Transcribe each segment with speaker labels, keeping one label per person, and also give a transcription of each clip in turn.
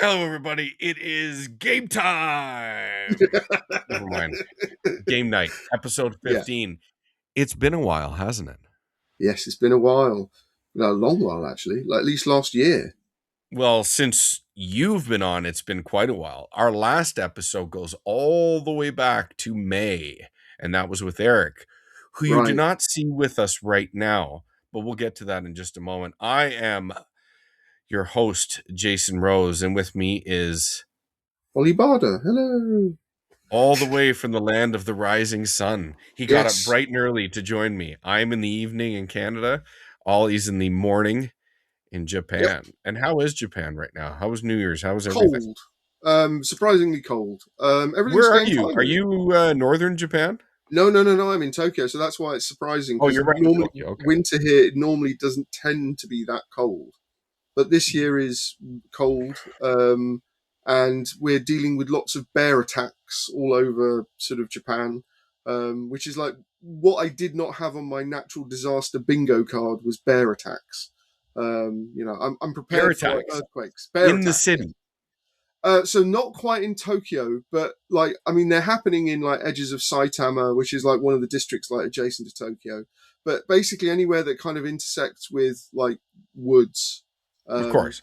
Speaker 1: Hello, everybody. It is game time. Never mind. Game night, episode
Speaker 2: Yeah.
Speaker 1: 15. It's been a while, hasn't it?
Speaker 2: Yes, it's been a while. A long while, actually. Like at least last year.
Speaker 1: Well, since you've been on, it's been quite a while. Our last episode goes all the way back to May, and that was with Erik, who you do
Speaker 2: Right.
Speaker 1: not see with us right now, but we'll get to that in just a moment. I am your host, Jason Rose, and with me is
Speaker 2: Ollie Barder. Hello.
Speaker 1: all the way from the land of the rising sun. He got up
Speaker 2: Yes.
Speaker 1: bright and early to join me. I'm in the evening in Canada. Ollie's in the morning in
Speaker 2: Yep.
Speaker 1: Japan. And how is Japan right now? How was New Year's? How was everything?
Speaker 2: Cold. Surprisingly cold. Everything's
Speaker 1: Where are
Speaker 2: going
Speaker 1: you?
Speaker 2: fine.
Speaker 1: Are you northern Japan?
Speaker 2: No. I'm in Tokyo, so that's why it's surprising
Speaker 1: Oh,
Speaker 2: because
Speaker 1: you're right in
Speaker 2: normally
Speaker 1: Tokyo. Okay.
Speaker 2: winter here normally doesn't tend to be that cold, but this year is cold. And we're dealing with lots of bear attacks all over sort of Japan, which is like what I did not have on my natural disaster bingo card was bear attacks. I'm
Speaker 1: Bear
Speaker 2: prepared for like
Speaker 1: attacks
Speaker 2: earthquakes, bear
Speaker 1: in the
Speaker 2: attacks.
Speaker 1: city.
Speaker 2: So not quite in Tokyo, but like I mean they're happening in like edges of Saitama, which is like one of the districts like adjacent to Tokyo. But basically anywhere that kind of intersects with like woods.
Speaker 1: Of course.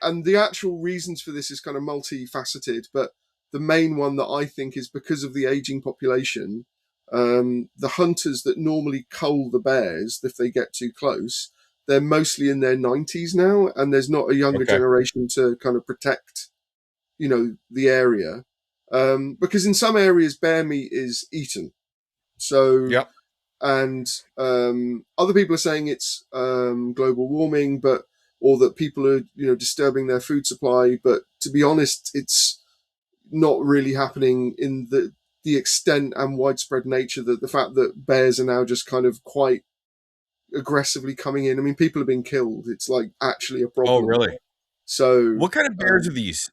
Speaker 2: And the actual reasons for this is kind of multifaceted, but the main one that I think is because of the aging population. The hunters that normally cull the bears if they get too close, they're mostly in their 90s now, and there's not a younger
Speaker 1: Okay.
Speaker 2: generation to kind of protect, the area. Because in some areas, bear meat is eaten. So,
Speaker 1: Yep.
Speaker 2: and other people are saying it's global warming, or that people are, disturbing their food supply. But to be honest, it's not really happening in the extent and widespread nature that the fact that bears are now just kind of quite aggressively coming in. I mean, people have been killed. It's like actually a
Speaker 1: Oh,
Speaker 2: problem.
Speaker 1: really?
Speaker 2: So
Speaker 1: What kind of bears are these?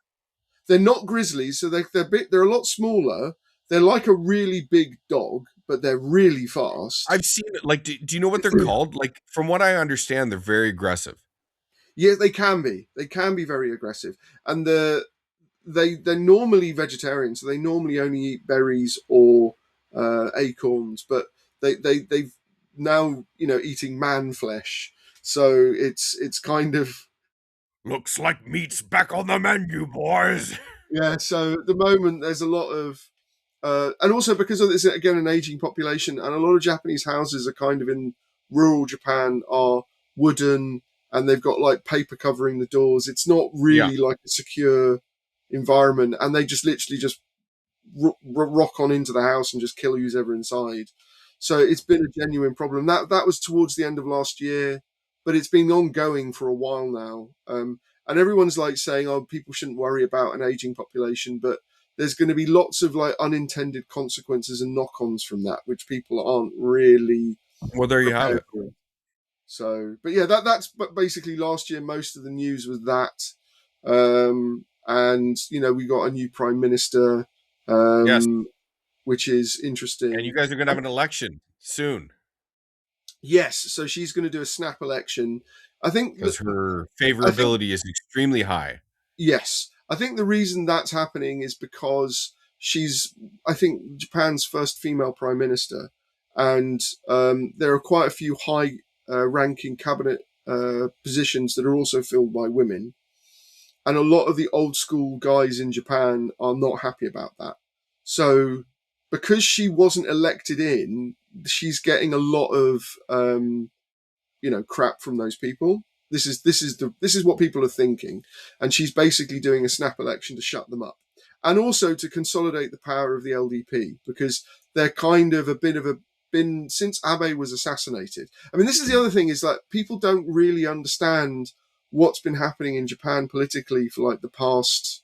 Speaker 2: they're not grizzlies, so they're a lot smaller. They're like a really big dog, but they're really fast.
Speaker 1: I've seen it. Like, do you know what they're called? Like, from what I understand, they're very aggressive.
Speaker 2: Yeah, they can be. They can be very aggressive, and they're normally vegetarian, so they normally only eat berries or acorns. But they've now eating man flesh, so it's kind of.
Speaker 1: Looks like meat's back on the menu, boys.
Speaker 2: Yeah, so at the moment there's a lot of, and also because of this, again, an aging population, and a lot of Japanese houses are kind of in rural Japan are wooden, and they've got like paper covering the doors. It's not
Speaker 1: Yeah.
Speaker 2: really like a secure environment, and they just literally just rock on into the house and just kill who's ever inside. So it's been a genuine problem. That was towards the end of last year, but it's been ongoing for a while now. And everyone's like saying, "Oh, people shouldn't worry about an aging population," but there's going to be lots of like unintended consequences and knock-ons from that, which people aren't really
Speaker 1: Well, there you have
Speaker 2: prepared
Speaker 1: it.
Speaker 2: for. So, but yeah, that's basically last year. Most of the news was that, and we got a new prime minister,
Speaker 1: Yes.
Speaker 2: which is interesting.
Speaker 1: And you guys are going to have an election soon
Speaker 2: Yes, so she's going to do a snap election. I think
Speaker 1: because her
Speaker 2: I think
Speaker 1: favorability is extremely high.
Speaker 2: yes, I think the reason that's happening is because she's, I think, Japan's first female prime minister, and there are quite a few high-ranking cabinet positions that are also filled by women, and a lot of the old school guys in Japan are not happy about that. So, because she wasn't elected in, she's getting a lot of crap from those people. This is what people are thinking, and she's basically doing a snap election to shut them up, and also to consolidate the power of the LDP because they're kind of a bit of a been since Abe was assassinated. I mean, this is the other thing is that people don't really understand what's been happening in Japan politically for like the past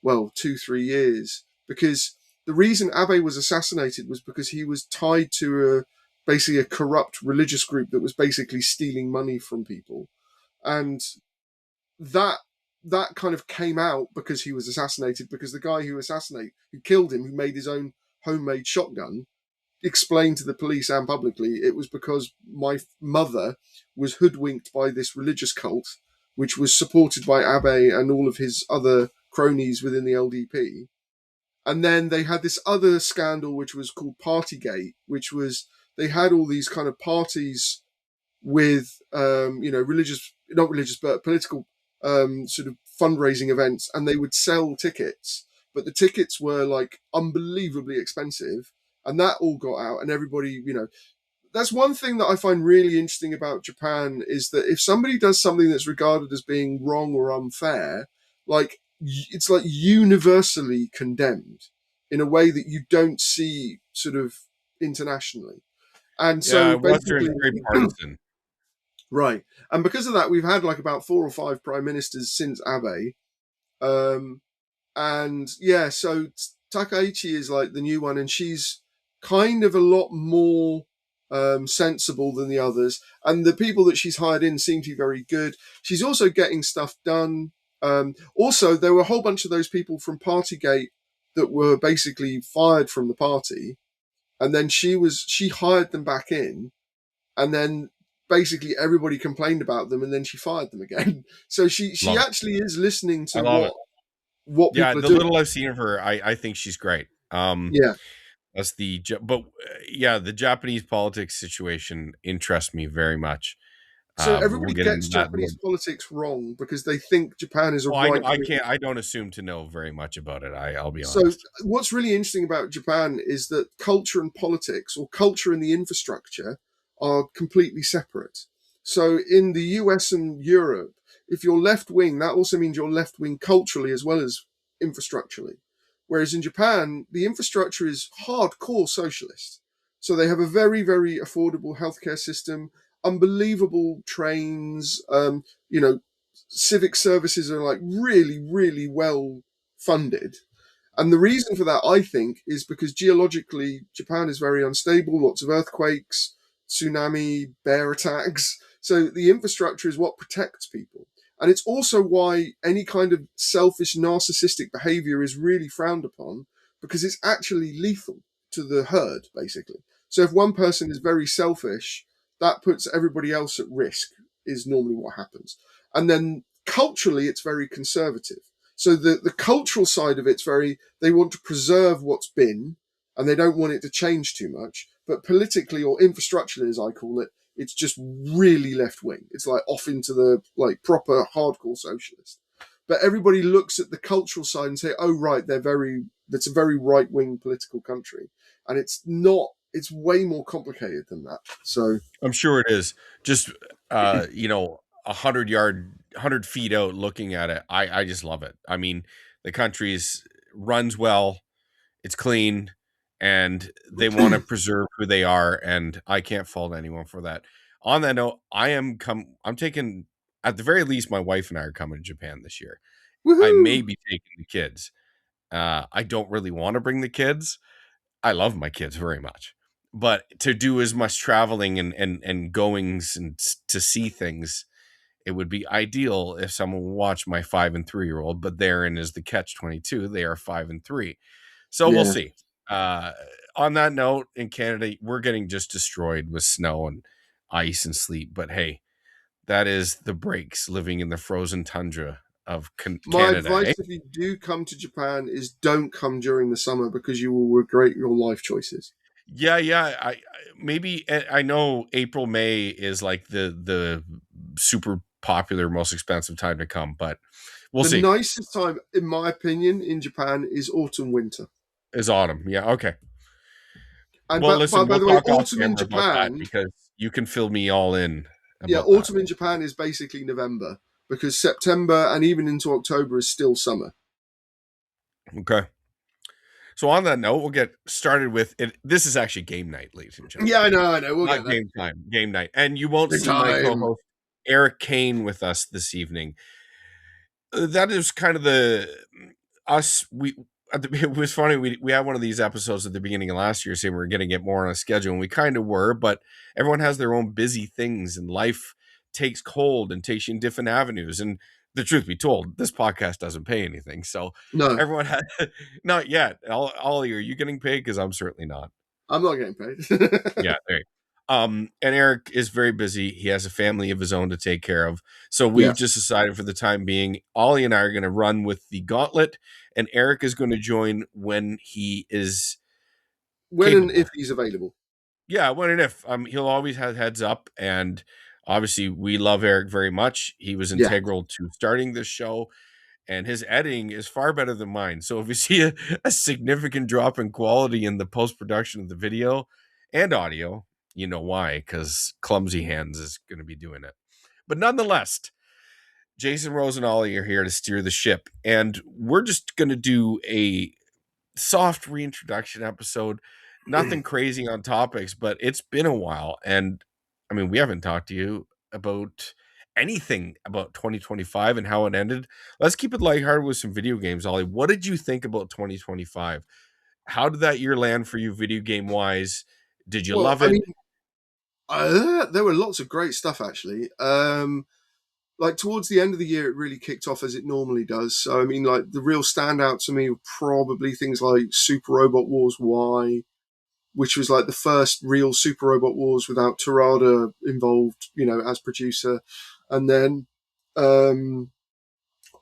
Speaker 2: 2-3 years because the reason Abe was assassinated was because he was tied to basically a corrupt religious group that was basically stealing money from people. And that kind of came out because he was assassinated because the guy who killed him, who made his own homemade shotgun, explained to the police and publicly it was because my mother was hoodwinked by this religious cult which was supported by Abe and all of his other cronies within the LDP. And then they had this other scandal, which was called Partygate, which was they had all these kind of parties with, religious, not religious, but political sort of fundraising events, and they would sell tickets, but the tickets were like unbelievably expensive, and that all got out, and everybody, that's one thing that I find really interesting about Japan is that if somebody does something that's regarded as being wrong or unfair, like it's like universally condemned in a way that you don't see sort of internationally. And
Speaker 1: Yeah,
Speaker 2: so
Speaker 1: Western's
Speaker 2: basically,
Speaker 1: very partisan.
Speaker 2: right. And because of that, we've had like about 4 or 5 prime ministers since Abe. Um, and yeah, so Takaichi is like the new one, and she's kind of a lot more sensible than the others. And the people that she's hired in seem to be very good. She's also getting stuff done. Also, there were a whole bunch of those people from Partygate that were basically fired from the party, and then she hired them back in, and then basically everybody complained about them, and then she fired them again. So she
Speaker 1: Love it.
Speaker 2: actually is listening
Speaker 1: I
Speaker 2: to
Speaker 1: love it.
Speaker 2: what
Speaker 1: Yeah,
Speaker 2: people are
Speaker 1: the
Speaker 2: doing.
Speaker 1: little I've seen of her, I think she's great.
Speaker 2: Yeah.
Speaker 1: That's but yeah, the Japanese politics situation interests me very much.
Speaker 2: So
Speaker 1: But we'll
Speaker 2: everybody
Speaker 1: get into
Speaker 2: gets
Speaker 1: that more.
Speaker 2: Japanese politics wrong because they think Japan is a
Speaker 1: Well, I know
Speaker 2: right wing.
Speaker 1: I don't assume to know very much about it. I'll be
Speaker 2: So
Speaker 1: honest.
Speaker 2: what's really interesting about Japan is that culture and politics, or culture and the infrastructure, are completely separate. So in the US and Europe, if you're left wing, that also means you're left wing culturally as well as infrastructurally. Whereas in Japan, the infrastructure is hardcore socialist. So they have a very, very affordable healthcare system, unbelievable trains, civic services are like really, really well funded. And the reason for that, I think, is because geologically, Japan is very unstable, lots of earthquakes, tsunami, bear attacks. So the infrastructure is what protects people. And it's also why any kind of selfish, narcissistic behavior is really frowned upon, because it's actually lethal to the herd, basically. So if one person is very selfish, that puts everybody else at risk, is normally what happens. And then culturally, it's very conservative. So the cultural side of it's very, they want to preserve what's been, and they don't want it to change too much. But politically, or infrastructurally as I call it, it's just really left wing. It's like off into the like proper hardcore socialist. But everybody looks at the cultural side and say, oh right, that's a very right wing political country. And it's not, it's way more complicated than that. So
Speaker 1: I'm sure it is. Just 100 feet out, looking at it, I just love it. I mean, the country's runs well, it's clean, and they want to preserve who they are, and I can't fault anyone for that. On that note, I'm taking, at the very least, my wife and I are coming to Japan this year. I
Speaker 2: woohoo.
Speaker 1: may be taking the kids. I don't really want to bring the kids. I love my kids very much, but to do as much traveling and goings and to see things, it would be ideal if someone would watch my 5 and 3 year old. But therein is the catch-22. They are 5 and 3, so we'll
Speaker 2: Yeah.
Speaker 1: see. Uh, on that note, in Canada, we're getting just destroyed with snow and ice and sleet. But hey, that is the breaks living in the frozen tundra of
Speaker 2: My
Speaker 1: Canada. Eh?
Speaker 2: advice if you do come to Japan is don't come during the summer because you will regret your life choices.
Speaker 1: Yeah, yeah. Maybe I know April, May is like the super popular, most expensive time to come, but we'll
Speaker 2: The
Speaker 1: see.
Speaker 2: nicest time, in my opinion, in Japan is autumn, winter.
Speaker 1: Is autumn. Yeah, okay.
Speaker 2: And
Speaker 1: Well, listen,
Speaker 2: by
Speaker 1: we'll
Speaker 2: the way,
Speaker 1: talk off
Speaker 2: autumn in
Speaker 1: camera about that
Speaker 2: Japan,
Speaker 1: because you can fill me all in
Speaker 2: yeah,
Speaker 1: about that.
Speaker 2: autumn in Japan is basically November because September and even into October is still summer.
Speaker 1: Okay. So on that note, we'll get started with it. This is actually game night, ladies and
Speaker 2: Yeah,
Speaker 1: gentlemen.
Speaker 2: I know, we'll get
Speaker 1: Not
Speaker 2: there.
Speaker 1: game time, game night. And you won't
Speaker 2: Big
Speaker 1: see my
Speaker 2: time.
Speaker 1: co-host Erik Kain with us this evening. That is kind of the us we it was funny, we had one of these episodes at the beginning of last year saying we were going to get more on a schedule, and we kind of were, but everyone has their own busy things, and life takes hold and takes you in different avenues. And the truth be told, this podcast doesn't pay anything, so
Speaker 2: No,
Speaker 1: everyone had not yet. Ollie, are you getting paid? Because I'm certainly not.
Speaker 2: I'm not getting paid.
Speaker 1: Yeah, there you go. And Erik is very busy. He has a family of his own to take care of. So we've
Speaker 2: Yeah.
Speaker 1: just decided for the time being, Ollie and I are going to run with the gauntlet, and Erik is going to join when he is
Speaker 2: When and if
Speaker 1: capable.
Speaker 2: he's available.
Speaker 1: Yeah, when and if. He'll always have heads up, and obviously we love Erik very much. He was
Speaker 2: Yeah.
Speaker 1: integral to starting this show, and his editing is far better than mine. So if you see a significant drop in quality in the post production of the video and audio, you know why, because Clumsy Hands is going to be doing it. But nonetheless, Jason Rose and Ollie are here to steer the ship, and we're just going to do a soft reintroduction episode. Nothing crazy on topics, but it's been a while. And I mean, we haven't talked to you about anything about 2025 and how it ended. Let's keep it lighthearted with some video games, Ollie. What did you think about 2025? How did that year land for you, video game wise? Did you
Speaker 2: Well,
Speaker 1: love
Speaker 2: I
Speaker 1: it?
Speaker 2: mean, there were lots of great stuff actually. Like towards the end of the year, it really kicked off as it normally does. So I mean, like the real standout to me were probably things like Super Robot Wars Y, which was like the first real Super Robot Wars without Terada involved, as producer, and then um,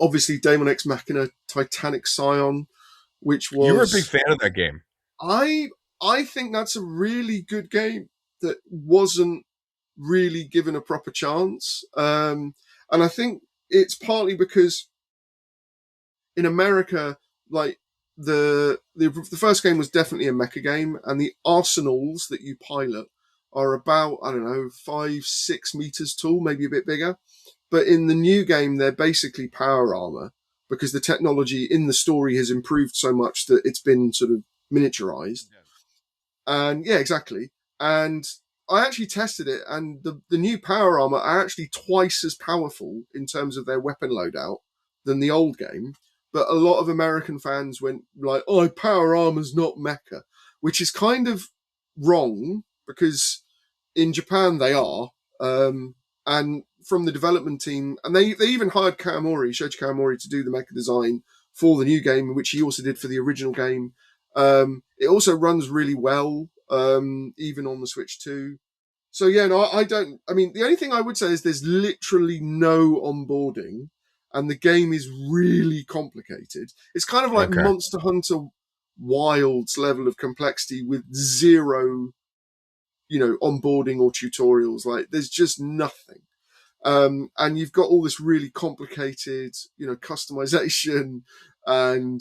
Speaker 2: obviously Daemon X Machina Titanic Scion, which
Speaker 1: You were a big
Speaker 2: was
Speaker 1: fan of that game.
Speaker 2: I I think that's a really good game that wasn't really given a proper chance. And I think it's partly because in America, like the first game was definitely a mecha game, and the arsenals that you pilot are about, I don't know, 5-6 meters tall, maybe a bit bigger. But in the new game, they're basically power armor because the technology in the story has improved so much that it's been sort of miniaturized. And yeah, exactly. And I actually tested it, and the new power armor are actually twice as powerful in terms of their weapon loadout than the old game. But a lot of American fans went like, "Oh, power armor's not mecha," which is kind of wrong because in Japan they are. And from the development team, and they even hired Shoji Kawamori, to do the mecha design for the new game, which he also did for the original game. It also runs really well, even on the Switch 2. So yeah, no, I don't. I mean, the only thing I would say is there's literally no onboarding, and the game is really complicated. It's kind of like
Speaker 1: Okay.
Speaker 2: Monster Hunter Wilds level of complexity with zero, onboarding or tutorials. Like there's just nothing. And you've got all this really complicated, customization and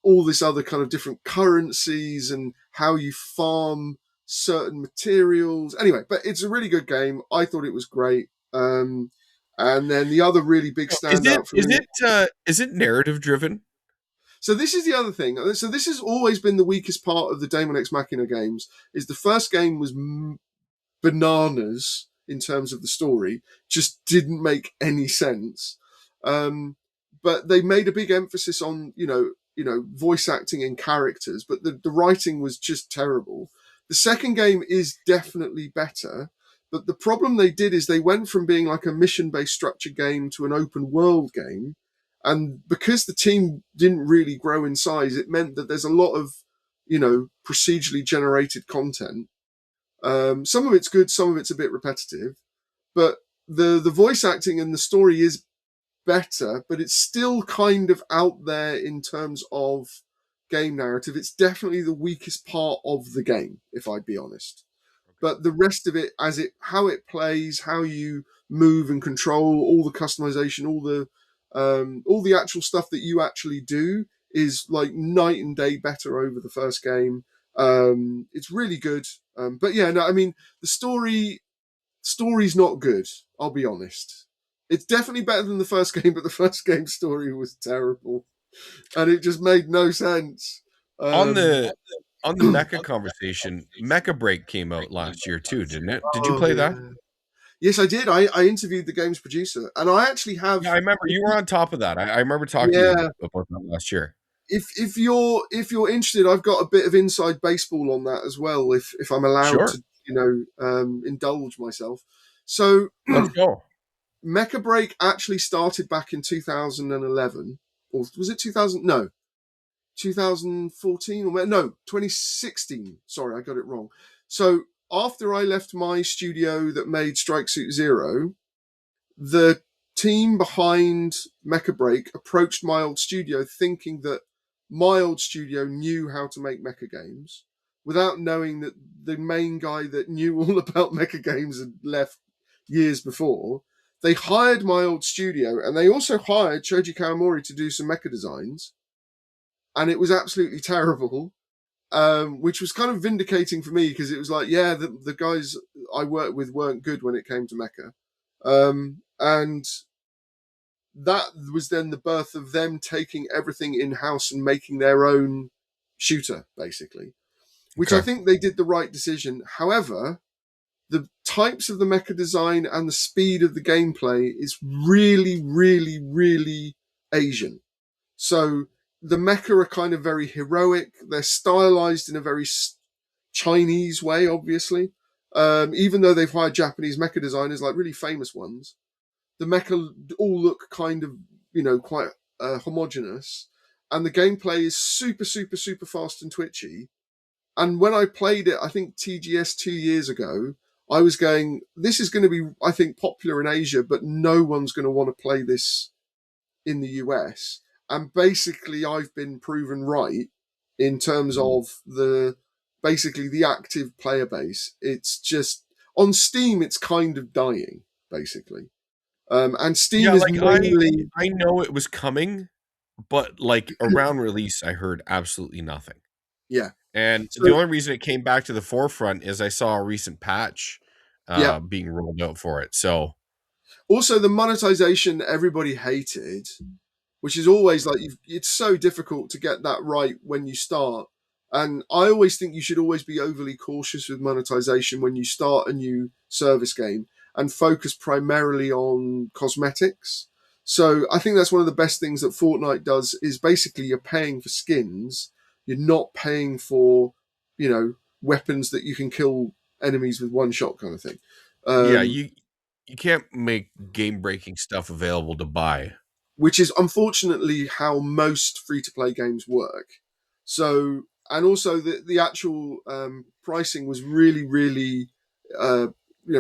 Speaker 2: all this other kind of different currencies and how you farm certain materials. Anyway, but it's a really good game. I thought it was great. And then the other really big
Speaker 1: Is it
Speaker 2: standout for
Speaker 1: is
Speaker 2: me.
Speaker 1: it is it narrative driven?
Speaker 2: So this is the other thing. So this has always been the weakest part of the Daemon X Machina games. Is the first game was bananas in terms of the story, just didn't make any sense. Um, but they made a big emphasis on voice acting and characters, but the writing was just terrible. The second game is definitely better, but the problem they did is they went from being like a mission based structure game to an open world game. And because the team didn't really grow in size, it meant that there's a lot of, procedurally generated content. Some of it's good, some of it's a bit repetitive, but the voice acting and the story is better, but it's still kind of out there in terms of game narrative. It's definitely the weakest part of the game, if I'd be honest. But the rest of it, how it plays, how you move and control, all the customization, all the actual stuff that you actually do is like night and day better over the first game. It's really good. But yeah, no, I mean the story's not good. I'll be honest. It's definitely better than the first game, but the first game story was terrible, and it just made no sense.
Speaker 1: On
Speaker 2: Um,
Speaker 1: the on the Mecha conversation, Mecha Break came out last year too, didn't it? Did you
Speaker 2: oh
Speaker 1: play that?
Speaker 2: yeah, yes, I did. I interviewed the game's producer, and I actually
Speaker 1: Yeah,
Speaker 2: have.
Speaker 1: I remember you were on top of that. I remember talking to you
Speaker 2: Yeah,
Speaker 1: about that last year.
Speaker 2: if you're interested, I've got a bit of inside baseball on that as well. If I'm allowed
Speaker 1: Sure.
Speaker 2: to, indulge myself. So
Speaker 1: Let's go.
Speaker 2: Mecha Break actually started back in 2011, or was it 2000? No, 2014 or no, 2016. Sorry, I got it wrong. So after I left my studio that made Strike Suit Zero, the team behind Mecha Break approached my old studio thinking that my old studio knew how to make mecha games without knowing that the main guy that knew all about mecha games had left years before. They hired my old studio and they also hired Shoji Kawamori to do some mecha designs. And it was absolutely terrible, which was kind of vindicating for me because it was like, yeah, the guys I worked with weren't good when it came to mecha. And that was then the birth of them taking everything in house and making their own shooter, basically, which I
Speaker 1: Okay.
Speaker 2: think they did the right decision. However, the types of the mecha design and the speed of the gameplay is really, really, really Asian. So the mecha are kind of very heroic. They're stylized in a very Chinese way, obviously. Even though they've hired Japanese mecha designers, like really famous ones, the mecha all look kind of, quite homogenous. And the gameplay is super, super, super fast and twitchy. And when I played it, I think TGS 2 years ago, I was going, this is going to be, I think, popular in Asia, but no one's going to want to play this in the US. And basically, I've been proven right in terms of basically the active player base. It's just on Steam, it's kind of dying, basically. And Steam
Speaker 1: Yeah,
Speaker 2: is
Speaker 1: like
Speaker 2: mainly,
Speaker 1: I know it was coming, but like around release, I heard absolutely nothing.
Speaker 2: yeah.
Speaker 1: And the
Speaker 2: So,
Speaker 1: only reason it came back to the forefront is I saw a recent patch
Speaker 2: yeah.
Speaker 1: being rolled out for it. So
Speaker 2: Also, the monetization everybody hated, which is always like it's so difficult to get that right when you start. And I always think you should always be overly cautious with monetization when you start a new service game and focus primarily on cosmetics. So I think that's one of the best things that Fortnite does is basically you're paying for skins. You're not paying for, weapons that you can kill enemies with one shot kind of thing.
Speaker 1: yeah,
Speaker 2: Um,
Speaker 1: you can't make game breaking stuff available to buy.
Speaker 2: which is unfortunately how most free to play games work. So, and also the actual pricing was really, really, uh,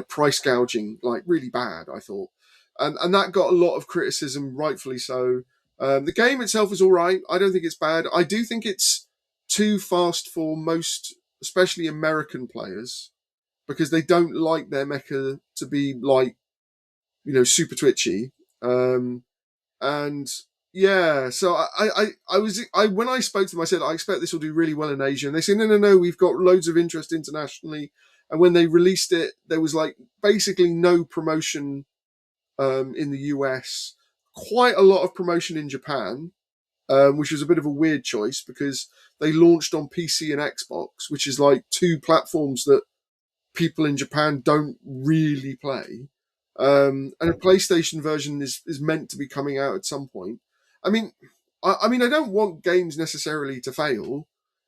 Speaker 2: price gouging, like really bad, I thought. And that got a lot of criticism, rightfully so. The game itself is all right. I don't think it's bad. I do think it's too fast for most, especially American players, because they don't like their mecha to be like, super twitchy. Um, and yeah, so I when I spoke to them, I said I expect this will do really well in Asia, and they said no, we've got loads of interest internationally. And when they released it, there was like basically no promotion in the US, quite a lot of promotion in Japan, which was a bit of a weird choice because they launched on PC and Xbox, which is like two platforms that people in Japan don't really play. And a PlayStation version is meant to be coming out at some point. I mean, I don't want games necessarily to fail,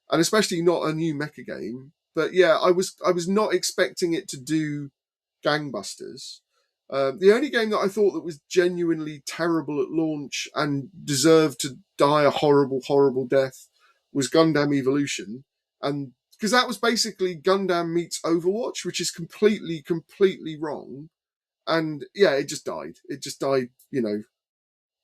Speaker 2: and especially not a new mecha game. But yeah, I was not expecting it to do gangbusters. The only game that I thought that was genuinely terrible at launch and deserved to die a horrible, horrible death was Gundam Evolution, and because that was basically Gundam meets Overwatch, which is completely, completely wrong. And yeah, it just died. It just died.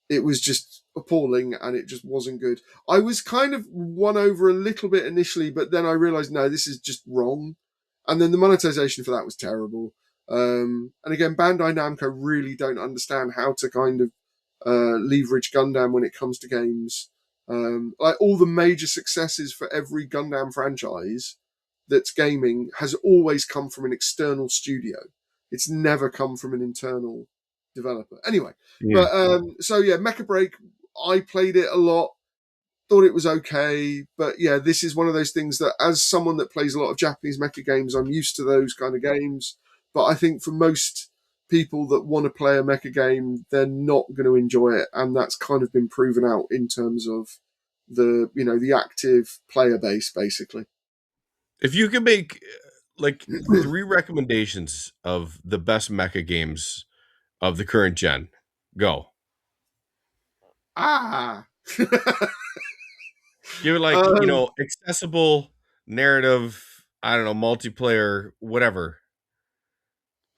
Speaker 2: It was just appalling, and it just wasn't good. I was kind of won over a little bit initially, but then I realized no, this is just wrong. And then the monetization for that was terrible. And again, Bandai Namco really don't understand how to kind of leverage Gundam when it comes to games. Like all the major successes for every Gundam franchise that's gaming has always come from an external studio. It's never come from an internal developer. Anyway,
Speaker 1: Yeah.
Speaker 2: but so yeah, Mecha Break. I played it a lot. Thought it was okay, but yeah, this is one of those things that, as someone that plays a lot of Japanese mecha games, I'm used to those kind of games. But I think for most people that want to play a mecha game, they're not going to enjoy it, and that's kind of been proven out in terms of the active player base, basically.
Speaker 1: If you could make like three recommendations of the best mecha games of the current gen, go.
Speaker 2: Ah.
Speaker 1: Give it like,
Speaker 2: um,
Speaker 1: accessible narrative. I don't know, multiplayer, whatever.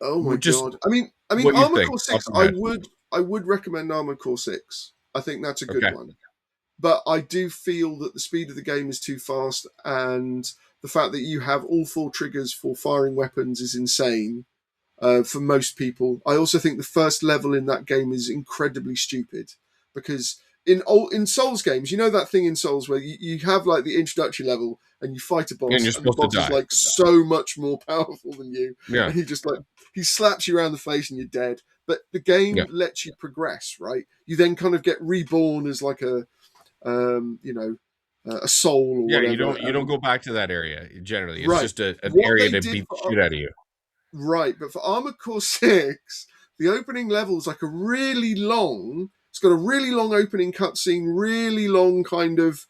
Speaker 2: Oh my
Speaker 1: Just
Speaker 2: god! I mean,
Speaker 1: what you
Speaker 2: Armored
Speaker 1: think
Speaker 2: Core
Speaker 1: off
Speaker 2: 6.
Speaker 1: your
Speaker 2: I
Speaker 1: head.
Speaker 2: would recommend Armored Core 6. I think that's a good
Speaker 1: Okay.
Speaker 2: one. But I do feel that the speed of the game is too fast, and the fact that you have all four triggers for firing weapons is insane for most people. I also think the first level in that game is incredibly stupid because in Souls games, you know that thing in Souls where you have like the introductory level and you fight a
Speaker 1: And
Speaker 2: boss
Speaker 1: you're
Speaker 2: and the
Speaker 1: supposed to
Speaker 2: boss is
Speaker 1: die.
Speaker 2: like so much more powerful than you,
Speaker 1: Yeah.
Speaker 2: and he slaps you around the face and you're dead. But the
Speaker 1: Yeah.
Speaker 2: game lets you progress, right? You then kind of get reborn as like a soul or
Speaker 1: Yeah,
Speaker 2: whatever.
Speaker 1: you don't go back to that area generally. It's
Speaker 2: Right.
Speaker 1: just an
Speaker 2: What
Speaker 1: area
Speaker 2: they
Speaker 1: to
Speaker 2: did
Speaker 1: beat the
Speaker 2: for
Speaker 1: shit out of you.
Speaker 2: Right, but for Armored Core 6, the opening level is like a really long. It's got a really long opening cutscene, really long kind of.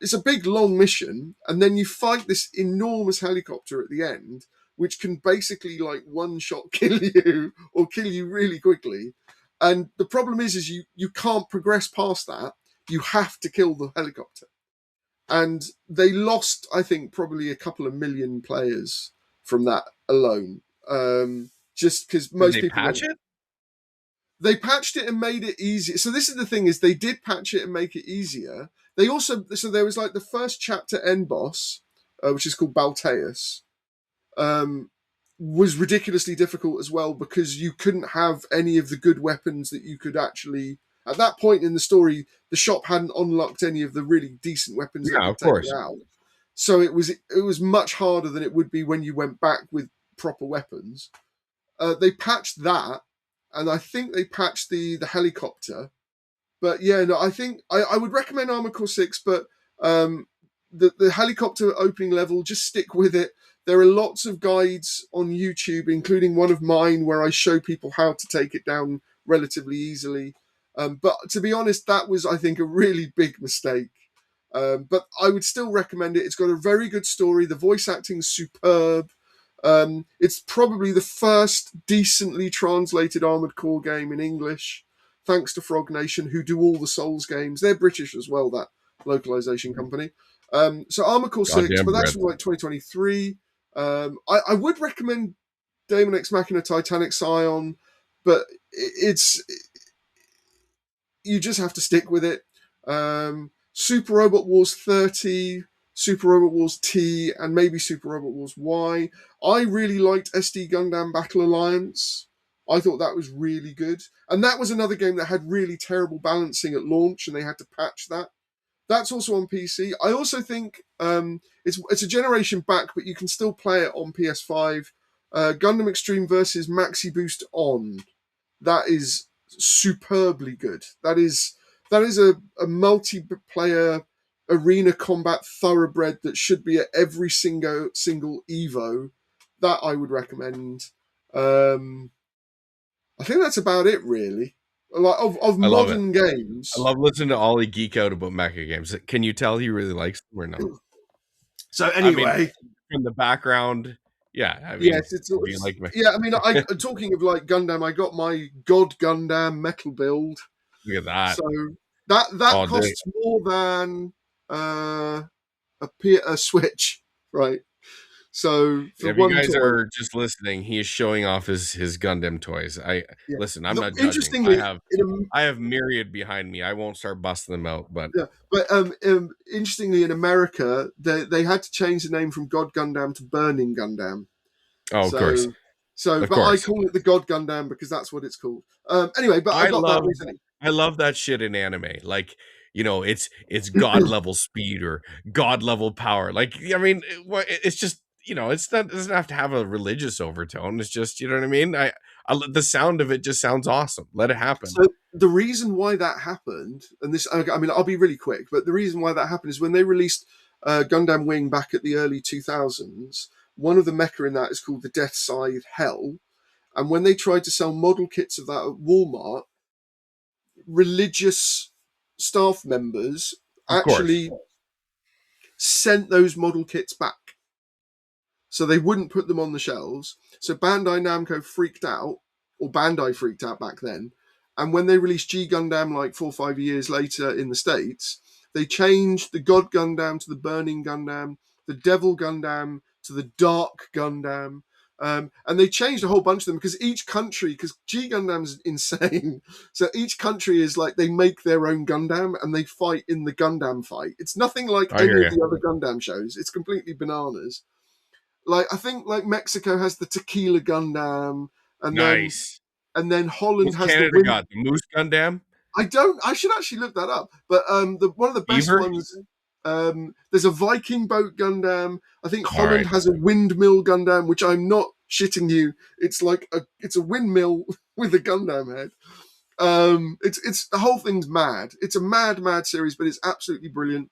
Speaker 2: It's a big long mission, and then you fight this enormous helicopter at the end, which can basically like one shot kill you or kill you really quickly. And the problem is you can't progress past that. You have to kill the helicopter, and they lost, I think, probably a couple of million players from that alone. Just because
Speaker 1: Did
Speaker 2: most
Speaker 1: they
Speaker 2: people
Speaker 1: patch
Speaker 2: went,
Speaker 1: it?
Speaker 2: they patched it and made it easier. So this is the thing: is they did patch it and make it easier. They also there was like the first chapter end boss, which is called Balteus, um, was ridiculously difficult as well because you couldn't have any of the good weapons that you could actually. At that point in the story, the shop hadn't unlocked any of the really decent weapons that
Speaker 1: Yeah,
Speaker 2: could
Speaker 1: of
Speaker 2: take you
Speaker 1: course.
Speaker 2: out. So it was much harder than it would be when you went back with proper weapons. They patched that, and I think they patched the helicopter. But yeah, no, I think I would recommend Armored Core 6, but um, the helicopter opening level, just stick with it. There are lots of guides on YouTube, including one of mine, where I show people how to take it down relatively easily. But to be honest, that was, I think, a really big mistake. But I would still recommend it. It's got a very good story. The voice acting is superb. It's probably the first decently translated Armored Core game in English, thanks to Frog Nation, who do all the Souls games. They're British as well, that localization company. So Armored Core 6, but
Speaker 1: Goddamn
Speaker 2: that's
Speaker 1: Brits.
Speaker 2: from like 2023. I would recommend Daemon X Machina Titanic Scion, but it's you just have to stick with it. Super Robot Wars 30, Super Robot Wars T, and maybe Super Robot Wars Y. I really liked SD Gundam Battle Alliance. I thought that was really good. And that was another game that had really terrible balancing at launch, and they had to patch that. That's also on PC. I also think it's a generation back, but you can still play it on PS5. Gundam Extreme versus Maxi Boost On. That is superbly good. That is a multiplayer arena combat thoroughbred that should be at every single Evo. That I would recommend. Um, I think that's about it, really. Like of
Speaker 1: I love it.
Speaker 2: modern
Speaker 1: I
Speaker 2: games.
Speaker 1: love listening to Ollie geek out about mecha games. Can you tell he really likes them or no?
Speaker 2: So
Speaker 1: I mean,
Speaker 2: anyway,
Speaker 1: from the background, yeah. I mean,
Speaker 2: yes, it's,
Speaker 1: if you
Speaker 2: it's
Speaker 1: like me,
Speaker 2: yeah. I mean, I talking of like Gundam, I got my God Gundam metal build.
Speaker 1: look at that
Speaker 2: So that
Speaker 1: all day.
Speaker 2: costs more than uh, a Switch, right? So for
Speaker 1: If you
Speaker 2: one
Speaker 1: guys
Speaker 2: toy,
Speaker 1: are just listening, he is showing off his Gundam toys. I
Speaker 2: yeah.
Speaker 1: listen. I'm
Speaker 2: No,
Speaker 1: not judging.
Speaker 2: interestingly,
Speaker 1: I have myriad behind me. I won't start busting them out, but
Speaker 2: yeah, but interestingly, in America, they had to change the name from God Gundam to Burning Gundam.
Speaker 1: oh, of course,
Speaker 2: So
Speaker 1: of
Speaker 2: but I
Speaker 1: course.
Speaker 2: call it the God Gundam because that's what it's called. Anyway, but I
Speaker 1: I
Speaker 2: got that
Speaker 1: love
Speaker 2: recently.
Speaker 1: I love that shit in anime. Like, it's god level speed or god level power. Like, I mean, it's just, it doesn't have to have a religious overtone. It's just, you know what I mean? The sound of it just sounds awesome. Let it happen.
Speaker 2: So the reason why that happened, and this, I mean, I'll be really quick, but the reason why that happened is when they released Gundam Wing back at the early 2000s, one of the mecha in that is called the Death Scythe Hell. And when they tried to sell model kits of that at Walmart, religious staff members
Speaker 1: Of course.
Speaker 2: actually sent those model kits back. So they wouldn't put them on the shelves. So Bandai Namco freaked out, or Bandai freaked out back then. And when they released G Gundam like 4 or 5 years later in the States, they changed the God Gundam to the Burning Gundam, the Devil Gundam to the Dark Gundam. And they changed a whole bunch of them because each country, because G Gundam's insane, so each country is like they make their own Gundam and they fight in the Gundam fight. It's nothing like
Speaker 1: I
Speaker 2: any
Speaker 1: hear
Speaker 2: of
Speaker 1: you.
Speaker 2: the other Gundam shows. It's completely bananas. Like I think like Mexico has the Tequila Gundam, and then
Speaker 1: Nice.
Speaker 2: Holland
Speaker 1: What's
Speaker 2: has the
Speaker 1: Canada
Speaker 2: wind.
Speaker 1: got? The Moose Gundam?
Speaker 2: I don't. I should actually look that up. But the one of the best
Speaker 1: Beaver?
Speaker 2: ones. There's a Viking boat Gundam. I think
Speaker 1: All
Speaker 2: Holland
Speaker 1: right.
Speaker 2: has a windmill Gundam, which I'm not shitting you. It's like it's a windmill with a Gundam head. It's the whole thing's mad. It's a mad series, but it's absolutely brilliant.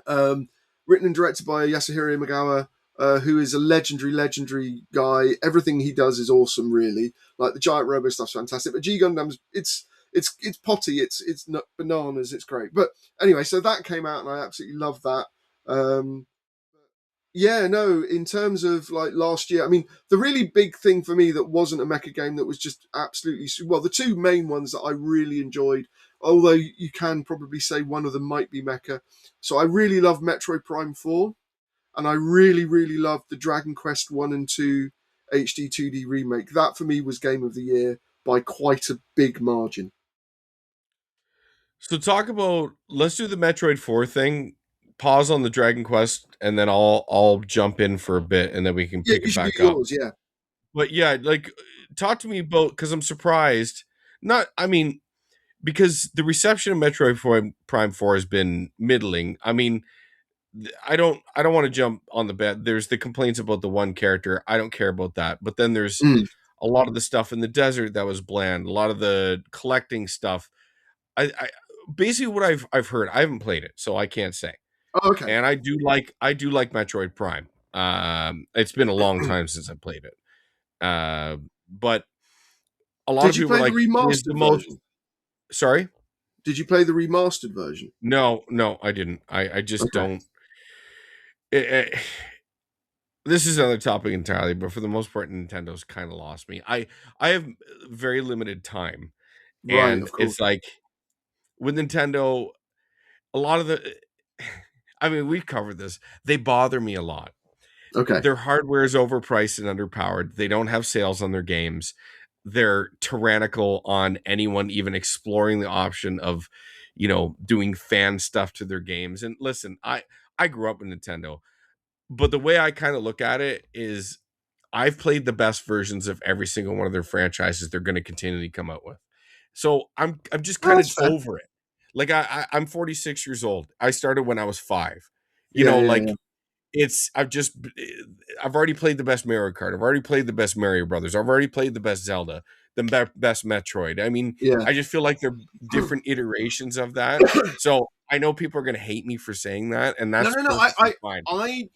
Speaker 2: Um, Written and directed by Yasuhiro Imagawa, who is a legendary guy. Everything he does is awesome, really. Like the giant robo stuff's fantastic. But G Gundam's it's potty, it's bananas, it's great. But anyway, so that came out and I absolutely love that. Um, yeah, no, in terms of like last year, I mean, the really big thing for me that wasn't a mecha game that was just absolutely well, the two main ones that I really enjoyed, although you can probably say one of them might be mecha. So I really love Metroid Prime 4, and I really loved the Dragon Quest 1 and 2 HD 2D remake. That for me was game of the year by quite a big margin.
Speaker 1: So talk about let's do the Metroid 4 thing. Pause on the Dragon Quest and then I'll jump in for a bit and then we can
Speaker 2: Yeah,
Speaker 1: pick
Speaker 2: you
Speaker 1: it
Speaker 2: should do
Speaker 1: back up.
Speaker 2: yours, yeah.
Speaker 1: But yeah, like talk to me about cuz I'm surprised. Not I mean because the reception of Metroid Prime 4 has been middling. I mean, I don't want to jump on the bed. There's the complaints about the one character. I don't care about that. But then there's
Speaker 2: Mm.
Speaker 1: a lot of the stuff in the desert that was bland. A lot of the collecting stuff. I basically what I've heard. I haven't played it, so I can't say.
Speaker 2: Oh, okay.
Speaker 1: And I do like Metroid Prime. It's been a long time since I played it. But a lot
Speaker 2: Did
Speaker 1: of
Speaker 2: you
Speaker 1: people are
Speaker 2: play the
Speaker 1: like it is the
Speaker 2: remastered
Speaker 1: most.
Speaker 2: version?
Speaker 1: Sorry,
Speaker 2: Did you play the remastered version?
Speaker 1: no, I didn't. I just
Speaker 2: Okay.
Speaker 1: don't. It, this is another topic entirely, but for the most part, Nintendo's kind of lost me. I have very limited time,
Speaker 2: Right,
Speaker 1: and
Speaker 2: of course.
Speaker 1: it's like with Nintendo, a lot of the. I mean, we've covered this. They bother me a lot.
Speaker 2: Okay.
Speaker 1: Their hardware is overpriced and underpowered. They don't have sales on their games. They're tyrannical on anyone even exploring the option of, doing fan stuff to their games. And listen, I grew up with Nintendo, but the way I kind of look at it is I've played the best versions of every single one of their franchises they're going to continually come out with. So I'm just
Speaker 2: Oh,
Speaker 1: kind of
Speaker 2: that's fair.
Speaker 1: over it. Like I'm 46 years old. I started when I was 5.
Speaker 2: Yeah, yeah.
Speaker 1: Like it's I've already played the best Mario Kart. I've already played the best Mario Brothers. I've already played the best Zelda, the best Metroid. I mean,
Speaker 2: Yeah.
Speaker 1: I just feel like they're different iterations of that. So I know people are going to hate me for saying that, and
Speaker 2: No,
Speaker 1: that's
Speaker 2: no, no.
Speaker 1: perfectly fine.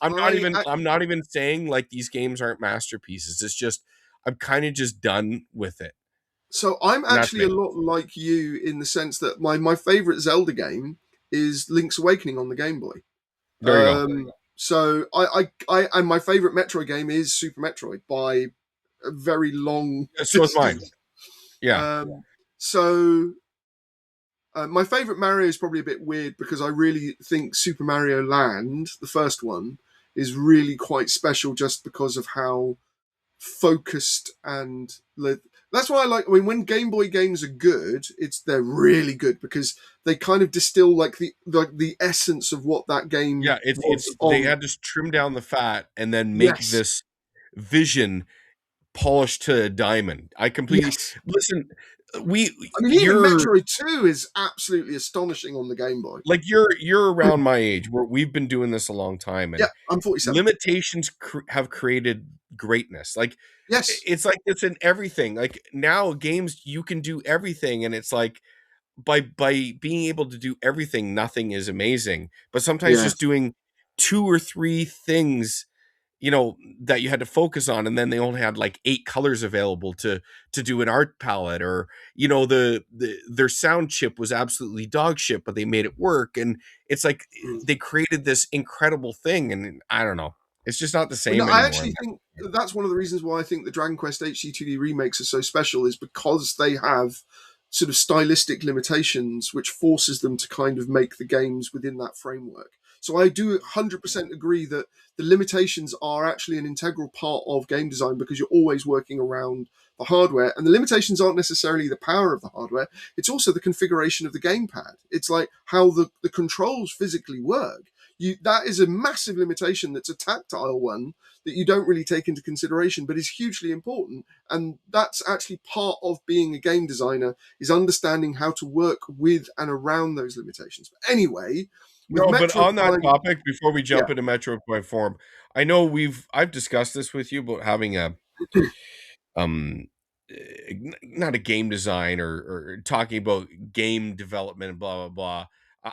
Speaker 1: I'm not even
Speaker 2: I
Speaker 1: I'm not even saying like these games aren't masterpieces. It's just I'm kind of just done with it,
Speaker 2: so I'm
Speaker 1: and that's
Speaker 2: actually a
Speaker 1: me.
Speaker 2: lot like you in the sense that my favorite Zelda game is Link's Awakening on the Game Boy.
Speaker 1: There you go.
Speaker 2: So I and my favorite Metroid game is Super Metroid by a very long
Speaker 1: So is mine.
Speaker 2: distance.
Speaker 1: Yeah.
Speaker 2: Um, so my favorite Mario is probably a bit weird because I really think Super Mario Land, the first one, is really quite special just because of how focused and that's why I like. I mean, when Game Boy games are good, they're really good because they kind of distill like the essence of what that game
Speaker 1: Yeah, it's
Speaker 2: was
Speaker 1: it's they
Speaker 2: on.
Speaker 1: had to trim down the fat and then make
Speaker 2: Yes,
Speaker 1: this vision polished to a diamond. I completely
Speaker 2: yes.
Speaker 1: listen. We
Speaker 2: I mean, even
Speaker 1: you're
Speaker 2: Metroid 2 is absolutely astonishing on the Game Boy.
Speaker 1: like you're around my age. We've been doing this a long time,
Speaker 2: Yeah,
Speaker 1: and
Speaker 2: I'm 47.
Speaker 1: limitations have created greatness. Like
Speaker 2: Yes,
Speaker 1: it's like it's in everything. Like now, games you can do everything, and it's like by being able to do everything, nothing is amazing. But sometimes
Speaker 2: yeah.
Speaker 1: just doing two or three things that you had to focus on, and then they only had like 8 colors available to do an art palette, or their sound chip was absolutely dog shit, but they made it work. And it's like
Speaker 2: Mm.
Speaker 1: they created this incredible thing, and I don't know, it's just not the
Speaker 2: Well, no,
Speaker 1: same
Speaker 2: I
Speaker 1: anymore.
Speaker 2: actually think that's one of the reasons why I think the Dragon Quest HD2D remakes are so special is because they have sort of stylistic limitations which forces them to kind of make the games within that framework. So I do 100% agree that the limitations are actually an integral part of game design, because you're always working around the hardware, and the limitations aren't necessarily the power of the hardware, it's also the configuration of the gamepad. It's like how the controls physically work. That is a massive limitation, that's a tactile one that you don't really take into consideration, but is hugely important. And that's actually part of being a game designer, is understanding how to work with and around those limitations. But anyway, with
Speaker 1: No, but
Speaker 2: Metro
Speaker 1: on that
Speaker 2: Prime,
Speaker 1: topic, before we
Speaker 2: yeah,
Speaker 1: jump into Metro Point Form, I know I've discussed this with you about having a um not a game design, or talking about game development and blah blah blah.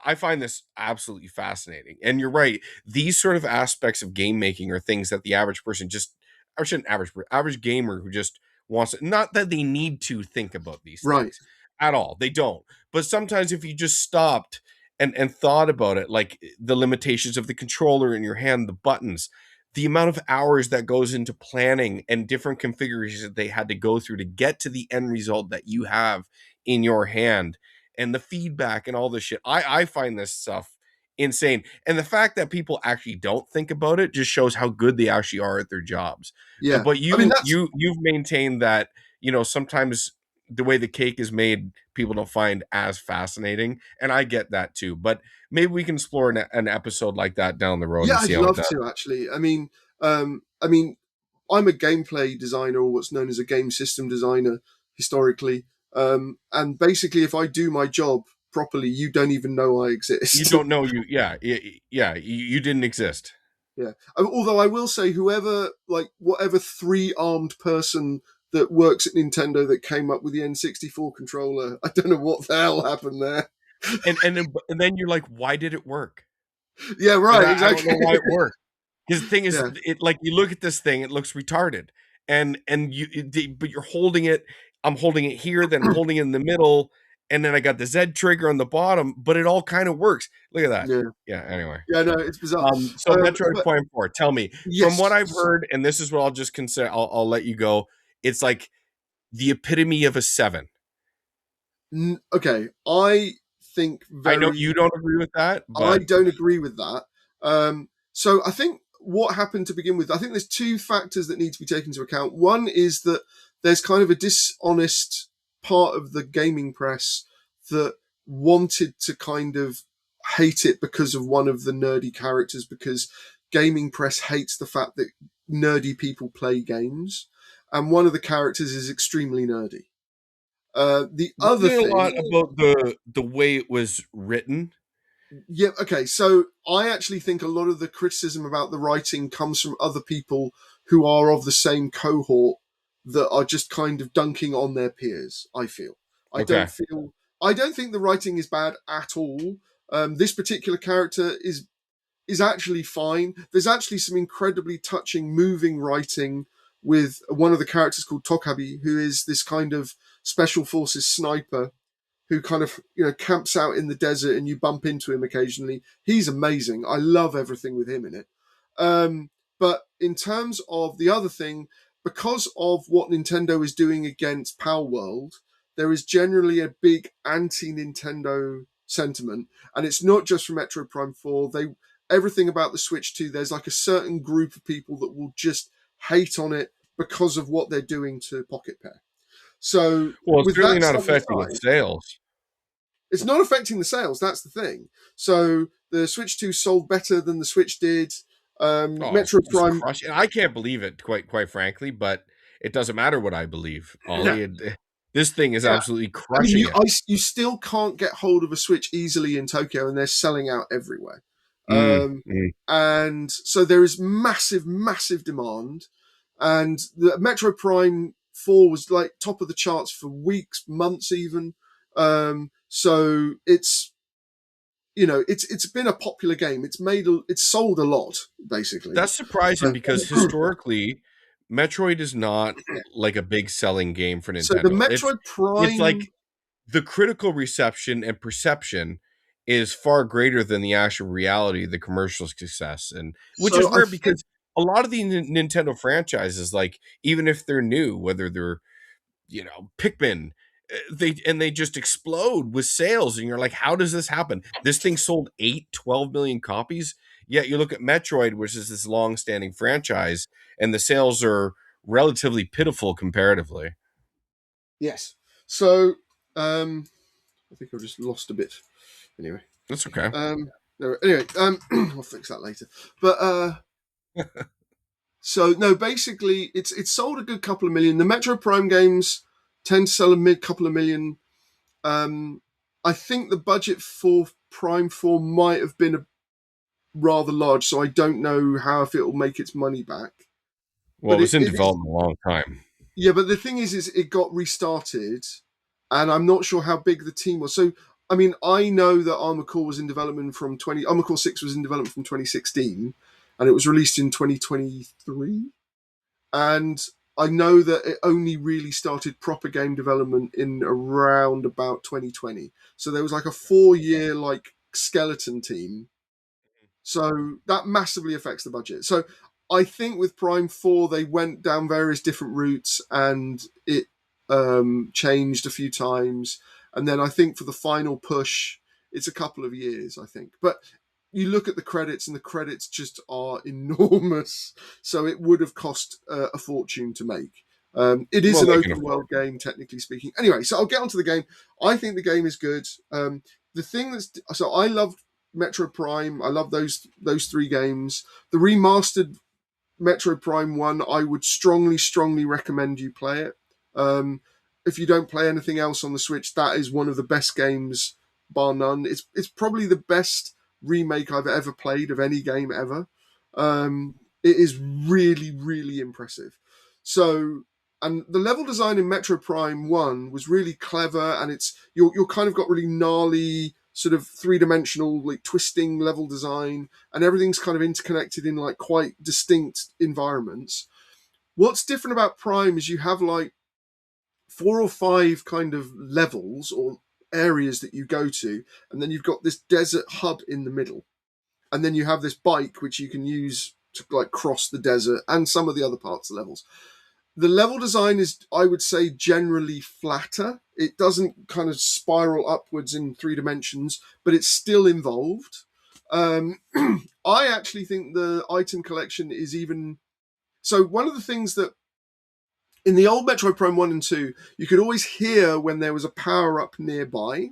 Speaker 1: I find this absolutely fascinating. And you're right, these sort of aspects of game making are things that the average person just, I shouldn't average gamer who just wants it, not that they need to think about these
Speaker 2: right,
Speaker 1: things at all. They don't. But sometimes if you just stopped and thought about it, like the limitations of the controller in your hand, the buttons, the amount of hours that goes into planning and different configurations that they had to go through to get to the end result that you have in your hand, and the feedback and all this shit. I find this stuff insane. And the fact that people actually don't think about it just shows how good they actually are at their jobs.
Speaker 2: yeah.
Speaker 1: But
Speaker 2: I mean, that's
Speaker 1: you've maintained that, sometimes the way the cake is made, people don't find as fascinating. And I get that too. But maybe we can explore an episode like that down the road
Speaker 2: yeah,
Speaker 1: and see
Speaker 2: I'd
Speaker 1: how it
Speaker 2: love
Speaker 1: does.
Speaker 2: to actually. I mean, I'm a gameplay designer, or what's known as a game system designer historically. And basically, if I do my job properly, you don't even know I
Speaker 1: You
Speaker 2: exist.
Speaker 1: don't know yeah, you didn't exist.
Speaker 2: Yeah. Although I will say, whatever three-armed person that works at Nintendo that came up with the N64 controller, I don't know what the hell happened there.
Speaker 1: And then you're like, why did it work?
Speaker 2: Yeah,
Speaker 1: And
Speaker 2: right,
Speaker 1: I don't
Speaker 2: exactly.
Speaker 1: know why it worked. Because the thing is,
Speaker 2: Yeah,
Speaker 1: it like you look at this thing, it looks retarded, and but you're holding it. I'm holding it here, then I'm holding it in the middle, and then I got the Z trigger on the bottom, but it all kind of works. Look at that.
Speaker 2: yeah,
Speaker 1: Yeah. Anyway,
Speaker 2: yeah. No, it's bizarre.
Speaker 1: so Metroid
Speaker 2: But
Speaker 1: Prime 4. Tell me, from what
Speaker 2: yes,
Speaker 1: I've heard, and this is what I'll just consider. I'll let you go. It's like the epitome of a 7.
Speaker 2: okay. I think
Speaker 1: I know you
Speaker 2: very
Speaker 1: don't agree with that,
Speaker 2: I
Speaker 1: but
Speaker 2: don't agree with that. So I think what happened to begin with, I think there's two factors that need to be taken into account. One is that there's kind of a dishonest part of the gaming press that wanted to kind of hate it because of one of the nerdy characters, because gaming press hates the fact that nerdy people play games. And one of the characters is extremely nerdy. The other
Speaker 1: wasn't it a lot
Speaker 2: thing
Speaker 1: about the way it was written?
Speaker 2: Yeah, okay. So I actually think a lot of the criticism about the writing comes from other people who are of the same cohort, that are just kind of dunking on their peers, I feel. I don't
Speaker 1: Okay.
Speaker 2: feel I don't think the writing is bad at all. This particular character is actually fine. There's actually some incredibly touching, moving writing with one of the characters called Tokabi, who is this kind of special forces sniper who kind of camps out in the desert, and you bump into him occasionally. He's amazing. I love everything with him in it. But in terms of the other thing, because of what Nintendo is doing against Pal World, there is generally a big anti-Nintendo sentiment, and it's not just from Metro Prime 4. Everything about the Switch 2, there's like a certain group of people that will just hate on it because of what they're doing to Pocket Pair. So
Speaker 1: Well, it's
Speaker 2: with
Speaker 1: certainly
Speaker 2: that
Speaker 1: not
Speaker 2: stuff
Speaker 1: affecting its
Speaker 2: aside,
Speaker 1: sales.
Speaker 2: it's not affecting the sales. That's the thing. So the Switch 2 sold better than the Switch did.
Speaker 1: Oh, it's
Speaker 2: Metro
Speaker 1: just
Speaker 2: Prime.
Speaker 1: crushing. I can't believe it, quite frankly, but it doesn't matter what I believe,
Speaker 2: Yeah,
Speaker 1: Ollie. This thing is
Speaker 2: yeah.
Speaker 1: absolutely
Speaker 2: I mean,
Speaker 1: crushing it.
Speaker 2: you still can't get hold of a Switch easily in Tokyo, and they're selling out everywhere.
Speaker 1: Mm,
Speaker 2: Um,
Speaker 1: mm.
Speaker 2: and so there is massive, massive demand. And the Metro Prime 4 was like top of the charts for weeks, months, even. So it's been a popular game. It's sold a lot, basically.
Speaker 1: That's surprising because historically, Metroid is not like a big selling game for
Speaker 2: So the
Speaker 1: Nintendo. It's
Speaker 2: Metroid
Speaker 1: it's
Speaker 2: Prime.
Speaker 1: like the critical reception and perception is far greater than the actual reality of the commercial success, and which is
Speaker 2: So I
Speaker 1: weird
Speaker 2: think
Speaker 1: because a lot of the Nintendo franchises, like even if they're new, whether they're Pikmin, they just explode with sales, and you're like, how does this happen? This thing sold 12 million copies. Yet you look at Metroid, which is this long-standing franchise, and the sales are relatively pitiful comparatively.
Speaker 2: Yes. So I think I've just lost a bit. Anyway.
Speaker 1: That's okay.
Speaker 2: No, anyway, I'll fix that later. But so no, basically, it's sold a good couple of million. The Metro Prime games tend to sell couple of million. I think the budget for Prime 4 might have been rather large, so I don't know how if it'll make its money back.
Speaker 1: Well,
Speaker 2: But
Speaker 1: it was in
Speaker 2: it is,
Speaker 1: development a long time.
Speaker 2: yeah. But the thing is it got restarted, and I'm not sure how big the team was. So I mean, I know that Armored Core was in development from Armored Core 6 was in development from 2016, and it was released in 2023. And I know that it only really started proper game development in around about 2020. So there was like a 4 year like skeleton team. So that massively affects the budget. So I think with Prime 4 they went down various different routes and it changed a few times. And then I think for the final push, it's a couple of years, I think. But you look at the credits, and the credits just are enormous. So it would have cost a fortune to make. It is
Speaker 1: Well,
Speaker 2: an
Speaker 1: they can
Speaker 2: open
Speaker 1: afford.
Speaker 2: world game, technically speaking. Anyway, so I'll get onto the game. I think the game is good. The thing that's so I loved Metro Prime. I love those three games. The remastered Metro Prime 1, I would strongly recommend you play it. If you don't play anything else on the Switch, that is one of the best games, bar none. It's probably the best remake I've ever played of any game ever. It is really impressive. So, and the level design in Metro Prime 1 was really clever, and it's you're kind of got really gnarly sort of three-dimensional like twisting level design, and everything's kind of interconnected in like quite distinct environments. What's different about Prime is you have like 4 or 5 kind of levels or areas that you go to, and then you've got this desert hub in the middle, and then you have this bike which you can use to like cross the desert and some of the other parts of the levels. The level design is, I would say, generally flatter. It doesn't kind of spiral upwards in 3 dimensions, but it's still involved. I actually think the item collection is even. So, one of the things that in the old Metro Prime 1 and 2, you could always hear when there was a power up nearby.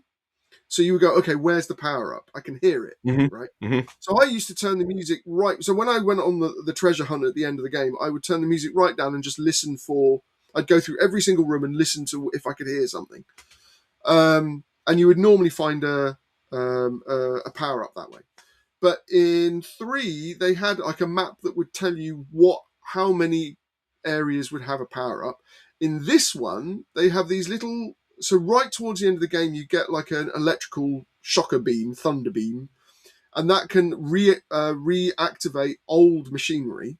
Speaker 2: So you would go, okay, where's the power up? I can hear it,
Speaker 1: Mm-hmm.
Speaker 2: right?
Speaker 1: Mm-hmm.
Speaker 2: So I used to turn the music right. So when I went on the treasure hunt at the end of the game, I would turn the music right down and just listen for. I'd go through every single room and listen to if I could hear something. And you would normally find a power up that way. But in 3, they had like a map that would tell you how many areas would have a power up. In this one, they have these little. So right towards the end of the game, you get like an electrical shocker beam, thunder beam, and that can reactivate old machinery.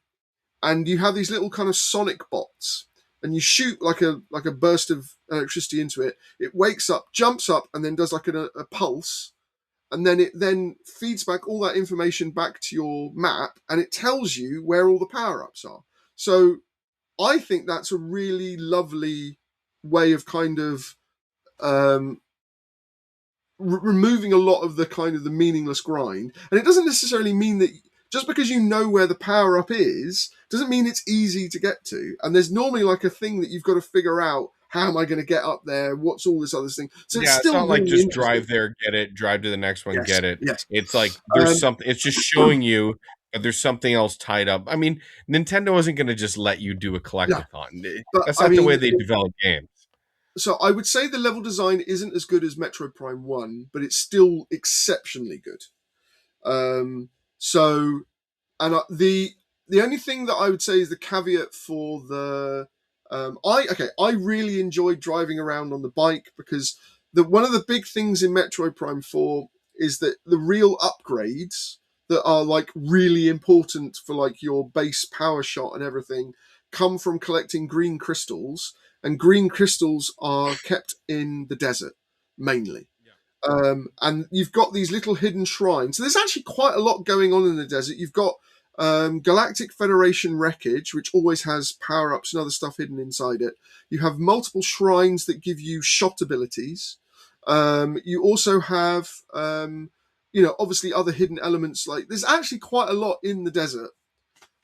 Speaker 2: And you have these little kind of sonic bots, and you shoot like a burst of electricity into it. It wakes up, jumps up, and then does like a pulse, and then it then feeds back all that information back to your map, and it tells you where all the power ups are. So I think that's a really lovely way of kind of um, removing a lot of the kind of the meaningless grind. And it doesn't necessarily mean that just because you know where the power up is doesn't mean it's easy to get to. And there's normally like a thing that you've got to figure out. How am I going to get up there? What's all this other thing? So it's
Speaker 1: Yeah, it's
Speaker 2: still
Speaker 1: not like
Speaker 2: really
Speaker 1: just
Speaker 2: interesting.
Speaker 1: drive there, get it, drive to the next one,
Speaker 2: Yes,
Speaker 1: get it.
Speaker 2: yes.
Speaker 1: It's like there's
Speaker 2: Um,
Speaker 1: something, it's just showing you that there's something else tied up. I mean, Nintendo isn't going to just let you do a
Speaker 2: no,
Speaker 1: collectathon.
Speaker 2: but
Speaker 1: That's
Speaker 2: I
Speaker 1: not the way
Speaker 2: mean,
Speaker 1: they develop games.
Speaker 2: so I would say the level design isn't as good as Metro Prime 1, but it's still exceptionally good. Um, so and the only thing that I would say is the caveat for the I really enjoyed driving around on the bike because the one of the big things in Metroid Prime 4 is that the real upgrades that are like really important for like your base power shot and everything come from collecting green crystals, and green crystals are kept in the desert mainly. And you've got these little hidden shrines. So there's actually quite a lot going on in the desert. You've got Galactic Federation wreckage, which always has power ups and other stuff hidden inside it. You have multiple shrines that give you shot abilities. You also have, obviously other hidden elements. Like there's actually quite a lot in the desert.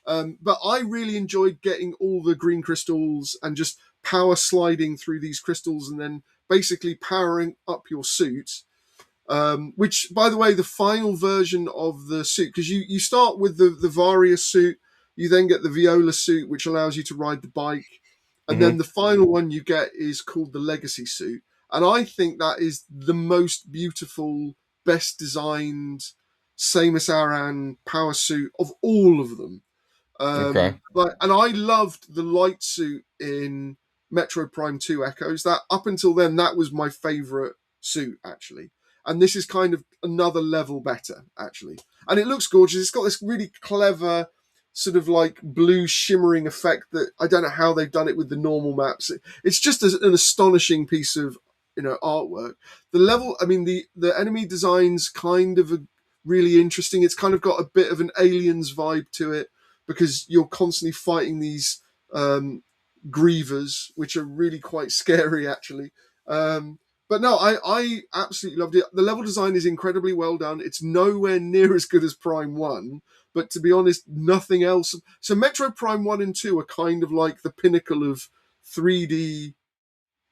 Speaker 2: But I really enjoyed getting all the green crystals and just power sliding through these crystals and then basically powering up your suit. Which, by the way, the final version of the suit, because you start with the Varia suit, you then get the Viola suit, which allows you to ride the bike, and then
Speaker 1: Mm-hmm.
Speaker 2: the final one you get is called the Legacy suit. And I think that is the most beautiful, best designed Samus Aran power suit of all of them.
Speaker 1: Okay.
Speaker 2: And I loved the light suit in Metro Prime 2 Echoes. That up until then, that was my favorite suit actually. And this is kind of another level better actually. And it looks gorgeous. It's got this really clever sort of like blue shimmering effect that I don't know how they've done it with the normal maps. It's just an astonishing piece of artwork. The level, I mean, the enemy designs kind of really interesting. It's kind of got a bit of an Aliens vibe to it because you're constantly fighting these grievers, which are really quite scary, actually. But no, I absolutely loved it. The level design is incredibly well done. It's nowhere near as good as Prime 1, but to be honest, nothing else. So Metro Prime 1 and 2 are kind of like the pinnacle of 3D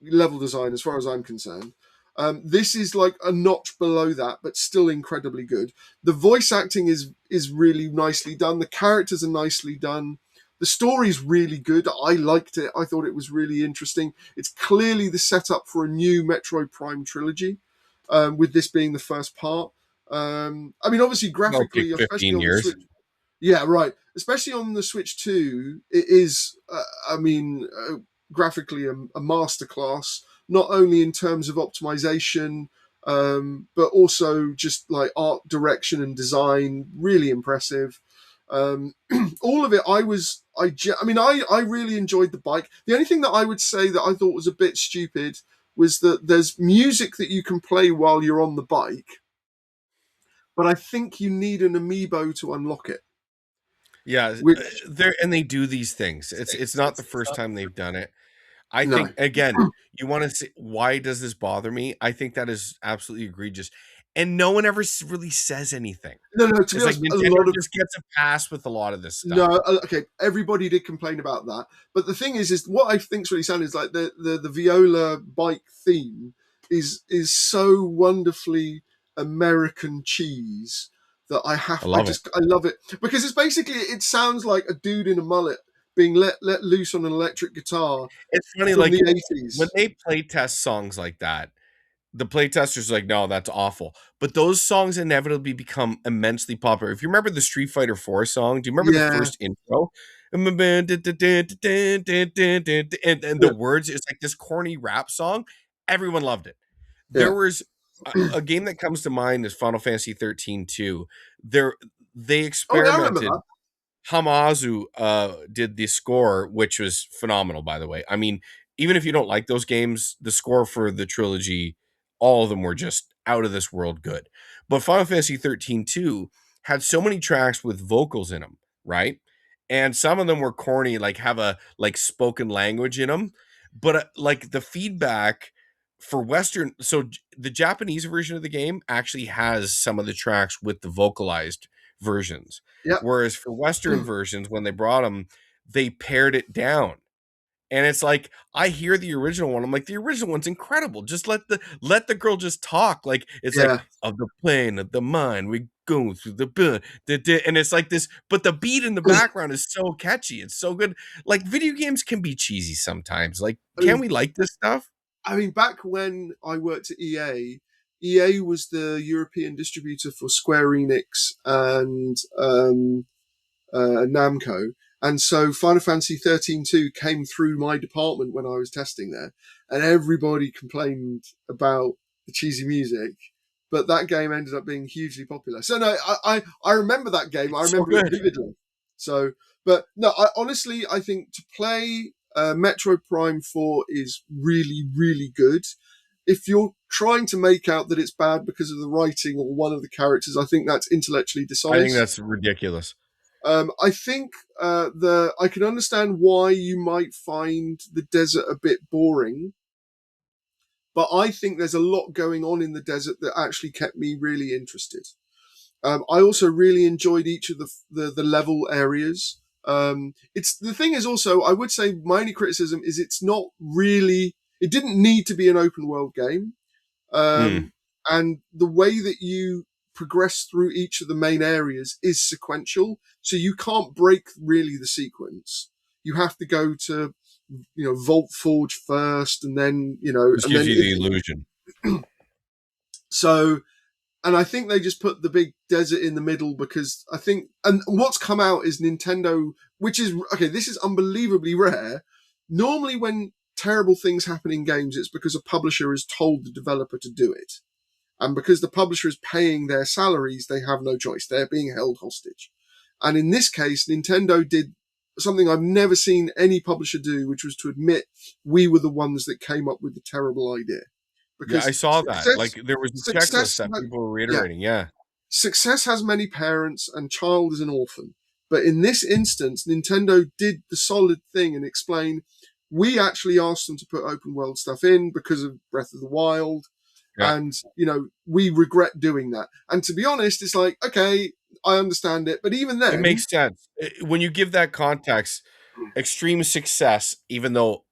Speaker 2: level design as far as I'm concerned. This is like a notch below that, but still incredibly good. The voice acting is really nicely done. The characters are nicely done. The story's really good. I liked it. I thought it was really interesting. It's clearly the setup for a new Metroid Prime trilogy, with this being the first part. I mean, obviously,
Speaker 1: That'll take
Speaker 2: graphically, especially
Speaker 1: 15
Speaker 2: on the
Speaker 1: years.
Speaker 2: Switch. Yeah, right. Especially on the Switch 2, it is, graphically a masterclass, not only in terms of optimization, but also just like art direction and design. Really impressive. Um, all of it, I really enjoyed the bike. The only thing that I would say that I thought was a bit stupid was that there's music that you can play while you're on the bike, but I think you need an amiibo to unlock it.
Speaker 1: Yeah,
Speaker 2: Which
Speaker 1: they do these things. It's not the first time they've done it. I
Speaker 2: no,
Speaker 1: think again, you want to say why does this bother me? I think that is absolutely egregious, and no one ever really says anything.
Speaker 2: no. To be
Speaker 1: It's like
Speaker 2: honest, a
Speaker 1: Nintendo
Speaker 2: lot of
Speaker 1: just gets a pass with a lot of this stuff.
Speaker 2: no. Okay, everybody did complain about that, but the thing is what I think's really sad is like the viola bike theme is so wonderfully American cheese that
Speaker 1: I love it.
Speaker 2: I love it because it's basically it sounds like a dude in a mullet being let loose on an electric guitar
Speaker 1: It's funny,
Speaker 2: from
Speaker 1: like
Speaker 2: the
Speaker 1: when
Speaker 2: 80s.
Speaker 1: they play test songs like that, the playtesters are like, no, that's awful. But those songs inevitably become immensely popular. If you remember the Street Fighter 4 song, do you remember the
Speaker 2: Yeah,
Speaker 1: first intro? And the
Speaker 2: yeah,
Speaker 1: words, it's like this corny rap song. Everyone loved it.
Speaker 2: yeah.
Speaker 1: There was a game that comes to mind is Final Fantasy 13 2. There they
Speaker 2: Oh yeah, I remember
Speaker 1: experimented.
Speaker 2: that.
Speaker 1: Hamazu did the score, which was phenomenal, by the way. I mean, even if you don't like those games, the score for the trilogy, all of them were just out of this world good. But Final Fantasy 13 2 had so many tracks with vocals in them, right? And some of them were corny, like have a like spoken language in them. But like the feedback for Western, so the Japanese version of the game actually has some of the tracks with the vocalized versions.
Speaker 2: Yeah.
Speaker 1: Whereas for Western versions, when they brought them, they pared it down. And it's like I hear the original one. I'm like, the original one's incredible. Just let the girl just talk. Like it's like
Speaker 2: Yeah.
Speaker 1: of the plane of the mind, we go through and it's like this, but the beat in the background is so catchy. It's so good. Like video games can be cheesy sometimes. Like,
Speaker 2: I
Speaker 1: can
Speaker 2: mean,
Speaker 1: we like this stuff?
Speaker 2: back when I worked at EA was the European distributor for Square Enix and Namco. And so Final Fantasy 13 2 came through my department when I was testing there, and everybody complained about the cheesy music. But that game ended up being hugely popular. So no, I remember that game. I
Speaker 1: It's so
Speaker 2: remember it
Speaker 1: good.
Speaker 2: vividly. So, but no, honestly, I think to play Metro Prime 4 is really, really good. If you're trying to make out that it's bad because of the writing or one of the characters, I think that's intellectually
Speaker 1: I think
Speaker 2: dishonest.
Speaker 1: that's ridiculous.
Speaker 2: I think I can understand why you might find the desert a bit boring, but I think there's a lot going on in the desert that actually kept me really interested. I also really enjoyed each of the level areas. It's the thing is also I would say my only criticism is it's not really it didn't need to be an open world game,
Speaker 1: Mm.
Speaker 2: and the way that you progress through each of the main areas is sequential, so you can't break really the sequence. You have to go to Vault Forge first, and then
Speaker 1: This
Speaker 2: and
Speaker 1: gives
Speaker 2: then
Speaker 1: you
Speaker 2: it,
Speaker 1: the illusion.
Speaker 2: so and I think they just put the big desert in the middle because I think, and what's come out is Nintendo, which is, okay, this is unbelievably rare. Normally, when terrible things happen in games, it's because a publisher has told the developer to do it. And because the publisher is paying their salaries, they have no choice. They're being held hostage. And in this case, Nintendo did something I've never seen any publisher do, which was to admit we were the ones that came up with the terrible idea.
Speaker 1: Yeah, I
Speaker 2: Because
Speaker 1: saw that. Like there was a checklist
Speaker 2: success,
Speaker 1: that people were
Speaker 2: yeah,
Speaker 1: reiterating. Yeah.
Speaker 2: success has many parents and child is an orphan. But in this instance, Nintendo did the solid thing and explain we actually asked them to put open world stuff in because of Breath of the Wild.
Speaker 1: Yeah.
Speaker 2: And, we regret doing that. And to be honest, it's like, okay, I understand it. But even
Speaker 1: It
Speaker 2: then,
Speaker 1: makes sense. When you give that context, extreme success, even though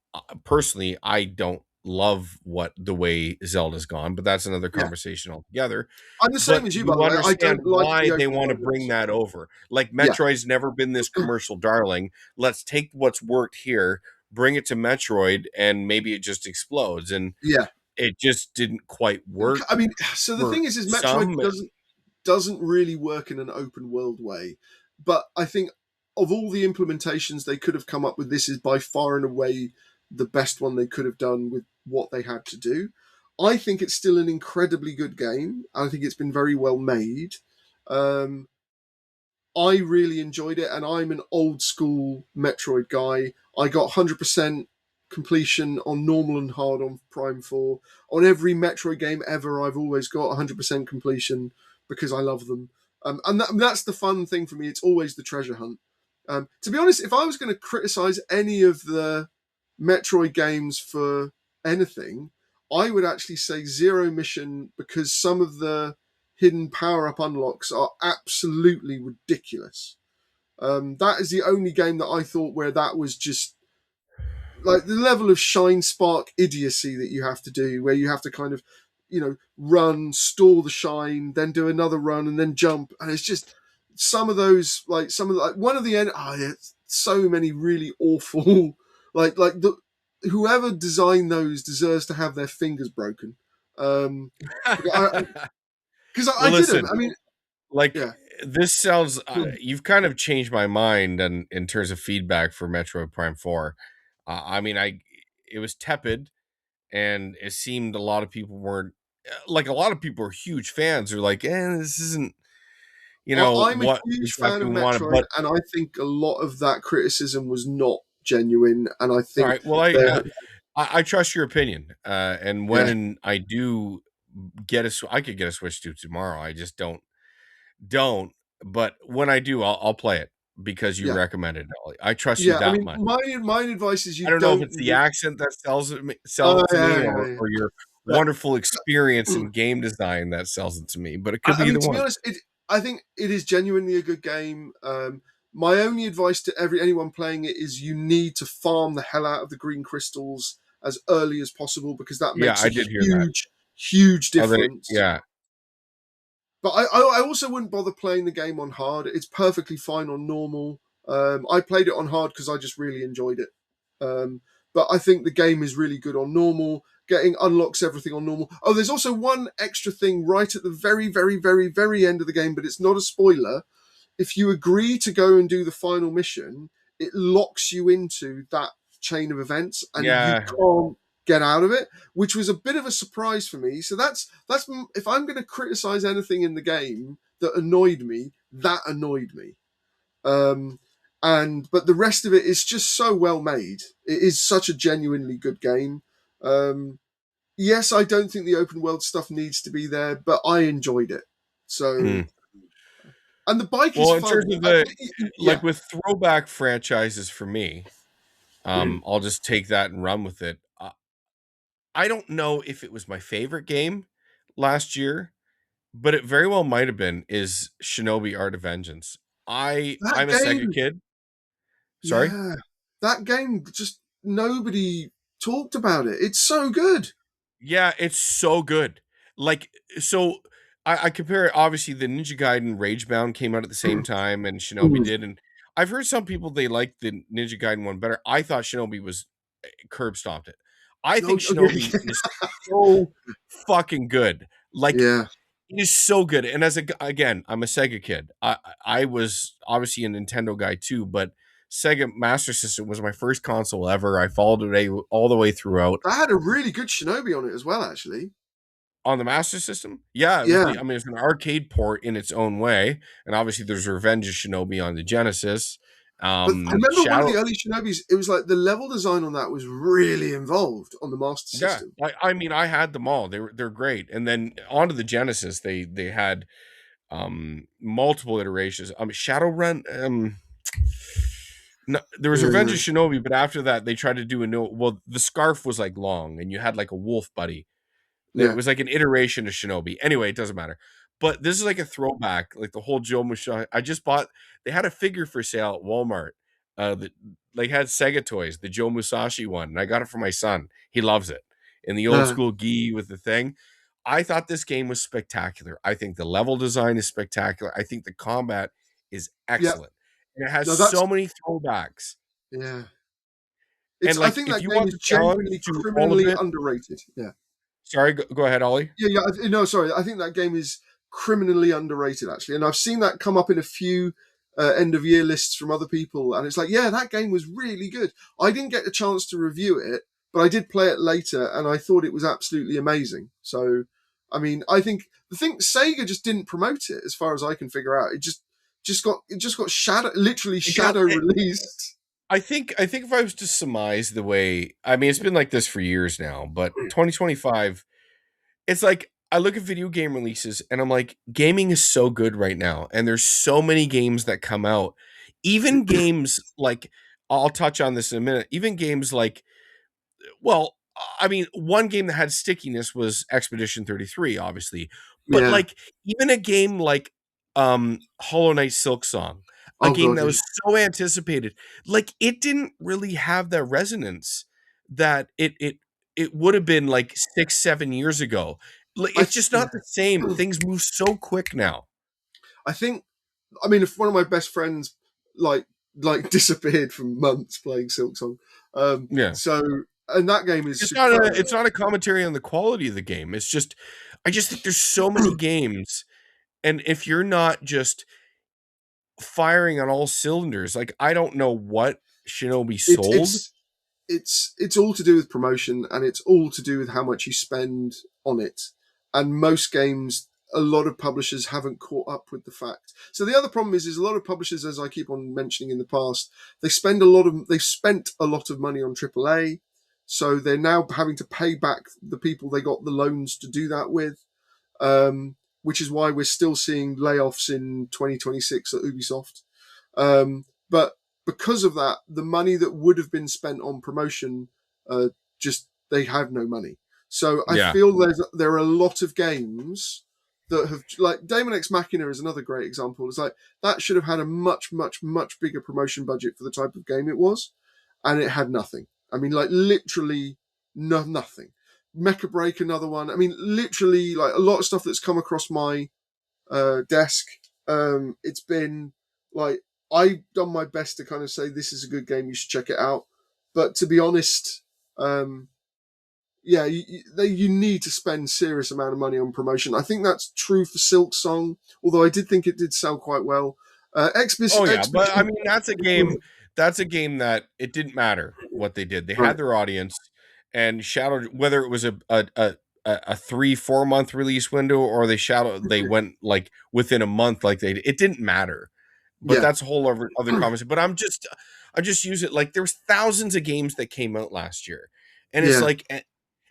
Speaker 1: personally I don't love what the way Zelda's gone, but that's another
Speaker 2: yeah,
Speaker 1: conversation altogether.
Speaker 2: I'm the same
Speaker 1: But
Speaker 2: as you, by
Speaker 1: you
Speaker 2: the way. I
Speaker 1: understand
Speaker 2: don't like
Speaker 1: why
Speaker 2: the
Speaker 1: they
Speaker 2: open
Speaker 1: want to
Speaker 2: world
Speaker 1: bring
Speaker 2: ones.
Speaker 1: that over. Like
Speaker 2: Yeah,
Speaker 1: Metroid's never been this commercial darling. Let's take what's worked here, bring it to Metroid, and maybe it just explodes. And
Speaker 2: yeah.
Speaker 1: it just didn't quite
Speaker 2: I
Speaker 1: work
Speaker 2: mean, so the
Speaker 1: for
Speaker 2: thing is Metroid
Speaker 1: some.
Speaker 2: doesn't really work in an open world way. But I think of all the implementations they could have come up with, this is by far and away the best one they could have done with what they had to do. I think it's still an incredibly good game. I think it's been very well made. Um, I really enjoyed it, and I'm an old school Metroid guy. I got 100% completion on normal and hard on Prime 4. On every Metroid game ever, I've always got 100% completion because I love them. That's the fun thing for me. It's always the treasure hunt. To be honest, if I was going to criticize any of the Metroid games for anything, I would actually say Zero Mission because some of the hidden power up unlocks are absolutely ridiculous. That is the only game that I thought where that was just like the level of shine spark idiocy that you have to do, where you have to kind of, run, store the shine, then do another run, and then jump, and it's just some of those, like some of the, like one of the end. Oh, yeah, so many really awful, like the whoever designed those deserves to have their fingers broken. Um, because I
Speaker 1: Well,
Speaker 2: did them.
Speaker 1: listen,
Speaker 2: I mean,
Speaker 1: like
Speaker 2: yeah.
Speaker 1: this sounds you've kind of changed my mind in terms of feedback for Metroid Prime 4. I mean, I it was tepid, and it seemed a lot of people weren't like a lot of people are huge fans are like, this isn't
Speaker 2: I'm a
Speaker 1: what
Speaker 2: huge fan
Speaker 1: exactly
Speaker 2: of
Speaker 1: we wanted.
Speaker 2: Metroid,
Speaker 1: But
Speaker 2: and I think a lot of that criticism was not genuine. And I
Speaker 1: all
Speaker 2: think
Speaker 1: right, well,
Speaker 2: they're,
Speaker 1: I trust your opinion, and
Speaker 2: yeah,
Speaker 1: when I do get I could get a Switch 2 tomorrow. I just don't. But when I do, I'll play it because you
Speaker 2: yeah,
Speaker 1: recommended it, Ollie. I trust you
Speaker 2: yeah. I
Speaker 1: that
Speaker 2: mean,
Speaker 1: much.
Speaker 2: my advice is
Speaker 1: I
Speaker 2: you
Speaker 1: don't know if
Speaker 2: don't.
Speaker 1: it's the accent that sells it to
Speaker 2: Yeah,
Speaker 1: me,
Speaker 2: yeah, yeah.
Speaker 1: or your
Speaker 2: But,
Speaker 1: wonderful experience in game design that sells it to me, but it could
Speaker 2: I
Speaker 1: be
Speaker 2: mean,
Speaker 1: either
Speaker 2: to be
Speaker 1: one.
Speaker 2: honest, I think it is genuinely a good game. My only advice to anyone playing it is you need to farm the hell out of the green crystals as early as possible because that
Speaker 1: Yeah,
Speaker 2: makes
Speaker 1: I
Speaker 2: a
Speaker 1: did hear that.
Speaker 2: huge
Speaker 1: Oh, they
Speaker 2: difference.
Speaker 1: yeah.
Speaker 2: But I also wouldn't bother playing the game on hard. It's perfectly fine on normal. I played it on hard because I just really enjoyed it. But I think the game is really good on normal. Getting unlocks everything on normal. Oh, there's also one extra thing right at the very, very, very, very end of the game, but it's not a spoiler. If you agree to go and do the final mission, it locks you into that chain of events, and you
Speaker 1: Yeah.
Speaker 2: can't get out of it, which was a bit of a surprise for me. So that's if I'm going to criticize anything in the game that annoyed me, that annoyed me. Um, but the rest of it is just so well made. It is such a genuinely good game. Um, yes, I don't think the open world stuff needs to be there, but I enjoyed it. So
Speaker 1: Mm.
Speaker 2: And the bike is
Speaker 1: Well, in
Speaker 2: fun.
Speaker 1: terms of the
Speaker 2: Yeah.
Speaker 1: like with throwback franchises for me,
Speaker 2: Mm.
Speaker 1: I'll just take that and run with it. I don't know if it was my favorite game last year, but it very well might have been. Is Shinobi Art of Vengeance?
Speaker 2: That
Speaker 1: I'm a Sega
Speaker 2: game,
Speaker 1: kid. Sorry.
Speaker 2: yeah, that game just nobody talked about it. It's so good.
Speaker 1: Yeah, it's so good. Like, so I compare it. Obviously, the Ninja Gaiden Ragebound came out at the same time, and Shinobi
Speaker 2: Mm.
Speaker 1: did. And I've heard some people they like the Ninja Gaiden one better. I thought Shinobi was curb stomped it. I
Speaker 2: No,
Speaker 1: think
Speaker 2: okay.
Speaker 1: Shinobi is so fucking good. Like,
Speaker 2: Yeah,
Speaker 1: it is so good. And again, I'm a Sega kid. I was obviously a Nintendo guy too, but Sega Master System was my first console ever. I followed it all the way throughout.
Speaker 2: that had a really good Shinobi on it as well, actually.
Speaker 1: On the Master System? Yeah, it was
Speaker 2: Yeah,
Speaker 1: the I mean, it's an arcade port in its own way, and obviously there's Revenge of Shinobi on the Genesis.
Speaker 2: but I remember one of
Speaker 1: Shadow
Speaker 2: the early Shinobis. It was like the level design on that was really involved on the Master
Speaker 1: Yeah,
Speaker 2: System.
Speaker 1: I mean, I had them all. They're great. And then onto the Genesis, they had, multiple iterations. Shadowrun, no, there was Revenge of
Speaker 2: Yeah,
Speaker 1: Shinobi, but after that, they tried to do a new well, the scarf was, like, long, and you had, like, a wolf buddy. It
Speaker 2: yeah,
Speaker 1: was like an iteration of Shinobi. Anyway, it doesn't matter. But this is like a throwback, like the whole Joe Musashi. I just bought. They had a figure for sale at Walmart. That like had Sega toys, the Joe Musashi one, and I got it for my son. He loves it in the old
Speaker 2: uh,
Speaker 1: school gi with the thing. I thought this game was spectacular. I think the level design is spectacular. I think the combat is
Speaker 2: yeah.
Speaker 1: excellent, and it has
Speaker 2: No, that's
Speaker 1: so many throwbacks.
Speaker 2: yeah.
Speaker 1: And
Speaker 2: It's. I
Speaker 1: like,
Speaker 2: think
Speaker 1: if
Speaker 2: that
Speaker 1: you
Speaker 2: game
Speaker 1: want
Speaker 2: is
Speaker 1: the challenge
Speaker 2: genuinely
Speaker 1: to all of
Speaker 2: criminally
Speaker 1: it,
Speaker 2: underrated. Yeah.
Speaker 1: sorry, go ahead, Ollie.
Speaker 2: Yeah, yeah. No, sorry. I think that game is criminally underrated, actually, and I've seen that come up in a few end of year lists from other people, and it's like, yeah, that game was really good. I didn't get a chance to review it, but I did play it later, and I thought it was absolutely amazing. So, I mean, I think the thing Sega just didn't promote it, as far as I can figure out. It just got shadow, literally
Speaker 1: It got
Speaker 2: shadow released.
Speaker 1: I think if I was to surmise the way, I mean, it's been like this for years now, but 2025, it's like I look at video game releases and I'm like, gaming is so good right now, and there's so many games that come out. Even games like, I'll touch on this in a minute. Even games like, well, I mean, one game that had stickiness was Expedition 33, obviously. But
Speaker 2: Yeah.
Speaker 1: like, even a game like Hollow Knight Silk Song, a
Speaker 2: Oh
Speaker 1: game
Speaker 2: god,
Speaker 1: that
Speaker 2: yeah.
Speaker 1: was so anticipated, like, it didn't really have that resonance that it would have been like 6, 7 years ago. Like, it's just
Speaker 2: Yeah.
Speaker 1: not the same. Things move so quick now.
Speaker 2: I think. I mean, if one of my best friends like disappeared for months playing Silksong,
Speaker 1: Yeah.
Speaker 2: so and that game is
Speaker 1: It's not a
Speaker 2: superb.
Speaker 1: it's not a commentary on the quality of the game. It's just I just think there's so many games, and if you're not just firing on all cylinders, like, I don't know what Shinobi
Speaker 2: It,
Speaker 1: sold.
Speaker 2: it's it's all to do with promotion, and it's all to do with how much you spend on it. And most games, a lot of publishers haven't caught up with the fact. So the other problem is a lot of publishers, as I keep on mentioning in the past, they've spent a lot of money on AAA, so they're now having to pay back the people they got the loans to do that with. Which is why we're still seeing layoffs in 2026 at Ubisoft. But because of that, the money that would have been spent on promotion, just they have no money. So I
Speaker 1: Yeah.
Speaker 2: feel there are a lot of games that have, like Daemon X Machina is another great example. It's like that should have had a much, much, much bigger promotion budget for the type of game it was, and it had nothing. I mean, like literally nothing. Mecha Break, another one. I mean, literally, like a lot of stuff that's come across my desk. It's been like I've done my best to kind of say this is a good game. You should check it out. But to be honest, yeah, you need to spend serious amount of money on promotion. I think that's true for Silk Song, although I did think it did sell quite well.
Speaker 1: Oh yeah, but I
Speaker 2: Expedition,
Speaker 1: mean, that's a game that it didn't matter what they did. They had
Speaker 2: right?
Speaker 1: their audience, and Shadow, whether it was a 3-4 month release window, or they went like within a month, like it didn't matter. But
Speaker 2: Yeah,
Speaker 1: that's a whole other conversation. But I just use it like there was thousands of games that came out last year, and it's
Speaker 2: yeah,
Speaker 1: like,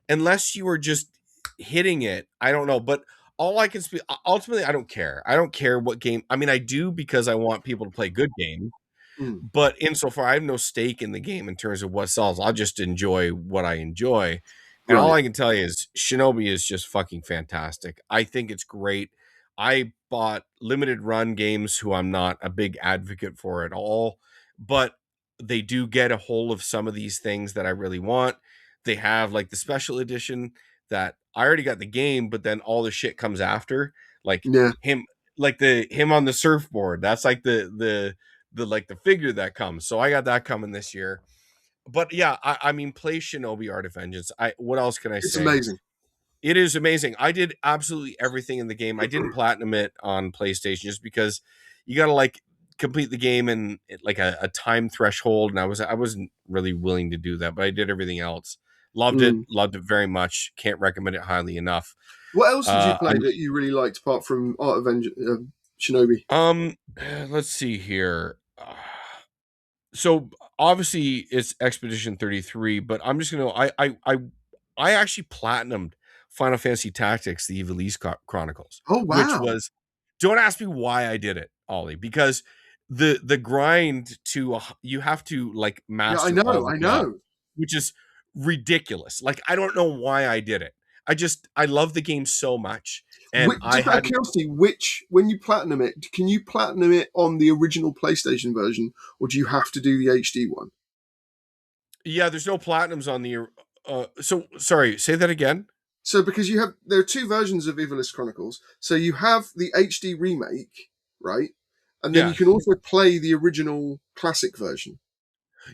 Speaker 1: unless you were just hitting it, I don't know. But all I can speak ultimately, I don't care. I don't care what game. I mean, I do because I want people to play good games,
Speaker 2: Mm,
Speaker 1: but insofar I have no stake in the game in terms of what sells. I'll just enjoy what I enjoy. And all
Speaker 2: right.
Speaker 1: I can tell you is Shinobi is just fucking fantastic. I think it's great. I bought limited run games who I'm not a big advocate for at all, but they do get a hold of some of these things that I really want. They have like the special edition that I already got the game, but then all the shit comes after. Like
Speaker 2: Yeah,
Speaker 1: him like the him on the surfboard. That's like the like the figure that comes. So I got that coming this year. But yeah, I mean, play Shinobi Art of Vengeance. I what else can I
Speaker 2: it's
Speaker 1: say?
Speaker 2: amazing.
Speaker 1: It is amazing. I did absolutely everything in the game. I didn't platinum it on PlayStation just because you got to like complete the game in like a time threshold, and I wasn't really willing to do that, but I did everything else.
Speaker 2: Mm.
Speaker 1: Loved it very much. Can't recommend it highly enough.
Speaker 2: What else did you
Speaker 1: I
Speaker 2: play that you really liked apart from Art of Shinobi?
Speaker 1: let's see here. So obviously it's Expedition 33, but I'm just gonna I actually platinumed Final Fantasy Tactics: The Evilise Chronicles,
Speaker 2: Oh
Speaker 1: which
Speaker 2: wow!
Speaker 1: was don't ask me why I did it, Ollie, because the grind to you have to like
Speaker 2: Yeah,
Speaker 1: master all the
Speaker 2: I
Speaker 1: gods,
Speaker 2: know.
Speaker 1: which is ridiculous. Like I don't know why I did it. I love the game so much, and I
Speaker 2: Just out of
Speaker 1: hadn't.
Speaker 2: curiosity, which when you platinum it, can you platinum it on the original PlayStation version, or do you have to do the HD one?
Speaker 1: Yeah, there's no platinums on the. So sorry, say that again.
Speaker 2: So because there are two versions of Evilist Chronicles. So you have the HD remake, right? And then you
Speaker 1: Yeah.
Speaker 2: can also play the original classic version.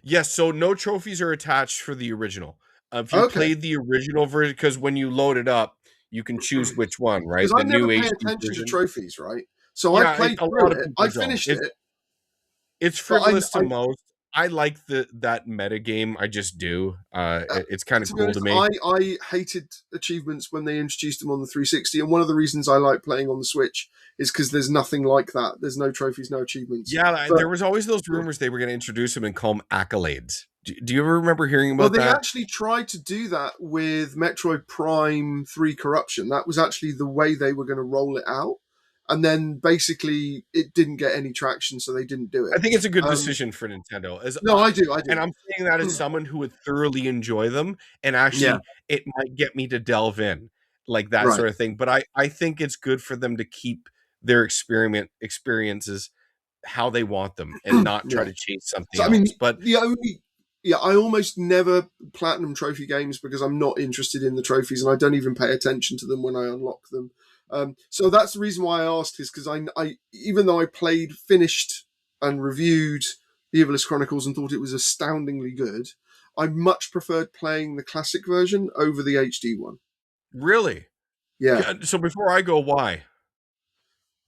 Speaker 1: Yes, so no trophies are attached for the original. If you
Speaker 2: Okay.
Speaker 1: played the original version, because when you load it up, you can choose which one,
Speaker 2: Because
Speaker 1: right?
Speaker 2: I
Speaker 1: The
Speaker 2: never
Speaker 1: new
Speaker 2: pay
Speaker 1: HD
Speaker 2: attention to
Speaker 1: version.
Speaker 2: trophies, right? So I
Speaker 1: Yeah,
Speaker 2: played
Speaker 1: a
Speaker 2: through
Speaker 1: lot of
Speaker 2: it,
Speaker 1: people
Speaker 2: I
Speaker 1: don't.
Speaker 2: finished it,
Speaker 1: It's
Speaker 2: but
Speaker 1: frivolous to most. I like the that meta game. I just do.
Speaker 2: uh,
Speaker 1: It's kind of
Speaker 2: to be
Speaker 1: cool to
Speaker 2: honest,
Speaker 1: me.
Speaker 2: I hated achievements when they introduced them on the 360, and one of the reasons I like playing on the Switch is because there's nothing like that. There's no trophies, no achievements.
Speaker 1: Yeah,
Speaker 2: But
Speaker 1: there was always those rumors they were going to introduce them and call them accolades. Do you ever remember hearing
Speaker 2: well,
Speaker 1: about
Speaker 2: they
Speaker 1: that?
Speaker 2: actually tried to do that with Metroid Prime 3 Corruption. That was actually the way they were going to roll it out. And then basically it didn't get any traction, so they didn't do
Speaker 1: I
Speaker 2: it.
Speaker 1: think it's a good
Speaker 2: Um,
Speaker 1: decision for Nintendo. As
Speaker 2: no, I
Speaker 1: and
Speaker 2: do.
Speaker 1: I'm saying that as someone who would thoroughly enjoy them, and
Speaker 2: Yeah,
Speaker 1: actually, it might get me to delve in, like that
Speaker 2: right.
Speaker 1: sort of thing. But I think it's good for them to keep their experiment experiences how they want them, and not try
Speaker 2: Yeah.
Speaker 1: to chase something
Speaker 2: So I mean,
Speaker 1: else. But
Speaker 2: the only yeah, I almost never platinum trophy games because I'm not interested in the trophies and I don't even pay attention to them when I unlock them. So that's the reason why I asked is because I even though I finished and reviewed the Evilist Chronicles and thought it was astoundingly good, I much preferred playing the classic version over the HD one.
Speaker 1: really,
Speaker 2: Yeah.
Speaker 1: so before I go, why?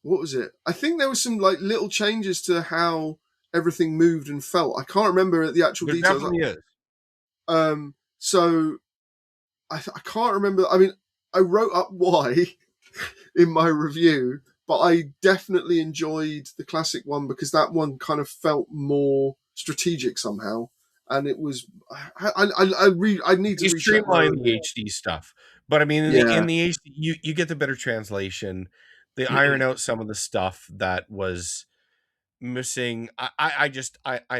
Speaker 2: What was it? I think there was some like little changes to how everything moved and felt. I can't remember the actual
Speaker 1: There
Speaker 2: details.
Speaker 1: definitely is.
Speaker 2: So I can't remember. I mean, I wrote up why in my review, but I definitely enjoyed the classic one because that one kind of felt more strategic somehow, and it was. I need to
Speaker 1: They
Speaker 2: recheck my
Speaker 1: streamline the
Speaker 2: review.
Speaker 1: HD stuff, but I mean,
Speaker 2: Yeah,
Speaker 1: in the HD, you get the better translation. They iron out some of the stuff that was missing. I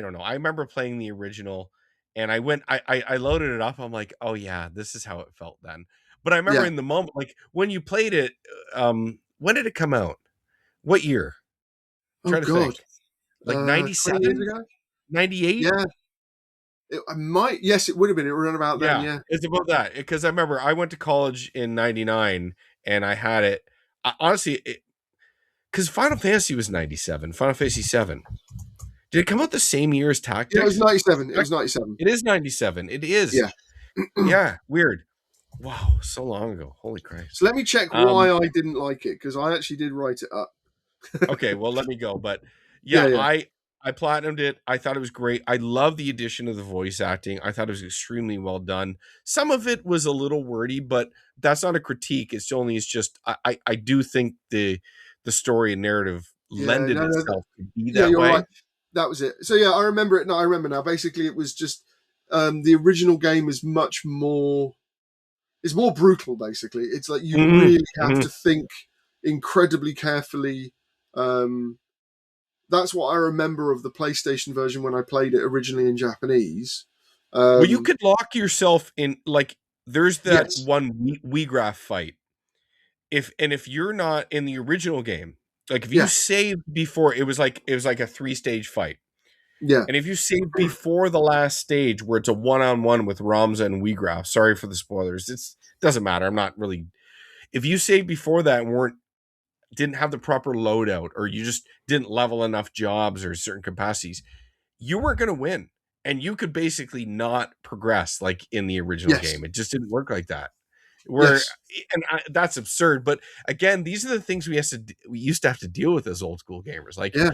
Speaker 1: don't know. I remember playing the original, and I loaded it up. I'm like, oh yeah, this is how it felt then. But I remember
Speaker 2: yeah.
Speaker 1: in the moment, like when you played it, when did it come out? What year? I'm
Speaker 2: Oh
Speaker 1: trying to
Speaker 2: God,
Speaker 1: think. Like
Speaker 2: 20 years
Speaker 1: 97,
Speaker 2: ago.
Speaker 1: 98.
Speaker 2: Yeah, I might. Yes, it would have been. It would have been about then.
Speaker 1: Yeah,
Speaker 2: Yeah,
Speaker 1: it's about that because I remember I went to college in '99 and I had it. Honestly, because Final Fantasy was '97, Final Fantasy 7. Did it come out the same year as
Speaker 2: yeah. It was
Speaker 1: Tactics?
Speaker 2: 97. It was 97.
Speaker 1: It is 97. It is.
Speaker 2: Yeah.
Speaker 1: Yeah, weird. Wow, so long ago. Holy Christ.
Speaker 2: So let me check why
Speaker 1: Um,
Speaker 2: I didn't like it because I actually did write it up.
Speaker 1: okay, well let me go. But
Speaker 2: Yeah,
Speaker 1: yeah,
Speaker 2: yeah,
Speaker 1: I platinumed it. I thought it was great. I love the addition of the voice acting. I thought it was extremely well done. Some of it was a little wordy, but that's not a critique. It's just I do think the story and narrative
Speaker 2: yeah.
Speaker 1: lended
Speaker 2: No, no.
Speaker 1: itself to be
Speaker 2: Yeah,
Speaker 1: that
Speaker 2: you're right.
Speaker 1: way.
Speaker 2: That was it. So yeah, I remember it. No, I remember now. Basically, it was just the original game is much more. it's more brutal. Basically, it's like you
Speaker 1: Hmm.
Speaker 2: really have
Speaker 1: Hmm.
Speaker 2: to think incredibly carefully. Um, that's what I remember of the PlayStation version when I played it originally in Japanese.
Speaker 1: Well, you
Speaker 2: Um,
Speaker 1: could lock yourself in, like, there's that
Speaker 2: yes,
Speaker 1: one Wheatgrass fight. If you're not in the original game, like if you
Speaker 2: yeah,
Speaker 1: saved before, it was like a three-stage fight.
Speaker 2: yeah,
Speaker 1: And if you save before the last stage where it's a one-on-one with Ramza and Wheatgrass, sorry for the spoilers. It doesn't matter. I'm not really. If you saved before that and didn't have the proper loadout, or you just didn't level enough jobs or certain capacities, you weren't going to win, and you could basically not progress like in the original
Speaker 2: yes,
Speaker 1: game. It just didn't work like that. Where
Speaker 2: yes,
Speaker 1: that's absurd. But again, these are the things we used to have to deal with as old school gamers. Like,
Speaker 2: yeah.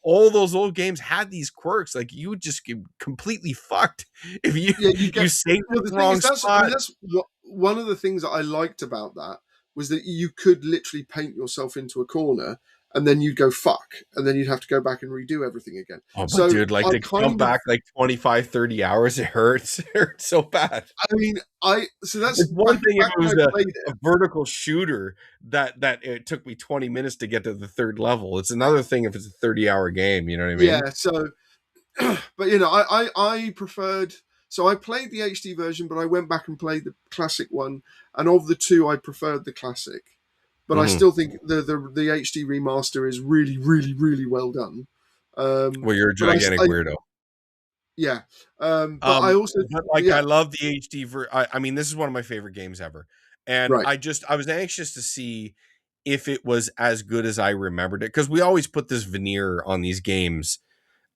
Speaker 1: all those old games had these quirks. Like, you would just get completely fucked if you
Speaker 2: Yeah, you
Speaker 1: you
Speaker 2: get.
Speaker 1: saved
Speaker 2: Well, the
Speaker 1: the
Speaker 2: thing
Speaker 1: wrong
Speaker 2: is, I mean,
Speaker 1: spot.
Speaker 2: that's one of the things that I liked about that was that you could literally paint yourself into a corner, and then you'd go fuck, and then you'd have to go back and redo everything again.
Speaker 1: Oh, but
Speaker 2: So
Speaker 1: dude, like,
Speaker 2: I
Speaker 1: to jump
Speaker 2: kind of,
Speaker 1: back like 25, 30 hours, it hurts. It hurts so bad.
Speaker 2: I mean, so that's
Speaker 1: It's one thing if
Speaker 2: back
Speaker 1: it
Speaker 2: when
Speaker 1: was
Speaker 2: I
Speaker 1: a,
Speaker 2: played
Speaker 1: a
Speaker 2: it.
Speaker 1: vertical shooter that it took me 20 minutes to get to the third level. It's another thing if it's a 30-hour game, you know what I mean?
Speaker 2: Yeah, so but I preferred. So I played the HD version, but I went back and played the classic one. And of the two, I preferred the classic. But I
Speaker 1: Hmm.
Speaker 2: still think the HD remaster is really, really, really well done.
Speaker 1: Well, you're a
Speaker 2: But
Speaker 1: gigantic weirdo.
Speaker 2: yeah. But I also,
Speaker 1: But like,
Speaker 2: yeah,
Speaker 1: I love the HD I mean, this is one of my favorite games ever. And
Speaker 2: right,
Speaker 1: I was anxious to see if it was as good as I remembered it, because we always put this veneer on these games,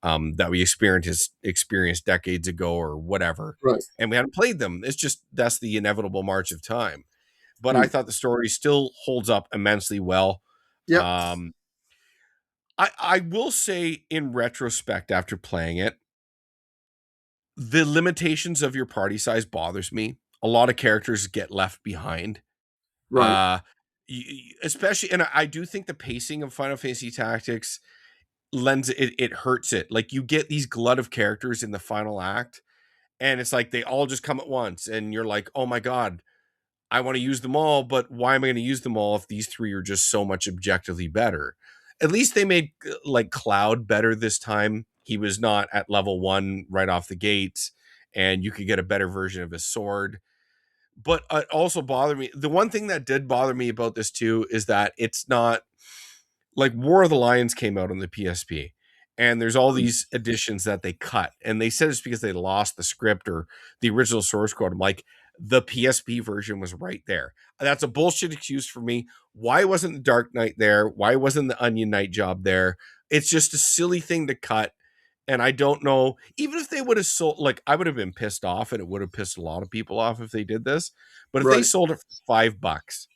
Speaker 1: that we experienced decades ago or whatever,
Speaker 2: right.
Speaker 1: and we hadn't played them. It's just that's the inevitable march of time. But I
Speaker 2: Mm.
Speaker 1: thought the story still holds up immensely well.
Speaker 2: Yep,
Speaker 1: Um, I will say, in retrospect, after playing it, the limitations of your party size bothers me. A lot of characters get left behind.
Speaker 2: right.
Speaker 1: Uh, Especially, and I do think the pacing of Final Fantasy Tactics lends it hurts it. Like, you get these glut of characters in the final act, and it's like they all just come at once, and you're like, oh my god, I want to use them all, but why am I going to use them all if these three are just so much objectively better? At least they made, like, Cloud better this time. He was not at level 1 right off the gates, and you could get a better version of his sword. But it also bothered me. The one thing that did bother me about this too is that it's not like War of the Lions came out on the PSP, and there's all these additions that they cut, and they said it's because they lost the script or the original source code. I'm like, the PSP version was right there. That's a bullshit excuse for me. Why wasn't the Dark Knight there? Why wasn't the Onion Knight job there? It's just a silly thing to cut. And I don't know, even if they would have sold, like, I would have been pissed off, and it would have pissed a lot of people off if they did this. But if they
Speaker 2: Right.
Speaker 1: sold it for $5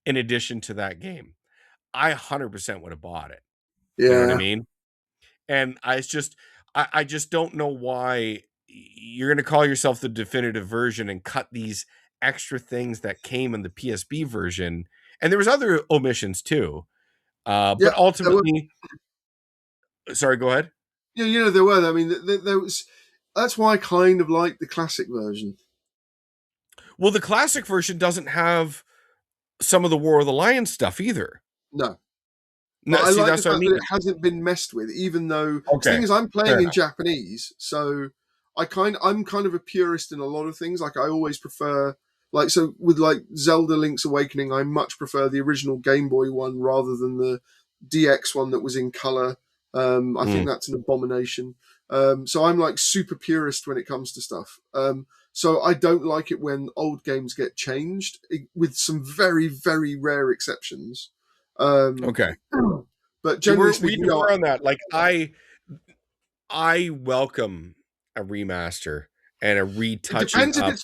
Speaker 1: in addition to that game, I 100% would have bought it. You know what I
Speaker 2: Yeah.
Speaker 1: mean? And I just don't know why you're going to call yourself the definitive version and cut these extra things that came in the PSP version. And there was other omissions too.
Speaker 2: Yeah.
Speaker 1: But
Speaker 2: There were,
Speaker 1: ultimately, sorry, go ahead.
Speaker 2: yeah, there were. I mean, there was. That's why I kind of like the classic version.
Speaker 1: Well, the classic version doesn't have some of the War of the Lions stuff either.
Speaker 2: No, but
Speaker 1: No,
Speaker 2: I
Speaker 1: see,
Speaker 2: like the
Speaker 1: that's what I
Speaker 2: fact that
Speaker 1: mean.
Speaker 2: it hasn't been messed with, even though the thing
Speaker 1: Okay,
Speaker 2: is, I'm
Speaker 1: fair
Speaker 2: playing in
Speaker 1: enough.
Speaker 2: Japanese, so I'm kind of a purist in a lot of things. Like I always prefer, like so with like Zelda Link's Awakening, I much prefer the original Game Boy one rather than the DX one that was in color. I think
Speaker 1: Mm,
Speaker 2: that's an abomination. So I'm like super purist when it comes to stuff. So I don't like it when old games get changed, with some very very rare exceptions. Um,
Speaker 1: okay.
Speaker 2: but
Speaker 1: Yeah,
Speaker 2: generally
Speaker 1: we
Speaker 2: speaking,
Speaker 1: differ on that. Like, I welcome a remaster and a
Speaker 2: it
Speaker 1: retouching
Speaker 2: depends if
Speaker 1: up.
Speaker 2: it's.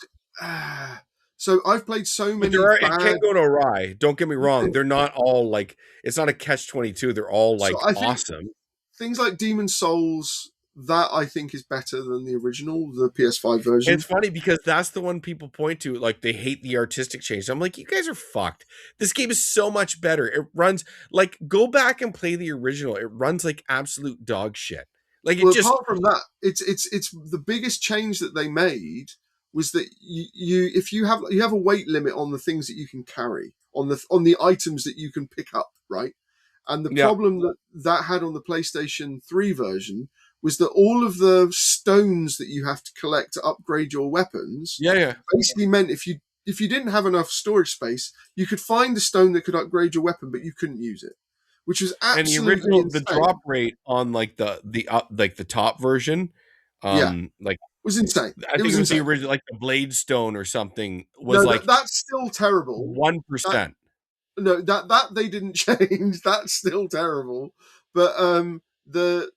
Speaker 2: So I've played so
Speaker 1: But
Speaker 2: many
Speaker 1: it can
Speaker 2: bad.
Speaker 1: go to awry. Don't get me wrong. They're not all like, it's not a catch 22. They're all
Speaker 2: So
Speaker 1: like
Speaker 2: I think
Speaker 1: awesome.
Speaker 2: things like Demon Souls, that I think is better than the original, the PS5
Speaker 1: And it's
Speaker 2: version.
Speaker 1: funny because that's the one people point to. Like, they hate the artistic change. I'm like, you guys are fucked. This game is so much better. It runs like, go back and play the original. It runs like absolute dog shit. Like, it
Speaker 2: Well,
Speaker 1: just,
Speaker 2: apart from that, it's the biggest change that they made was that you if you have a weight limit on the things that you can carry, on the items that you can pick up, right? And the
Speaker 1: Yeah.
Speaker 2: problem that had on the PlayStation 3 version was that all of the stones that you have to collect to upgrade your weapons
Speaker 1: Yeah, yeah.
Speaker 2: basically meant if you didn't have enough storage space, you could find a stone that could upgrade your weapon, but you couldn't use it, which was
Speaker 1: And
Speaker 2: absolutely
Speaker 1: the
Speaker 2: insane.
Speaker 1: drop rate on like like the top version,
Speaker 2: Yeah, it
Speaker 1: like
Speaker 2: was insane.
Speaker 1: I
Speaker 2: It
Speaker 1: think
Speaker 2: was
Speaker 1: it was the
Speaker 2: insane.
Speaker 1: original, like the blade stone or something was
Speaker 2: No,
Speaker 1: like
Speaker 2: that's still terrible. That
Speaker 1: 1%.
Speaker 2: no, that they didn't change. That's still terrible. But the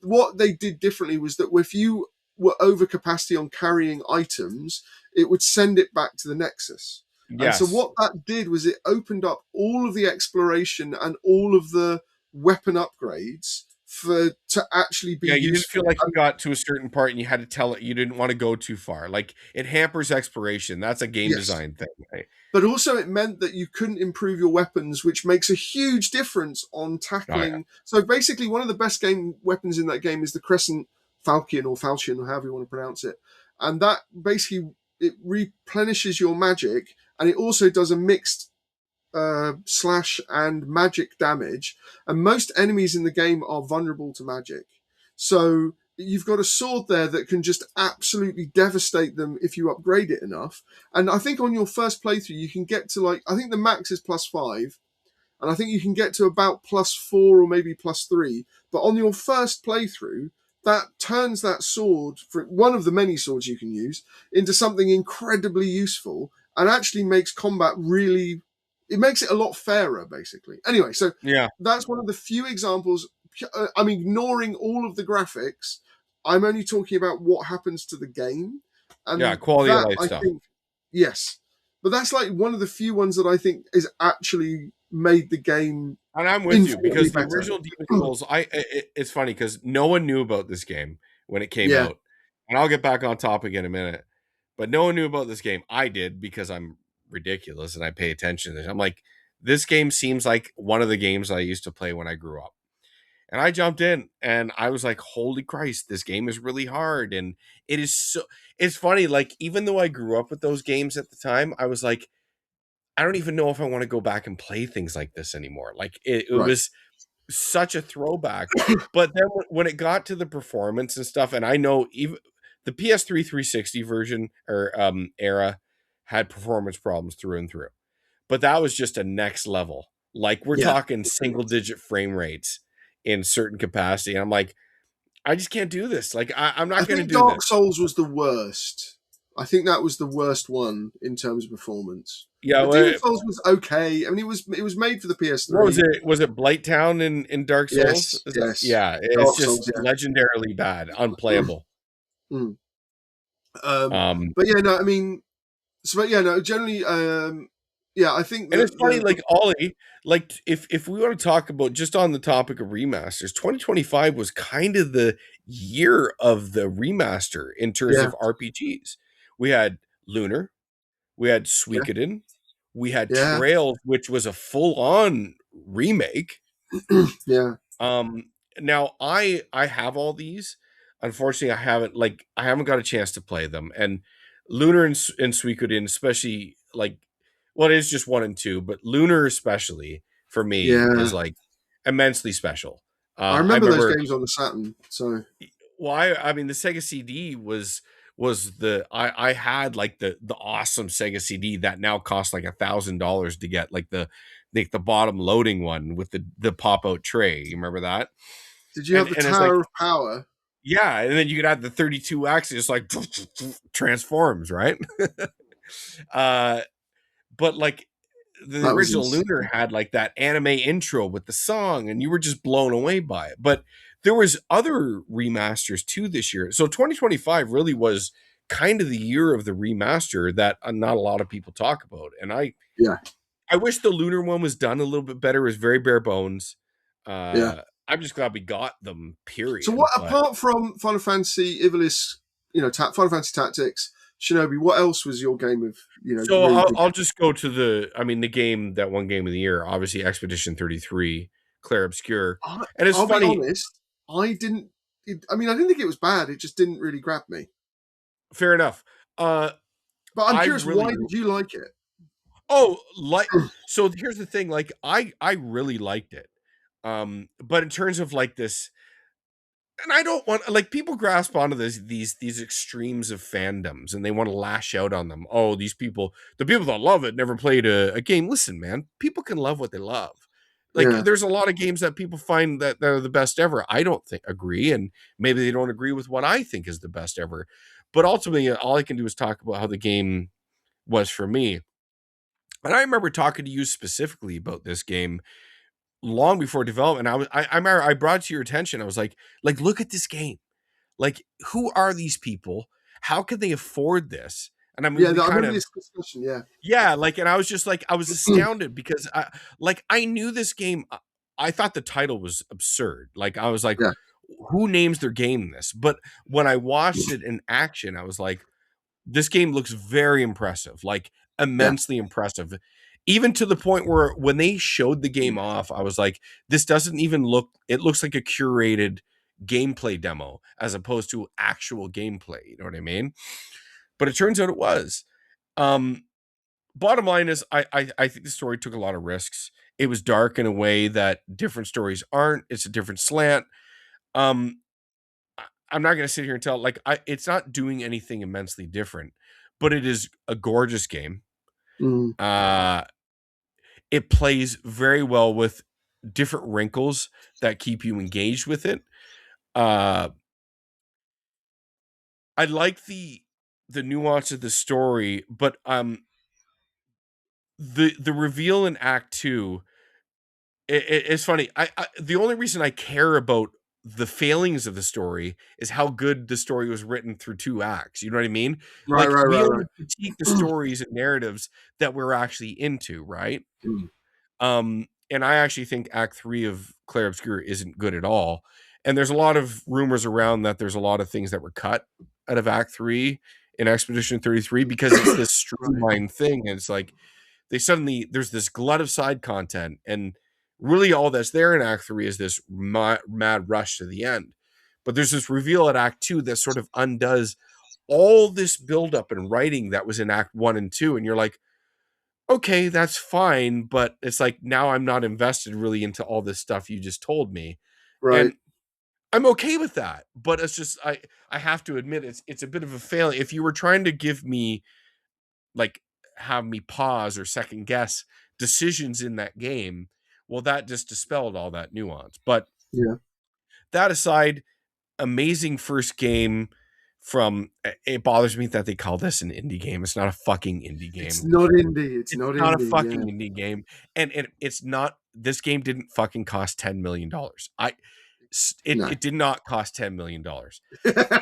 Speaker 2: what they did differently was that if you were over capacity on carrying items, it would send it back to the Nexus. And so
Speaker 1: Yes.
Speaker 2: what that did was it opened up all of the exploration and all of the weapon upgrades for to actually be
Speaker 1: Yeah, you didn't feel
Speaker 2: useful.
Speaker 1: like you
Speaker 2: And
Speaker 1: got to a certain part and you had to tell it you didn't want to go too far. Like it hampers exploration. That's a game
Speaker 2: yes,
Speaker 1: design thing, right?
Speaker 2: but also it meant that you couldn't improve your weapons, which makes a huge difference on
Speaker 1: Oh yeah.
Speaker 2: tackling. So basically, one of the best game weapons in that game is the Crescent Falcon or Falchion or however you want to pronounce it, and that basically it replenishes your magic, and it also does a mixed slash and magic damage, and most enemies in the game are vulnerable to magic. So you've got a sword there that can just absolutely devastate them if you upgrade it enough. And I think on your first playthrough, you can get to like, I think the max is +5, and I think you can get to about +4 or maybe +3. But on your first playthrough, that turns that sword, for one of the many swords you can use, into something incredibly useful and actually makes combat really. It makes it a lot fairer, basically. Anyway, so
Speaker 1: Yeah.
Speaker 2: that's one of the few examples. I'm ignoring all of the graphics. I'm only talking about what happens to the game.
Speaker 1: Yeah,
Speaker 2: And
Speaker 1: quality of
Speaker 2: that,
Speaker 1: life
Speaker 2: I
Speaker 1: stuff.
Speaker 2: think, yes. But that's like one of the few ones that I think is actually made the game
Speaker 1: And I'm with you
Speaker 2: infinitely
Speaker 1: because the
Speaker 2: better.
Speaker 1: original Demon Souls, it's funny because no one knew about this game when it came
Speaker 2: Yeah,
Speaker 1: out, and I'll get back on topic in a minute. But no one knew about this game. I did because I'm ridiculous and I pay attention to this. I'm like, this game seems like one of the games I used to play when I grew up, and I jumped in and I was like, holy Christ, this game is really hard, and it is so. It's funny, like even though I grew up with those games at the time, I was like, I don't even know if I want to go back and play things like this anymore. Like it
Speaker 2: right.
Speaker 1: was such a throwback. But then when it got to the performance and stuff, and I know even the PS3 360 version or era had performance problems through and through. But that was just a next level. Like we're
Speaker 2: Yeah.
Speaker 1: talking single digit frame rates in certain capacity. And I'm like, I just can't do this. Like I'm
Speaker 2: I
Speaker 1: not going to
Speaker 2: think
Speaker 1: do this.
Speaker 2: Dark Souls was the worst. I think that was the worst one in terms of performance.
Speaker 1: Yeah,
Speaker 2: But Demon Souls was okay. I mean, it was made for the
Speaker 1: what was
Speaker 2: PS3.
Speaker 1: it? Was it Blighttown in Dark Souls?
Speaker 2: Yes,
Speaker 1: Is that,
Speaker 2: yes.
Speaker 1: yeah, it's
Speaker 2: Dark
Speaker 1: just
Speaker 2: Souls, yeah.
Speaker 1: legendarily bad, unplayable.
Speaker 2: Mm.
Speaker 1: Um,
Speaker 2: But yeah, no, I mean, so but yeah, no, generally, yeah, I think
Speaker 1: and it's
Speaker 2: that
Speaker 1: funny, like Ollie, like if we want to talk about just on the topic of remasters, 2025 was kind of the year of the remaster in terms
Speaker 2: yeah,
Speaker 1: of RPGs. We had Lunar, we had
Speaker 2: yeah,
Speaker 1: Suikoden, we had
Speaker 2: yeah,
Speaker 1: Trails, which was a full-on remake.
Speaker 2: yeah,
Speaker 1: Um, now I have all these. Unfortunately, I haven't got a chance to play them. And Lunar and Suikoden, especially like well, it is just one and two, but Lunar especially for me
Speaker 2: yeah.
Speaker 1: is like immensely special.
Speaker 2: I
Speaker 1: I
Speaker 2: remember those
Speaker 1: remember
Speaker 2: games on the Saturn. So
Speaker 1: well, I mean the Sega CD was the I had like the awesome Sega CD that now costs like $1,000 to get like the bottom loading one with the pop out tray. You remember that?
Speaker 2: did you have the
Speaker 1: And it's like
Speaker 2: Tower of Power?
Speaker 1: yeah, and then you could add the 32 axis like transforms, right? uh but like the
Speaker 2: That was
Speaker 1: original Lunar
Speaker 2: insane.
Speaker 1: had like that anime intro with the song and you were just blown away by it. But there was other remasters too this year. So 2025 really was kind of the year of the remaster that not a lot of people talk about. And
Speaker 2: Yeah,
Speaker 1: I wish the Lunar one was done a little bit better. It was very bare bones.
Speaker 2: yeah.
Speaker 1: I'm just glad we got them,
Speaker 2: So
Speaker 1: period.
Speaker 2: what
Speaker 1: But
Speaker 2: apart from Final Fantasy, Ivalice, Final Fantasy Tactics, Shinobi, what else was your game of,
Speaker 1: so
Speaker 2: really big?
Speaker 1: I'll just go to the game that one game of the year, obviously Expedition 33, Claire Obscure. And it's
Speaker 2: I'll be
Speaker 1: funny,
Speaker 2: honest, I didn't. I mean, I didn't think it was bad. It just didn't really grab me.
Speaker 1: fair enough. Uh,
Speaker 2: But I'm
Speaker 1: I
Speaker 2: curious,
Speaker 1: really
Speaker 2: why did you like it?
Speaker 1: oh, like so here's the thing, like I really liked it. But in terms of like this, and I don't want like people grasp onto these extremes of fandoms and they want to lash out on them. Oh, these people, the people that love it never played a game. Listen, man, people can love what they love. Like
Speaker 2: Yeah,
Speaker 1: there's a lot of games that people find that they're the best ever. I don't think agree, and maybe they don't agree with what I think is the best ever. But ultimately, all I can do is talk about how the game was for me. And I remember talking to you specifically about this game long before development. I remember I brought it to your attention. I was like, look at this game. Like, who are these people? How could they afford this? And I mean,
Speaker 2: yeah.
Speaker 1: we
Speaker 2: I
Speaker 1: kind
Speaker 2: remember
Speaker 1: of,
Speaker 2: this discussion. Yeah,
Speaker 1: yeah, like, and I was just like, I was astounded because I knew this game. I thought the title was absurd. Like, I was like,
Speaker 2: yeah,
Speaker 1: who names their game this? But when I watched it in action, I was like, this game looks very impressive, like
Speaker 2: yeah,
Speaker 1: immensely impressive. Even to the point where when they showed the game off, I was like, this doesn't even look, it looks like a curated gameplay demo as opposed to actual gameplay. You know what I mean? But it turns out it was. Um, Bottom line is, I think the story took a lot of risks. It was dark in a way that different stories aren't. It's a different slant. Um, I'm not going to sit here and tell like it's not doing anything immensely different, but it is a gorgeous game.
Speaker 2: mm,
Speaker 1: Uh, it plays very well with different wrinkles that keep you engaged with it. Uh, I like the nuance of the story, but the reveal in Act Two, it's funny. I the only reason I care about the failings of the story is how good the story was written through two acts. You know what I mean?
Speaker 2: right,
Speaker 1: Like
Speaker 2: right,
Speaker 1: we
Speaker 2: right,
Speaker 1: only
Speaker 2: right.
Speaker 1: critique the stories and narratives that we're actually into, right?
Speaker 2: Mm.
Speaker 1: And I actually think Act Three of Clair Obscur isn't good at all. And there's a lot of rumors around that there's a lot of things that were cut out of Act Three in Expedition 33 because it's this
Speaker 2: Right.
Speaker 1: streamlined thing. And it's like they suddenly there's this glut of side content, and really all that's there in Act Three is this mad rush to the end. But there's this reveal at Act Two that sort of undoes all this buildup and writing that was in Act One and Two, and you're like, okay, that's fine, but it's like now I'm not invested really into all this stuff you just told me.
Speaker 2: Right.
Speaker 1: And I'm okay with that. But it's just I have to admit it's a bit of a failure. If you were trying to give me like have me pause or second guess decisions in that game, well that just dispelled all that nuance. But
Speaker 2: Yeah.
Speaker 1: that aside, amazing first game from it bothers me that they call this an indie game. It's not a fucking indie
Speaker 2: It's
Speaker 1: game.
Speaker 2: not indie. It's
Speaker 1: It's
Speaker 2: not
Speaker 1: not a
Speaker 2: indie.
Speaker 1: fucking
Speaker 2: Yeah.
Speaker 1: indie game, and it's not. This game didn't fucking cost $10 million.
Speaker 2: No.
Speaker 1: It did not cost $10 million.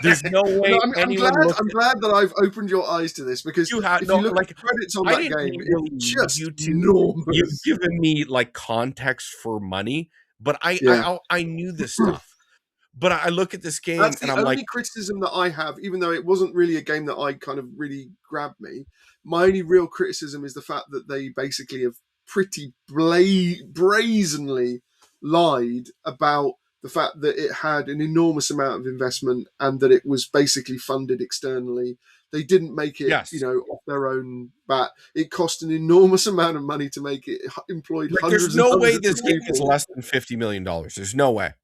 Speaker 1: There's no
Speaker 2: No,
Speaker 1: way
Speaker 2: I'm glad.
Speaker 1: anyone looked
Speaker 2: I'm
Speaker 1: at
Speaker 2: glad that I've opened your eyes to this because
Speaker 1: you have
Speaker 2: if you
Speaker 1: no
Speaker 2: look at
Speaker 1: like.
Speaker 2: the credits on
Speaker 1: I
Speaker 2: that
Speaker 1: didn't
Speaker 2: game,
Speaker 1: need
Speaker 2: it's
Speaker 1: really need
Speaker 2: just
Speaker 1: you to. You've
Speaker 2: enormous.
Speaker 1: given me like context for money, but
Speaker 2: Yeah.
Speaker 1: I knew this stuff. But I look at this game
Speaker 2: That's
Speaker 1: and
Speaker 2: the
Speaker 1: I'm like,
Speaker 2: only criticism that I have, even though it wasn't really a game that I kind of really grabbed me. My only real criticism is the fact that they basically have pretty brazenly lied about the fact that it had an enormous amount of investment and that it was basically funded externally. They didn't make it,
Speaker 1: yes,
Speaker 2: off their own bat. It cost an enormous amount of money to make it, employed
Speaker 1: like there's
Speaker 2: hundreds and
Speaker 1: no way
Speaker 2: hundreds of
Speaker 1: this game is
Speaker 2: people.
Speaker 1: less than $50 million. There's no way.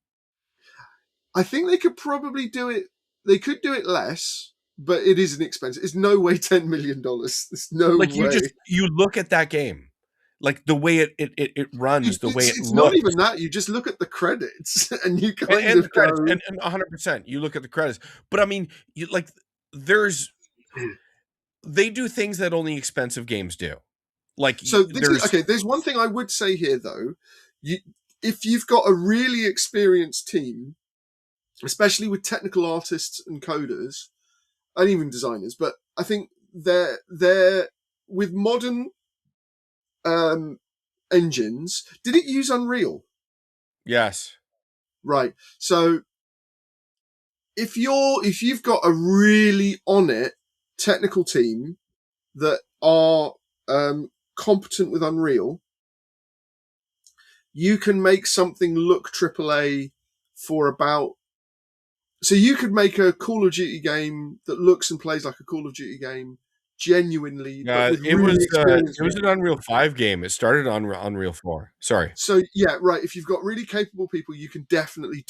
Speaker 2: I think they could probably do it. They could do it less, but it is an expense. It's no way $10 million. There's no
Speaker 1: Like
Speaker 2: way.
Speaker 1: you look at that game, like the way it runs, the way it
Speaker 2: It's not
Speaker 1: looks,
Speaker 2: even that. You just look at the credits and you kind
Speaker 1: and the
Speaker 2: of
Speaker 1: credits,
Speaker 2: go,
Speaker 1: and 100%. You look at the credits, but I mean, you like there's they do things that only expensive games do. Like
Speaker 2: so this is
Speaker 1: there's
Speaker 2: okay. There's one thing I would say here though. You, if you've got a really experienced team, especially with technical artists and coders and even designers, but I think they're with modern um, engines. Did it use Unreal?
Speaker 1: yes,
Speaker 2: Right. So if you've got a really on it technical team that are competent with Unreal, you can make something look AAA for about So you could make a Call of Duty game that looks and plays like a Call of Duty game, genuinely, but with really
Speaker 1: It
Speaker 2: experienced
Speaker 1: was an
Speaker 2: people.
Speaker 1: Unreal 5 game. It started on Unreal 4. Sorry.
Speaker 2: So yeah, right. If you've got really capable people, you can definitely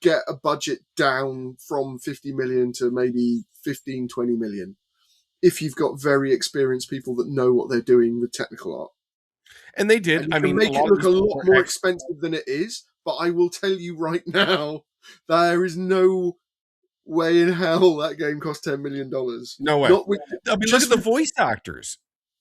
Speaker 2: get a budget down from 50 million to maybe 15, 20 million. If you've got very experienced people that know what they're doing with technical art.
Speaker 1: And they did.
Speaker 2: And you
Speaker 1: I
Speaker 2: can
Speaker 1: mean, a
Speaker 2: make it
Speaker 1: lot of
Speaker 2: look
Speaker 1: these
Speaker 2: a
Speaker 1: people
Speaker 2: lot
Speaker 1: are
Speaker 2: more expensive than it is, but I will tell you right now, there is no way in hell that game cost $10 million.
Speaker 1: no way.
Speaker 2: Not with
Speaker 1: I mean, look at
Speaker 2: just
Speaker 1: the
Speaker 2: with
Speaker 1: voice actors.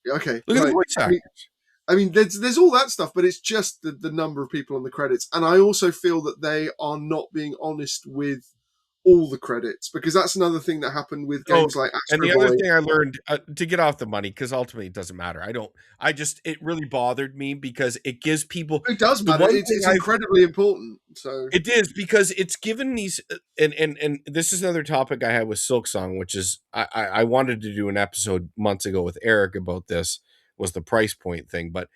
Speaker 2: okay,
Speaker 1: Look at the
Speaker 2: right.
Speaker 1: voice
Speaker 2: I mean,
Speaker 1: actors.
Speaker 2: there's all that stuff, but it's just the number of people on the credits, and I also feel that they are not being honest with all the credits, because that's another thing that happened with
Speaker 1: So,
Speaker 2: games like
Speaker 1: and
Speaker 2: Astro
Speaker 1: the other
Speaker 2: Boy.
Speaker 1: thing I learned to get off the money, because ultimately it doesn't matter. It really bothered me because it gives people
Speaker 2: It does
Speaker 1: the
Speaker 2: matter.
Speaker 1: one
Speaker 2: It's
Speaker 1: thing
Speaker 2: it's
Speaker 1: I
Speaker 2: incredibly important. So
Speaker 1: it is because it's given these and this is another topic I had with Silk Song, which is I wanted to do an episode months ago with Eric about this was the price point thing, but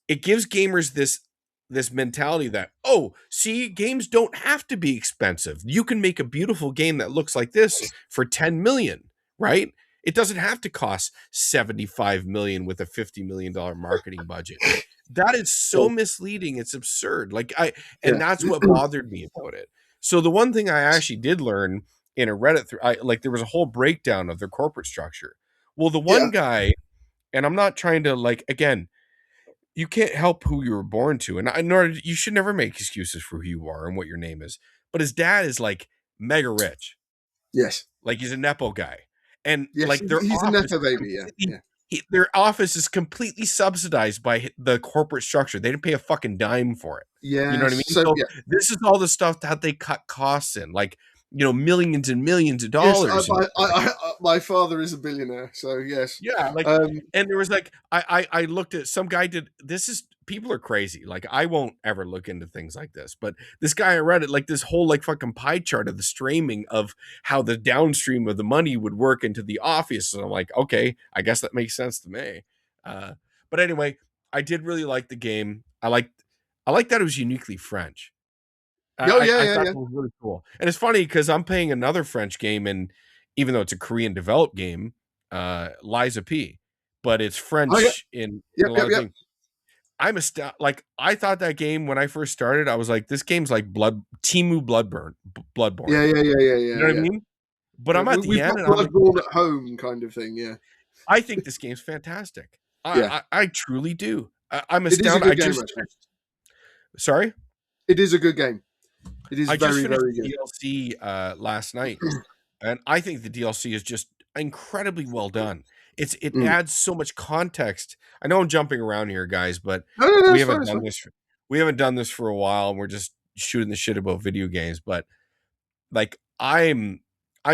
Speaker 1: it gives gamers this mentality that, oh, see, games don't have to be expensive. You can make a beautiful game that looks like this for 10 million, right? It doesn't have to cost 75 million with a $50 million marketing budget. That is so misleading. It's absurd. And
Speaker 2: yeah,
Speaker 1: that's what bothered me about it. So the one thing I actually did learn in a Reddit there was a whole breakdown of their corporate structure. Well, the
Speaker 2: yeah.
Speaker 1: one guy, and I'm not trying to again, you can't help who you were born to, and nor you should never make excuses for who you are and what your name is. But his dad is like mega rich,
Speaker 2: Yes.
Speaker 1: like he's a nepo guy, and
Speaker 2: Yes.
Speaker 1: like
Speaker 2: He's a nepo baby. Yeah. Yeah.
Speaker 1: their office is completely subsidized by the corporate structure. They didn't pay a fucking dime for it. You know what I
Speaker 2: Yes.
Speaker 1: mean?
Speaker 2: So
Speaker 1: So
Speaker 2: yeah.
Speaker 1: this is all the stuff that they cut costs in, millions and millions of
Speaker 2: Yes.
Speaker 1: dollars.
Speaker 2: My father is a billionaire. So yes.
Speaker 1: Yeah,
Speaker 2: Um.
Speaker 1: and there was I looked at some guy did this is people are crazy. Like I won't ever look into things like this, but this guy I read it this whole fucking pie chart of the streaming of how the downstream of the money would work into the office, and I'm like, okay, I guess that makes sense to me. Uh, but anyway, I did really like the game. I like that it was uniquely French.
Speaker 2: Oh yeah.
Speaker 1: I
Speaker 2: Yeah.
Speaker 1: thought
Speaker 2: Yeah.
Speaker 1: that was really cool. And it's funny because I'm playing another French game, and even though it's a Korean developed game, Liza P, but it's
Speaker 2: Oh yeah.
Speaker 1: French in
Speaker 2: Yep.
Speaker 1: a lot
Speaker 2: Yep.
Speaker 1: of
Speaker 2: Yep.
Speaker 1: things. I thought that game when I first started, I was like, this game's like Timu Bloodborne.
Speaker 2: Yeah. Yeah. Yeah. Yeah.
Speaker 1: You
Speaker 2: Yeah.
Speaker 1: know what I
Speaker 2: Yeah.
Speaker 1: mean? But
Speaker 2: Yeah.
Speaker 1: I'm at the
Speaker 2: We've got
Speaker 1: end, and I'm like,
Speaker 2: Bloodborne at home, kind of thing. Yeah.
Speaker 1: I think this game's fantastic.
Speaker 2: Yeah.
Speaker 1: I truly do. I'm
Speaker 2: It is a
Speaker 1: astounded.
Speaker 2: good game, actually.
Speaker 1: Sorry.
Speaker 2: It is a good game. It is
Speaker 1: I just
Speaker 2: very,
Speaker 1: finished
Speaker 2: very
Speaker 1: the
Speaker 2: good.
Speaker 1: DLC last night, and I think the DLC is just incredibly well done. It
Speaker 2: Mm.
Speaker 1: adds so much context. I know I'm jumping around here, guys, but
Speaker 2: No, no, no.
Speaker 1: we
Speaker 2: It's fine.
Speaker 1: haven't
Speaker 2: It's
Speaker 1: done
Speaker 2: fine.
Speaker 1: this. We haven't done this for a while, and we're just shooting the shit about video games. But like, I'm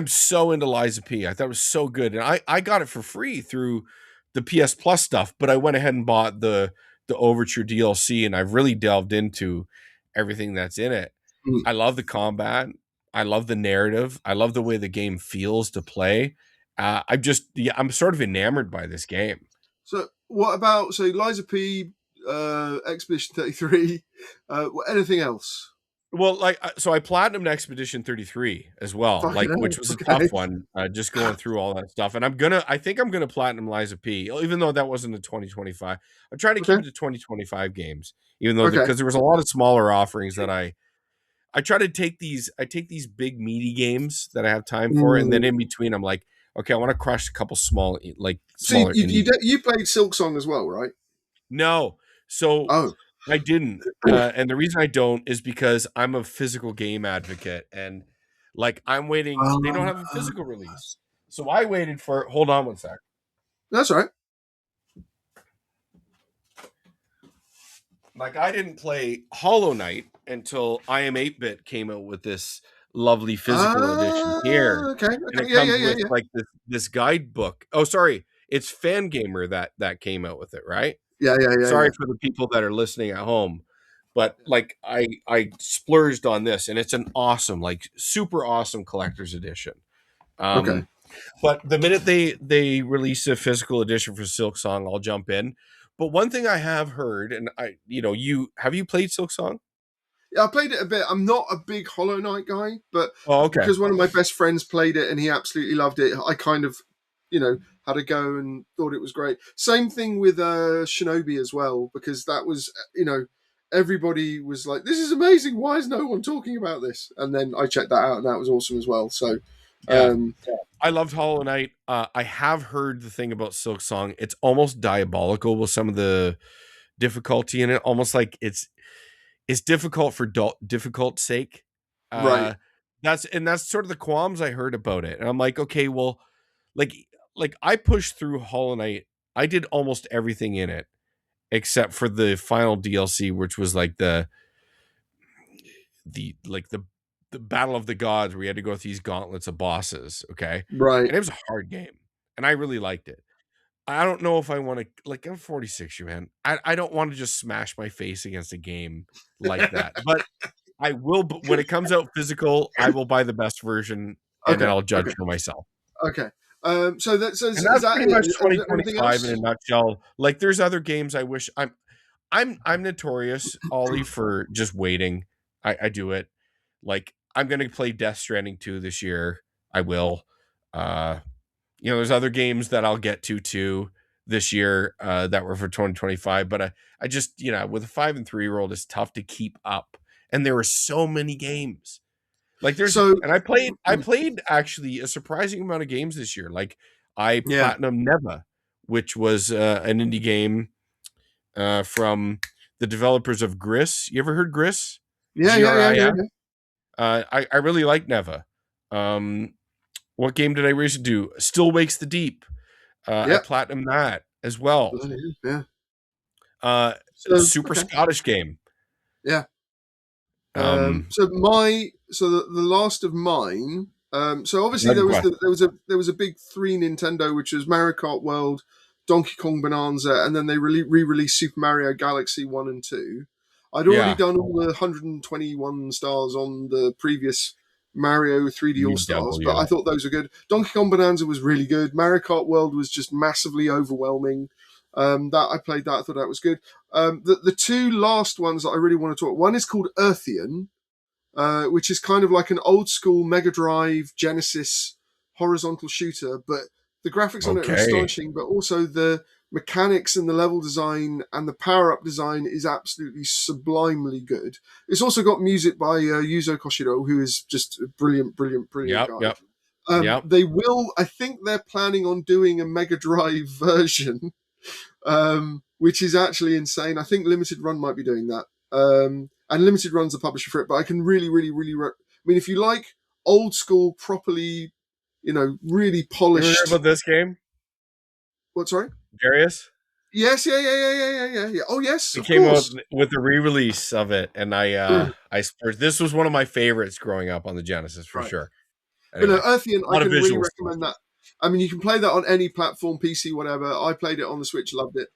Speaker 1: so into Liza P. I thought it was so good, and I got it for free through the PS Plus stuff. But I went ahead and bought the Overture DLC, and I've really delved into everything that's in it.
Speaker 2: Mm.
Speaker 1: I love the combat. I love the narrative. I love the way the game feels to play. I'm sort of enamored by this game.
Speaker 2: So what about Liza P, Expedition 33? Anything else?
Speaker 1: Well, so I platinumed Expedition 33 as well,
Speaker 2: Fucking
Speaker 1: which
Speaker 2: hell.
Speaker 1: was a tough
Speaker 2: Okay.
Speaker 1: one, just going through all that stuff. And I think I'm gonna platinum Liza P, even though that wasn't a 2025. I'm trying to keep
Speaker 2: Okay.
Speaker 1: it to 2025 games, even though
Speaker 2: Okay.
Speaker 1: because there was a lot of smaller offerings that I try to take these big meaty games that I have time for, and then
Speaker 2: Mm.
Speaker 1: in between, I'm like, okay, I want to crush a couple
Speaker 2: So
Speaker 1: smaller indie.
Speaker 2: you played Silk Song as well, right?
Speaker 1: No, so
Speaker 2: Oh.
Speaker 1: I didn't, and the reason I don't is because I'm a physical game advocate, and I'm waiting. They don't have a physical release, so I waited for. Hold on one sec.
Speaker 2: That's all right.
Speaker 1: I didn't play Hollow Knight until I Am 8-Bit came out with this lovely physical edition here,
Speaker 2: Okay.
Speaker 1: and
Speaker 2: Okay.
Speaker 1: it
Speaker 2: Yeah. Yeah.
Speaker 1: comes
Speaker 2: Yeah.
Speaker 1: with
Speaker 2: Yeah.
Speaker 1: this guidebook. Oh, sorry, it's Fangamer that came out with it, right?
Speaker 2: Yeah. Yeah. Yeah.
Speaker 1: Sorry
Speaker 2: Yeah.
Speaker 1: for the people that are listening at home, but I splurged on this, and it's an awesome, super awesome collector's edition.
Speaker 2: Okay.
Speaker 1: But the minute they release a physical edition for Silk Song, I'll jump in. But one thing I have heard, and you played Silk Song?
Speaker 2: Yeah, I played it a bit. I'm not a big Hollow Knight guy, but
Speaker 1: Oh, okay.
Speaker 2: because one of my best friends played it and he absolutely loved it, I kind of, had a go and thought it was great. Same thing with Shinobi as well, because that was, everybody was like, "This is amazing. Why is no one talking about this?" And then I checked that out, and that was awesome as well. So,
Speaker 1: Yeah.
Speaker 2: um,
Speaker 1: I loved Hollow Knight. I have heard the thing about Silk Song. It's almost diabolical with some of the difficulty in it. Almost like it's difficult for difficult sake.
Speaker 2: right,
Speaker 1: Uh, that's sort of the qualms I heard about it, and I'm like, okay, well, like I pushed through Hollow Knight. I did almost everything in it except for the final DLC, which was like the battle of the gods, where you had to go with these gauntlets of bosses. Okay,
Speaker 2: right.
Speaker 1: and it was a hard game, and I really liked it. I don't know if I want to, like, I'm 46, you man. I don't want to just smash my face against a game like that. But I will, when it comes out physical, I will buy the best version and then
Speaker 2: Okay,
Speaker 1: I'll judge
Speaker 2: okay,
Speaker 1: for myself.
Speaker 2: okay. So
Speaker 1: And
Speaker 2: is
Speaker 1: that's
Speaker 2: that
Speaker 1: pretty
Speaker 2: it?
Speaker 1: much
Speaker 2: Is there anything
Speaker 1: 2025 in a
Speaker 2: else?
Speaker 1: nutshell. Like, there's other games I wish I'm notorious, Ollie, for just waiting. I do it. Like, I'm gonna play Death Stranding 2 this year. I will. Uh there's other games that I'll get to too this year that were for 2025. But I just, with a 5 and 3-year-old, it's tough to keep up. And there were so many games. Like
Speaker 2: So,
Speaker 1: and I played actually a surprising amount of games this year. Like I
Speaker 2: yeah,
Speaker 1: platinum Neva, which was an indie game from the developers of Gris. You ever heard Gris?
Speaker 2: yeah, yeah, yeah, yeah,
Speaker 1: GRIS.
Speaker 2: yeah.
Speaker 1: I really like Neva. Um, what game did I recently do? Still Wakes the Deep. I
Speaker 2: Yeah.
Speaker 1: platinum that as well.
Speaker 2: Yeah.
Speaker 1: Uh,
Speaker 2: So
Speaker 1: super
Speaker 2: okay.
Speaker 1: Scottish game.
Speaker 2: Yeah.
Speaker 1: Um,
Speaker 2: So the last of mine. So obviously
Speaker 1: Dragon Quest.
Speaker 2: there was a big three Nintendo, which was Mario Kart World, Donkey Kong Bonanza, and then they re-released Super Mario Galaxy 1 and 2. I'd already
Speaker 1: Yeah,
Speaker 2: done all the 121 stars on the previous Mario 3D All
Speaker 1: you
Speaker 2: Stars, but I
Speaker 1: W.
Speaker 2: thought those were good. Donkey Kong Bonanza was really good. Mario Kart World was just massively overwhelming. That I played that, I thought that was good. The two last ones that I really want to talk. One is called Earthian, which is kind of like an old school Mega Drive Genesis horizontal shooter, but the graphics on it are
Speaker 1: Okay.
Speaker 2: astonishing, but also the mechanics and the level design and the power up design is absolutely sublimely good. It's also got music by Yuzo Koshiro, who is just a brilliant, brilliant, brilliant
Speaker 1: Yep.
Speaker 2: guy.
Speaker 1: Yep. Yep.
Speaker 2: I think they're planning on doing a Mega Drive version, which is actually insane. I think Limited Run might be doing that. And Limited Run's the publisher for it, but I can really, really, really. I mean, if you like old school, properly, really
Speaker 1: You ever heard
Speaker 2: polished.
Speaker 1: about this game,
Speaker 2: What? Sorry.
Speaker 1: Darius?
Speaker 2: Yes. Yeah. Yeah. Yeah. Yeah. Yeah. Yeah. Yeah. Oh, yes.
Speaker 1: It
Speaker 2: Of
Speaker 1: came out
Speaker 2: course.
Speaker 1: with the re-release of it, and I this was one of my favorites growing up on the Genesis for
Speaker 2: Right.
Speaker 1: sure.
Speaker 2: But no,
Speaker 1: Anyway,
Speaker 2: Earthian,
Speaker 1: a
Speaker 2: I
Speaker 1: lot of
Speaker 2: can really
Speaker 1: visual stuff.
Speaker 2: recommend that. I mean, you can play that on any platform, PC, whatever. I played it on the Switch, loved it.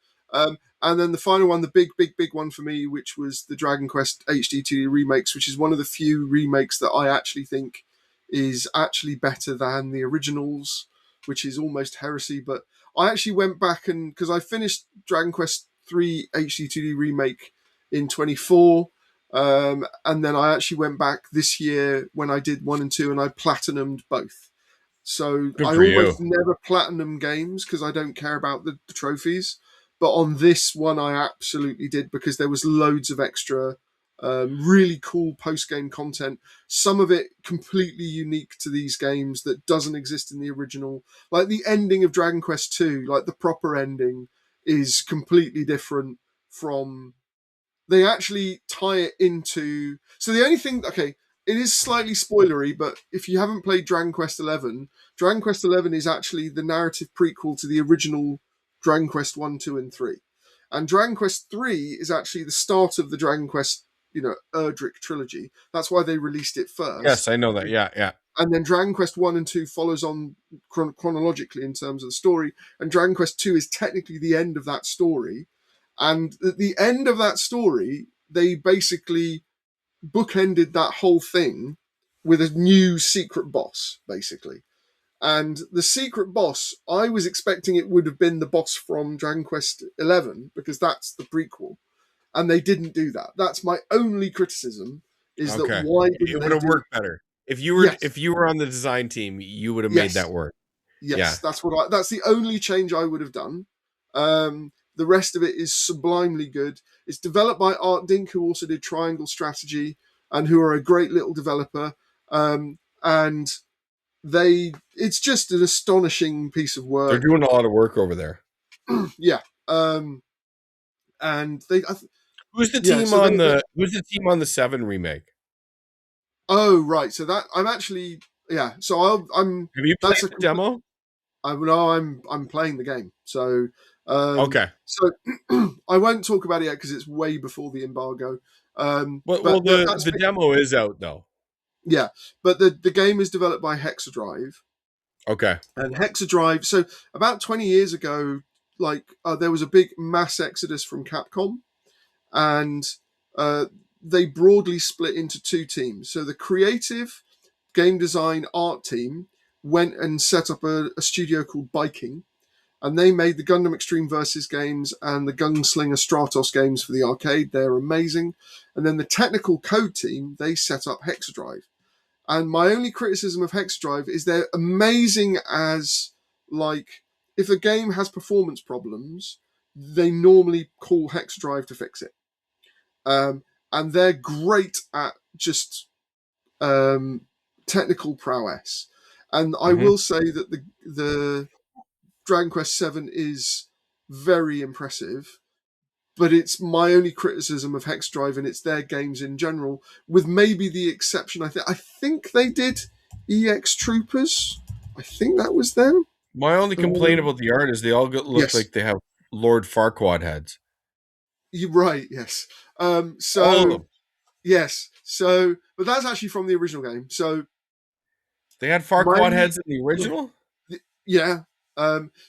Speaker 2: And then the final one, the big, big, big one for me, which was the Dragon Quest HD 2D remakes, which is one of the few remakes that I actually think is actually better than the originals, which is almost heresy. But I actually went back and because I finished Dragon Quest 3 HD 2D remake in 24. And then I actually went back this year when I did 1 and 2 and I platinumed both. So
Speaker 1: Good
Speaker 2: I
Speaker 1: for you.
Speaker 2: almost never platinum games because I don't care about the trophies. But on this one, I absolutely did because there was loads of extra, really cool post game content. Some of it completely unique to these games that doesn't exist in the original. Like the ending of Dragon Quest 2, like the proper ending, is completely different from they actually tie it into. So the only thing, okay, it is slightly spoilery, but if you haven't played Dragon Quest XI, Dragon Quest XI is actually the narrative prequel to the original Dragon Quest 1, 2, and 3. And Dragon Quest 3 is actually the start of the Dragon Quest, Erdrick trilogy. That's why they released it
Speaker 1: Yes,
Speaker 2: first.
Speaker 1: I know that. Yeah, yeah.
Speaker 2: And then Dragon Quest 1 and 2 follows on chronologically in terms of the story. And Dragon Quest 2 is technically the end of that story. And at the end of that story, they basically bookended that whole thing with a new secret boss, basically. And the secret boss, I was expecting it would have been the boss from Dragon Quest 11 because that's the prequel. And they didn't do that. That's my only criticism. Is that
Speaker 1: Okay.
Speaker 2: why didn't
Speaker 1: It would
Speaker 2: they
Speaker 1: have
Speaker 2: do?
Speaker 1: worked better.
Speaker 2: Yes,
Speaker 1: If you were on the design team, you would have made that
Speaker 2: yes,
Speaker 1: work.
Speaker 2: yes.
Speaker 1: Yeah.
Speaker 2: That's the only change I would have done. The rest of it is sublimely good. It's developed by Art Dink, who also did Triangle Strategy, and who are a great little developer. And it's just an astonishing piece of
Speaker 1: They're
Speaker 2: work.
Speaker 1: doing a lot of work over there.
Speaker 2: Yeah. And yeah,
Speaker 1: Who's the team on the 7 remake?
Speaker 2: oh, right. So that I'm actually, yeah. So
Speaker 1: Have you
Speaker 2: that's
Speaker 1: played
Speaker 2: a
Speaker 1: the
Speaker 2: complete,
Speaker 1: demo?
Speaker 2: I'm playing the game.
Speaker 1: Okay.
Speaker 2: So I won't talk about it yet because it's way before the embargo.
Speaker 1: Well,
Speaker 2: But that's
Speaker 1: the demo is out though.
Speaker 2: yeah. But the game is developed by Hexadrive,
Speaker 1: Okay.
Speaker 2: and Hexadrive. So about 20 years ago, there was a big mass exodus from Capcom, and uh, they broadly split into two teams. So the creative game design art team went and set up a studio called Biking, and they made the Gundam Extreme Versus games and the Gunslinger Stratos games for the arcade. They're amazing. And then the technical code team, they set up Hexadrive. And my only criticism of Hexadrive is they're amazing as, like, if a game has performance problems, they normally call Hexadrive to fix it. Um, and they're great at just technical prowess. And I
Speaker 1: Hmm.
Speaker 2: will say that the Dragon Quest VII is very impressive, but it's my only criticism of Hex Drive, and it's their games in general, with maybe the exception. I think they did EX Troopers. I think that was them.
Speaker 1: My only
Speaker 2: The
Speaker 1: complaint
Speaker 2: one.
Speaker 1: about the art is they all look
Speaker 2: Yes,
Speaker 1: like they have Lord Farquaad heads.
Speaker 2: you're right. Yes.
Speaker 1: All of
Speaker 2: So
Speaker 1: them.
Speaker 2: yes. So, but that's actually from the original game. So
Speaker 1: They had
Speaker 2: my
Speaker 1: Farquaad
Speaker 2: only
Speaker 1: heads in the
Speaker 2: yeah,
Speaker 1: original?
Speaker 2: yeah.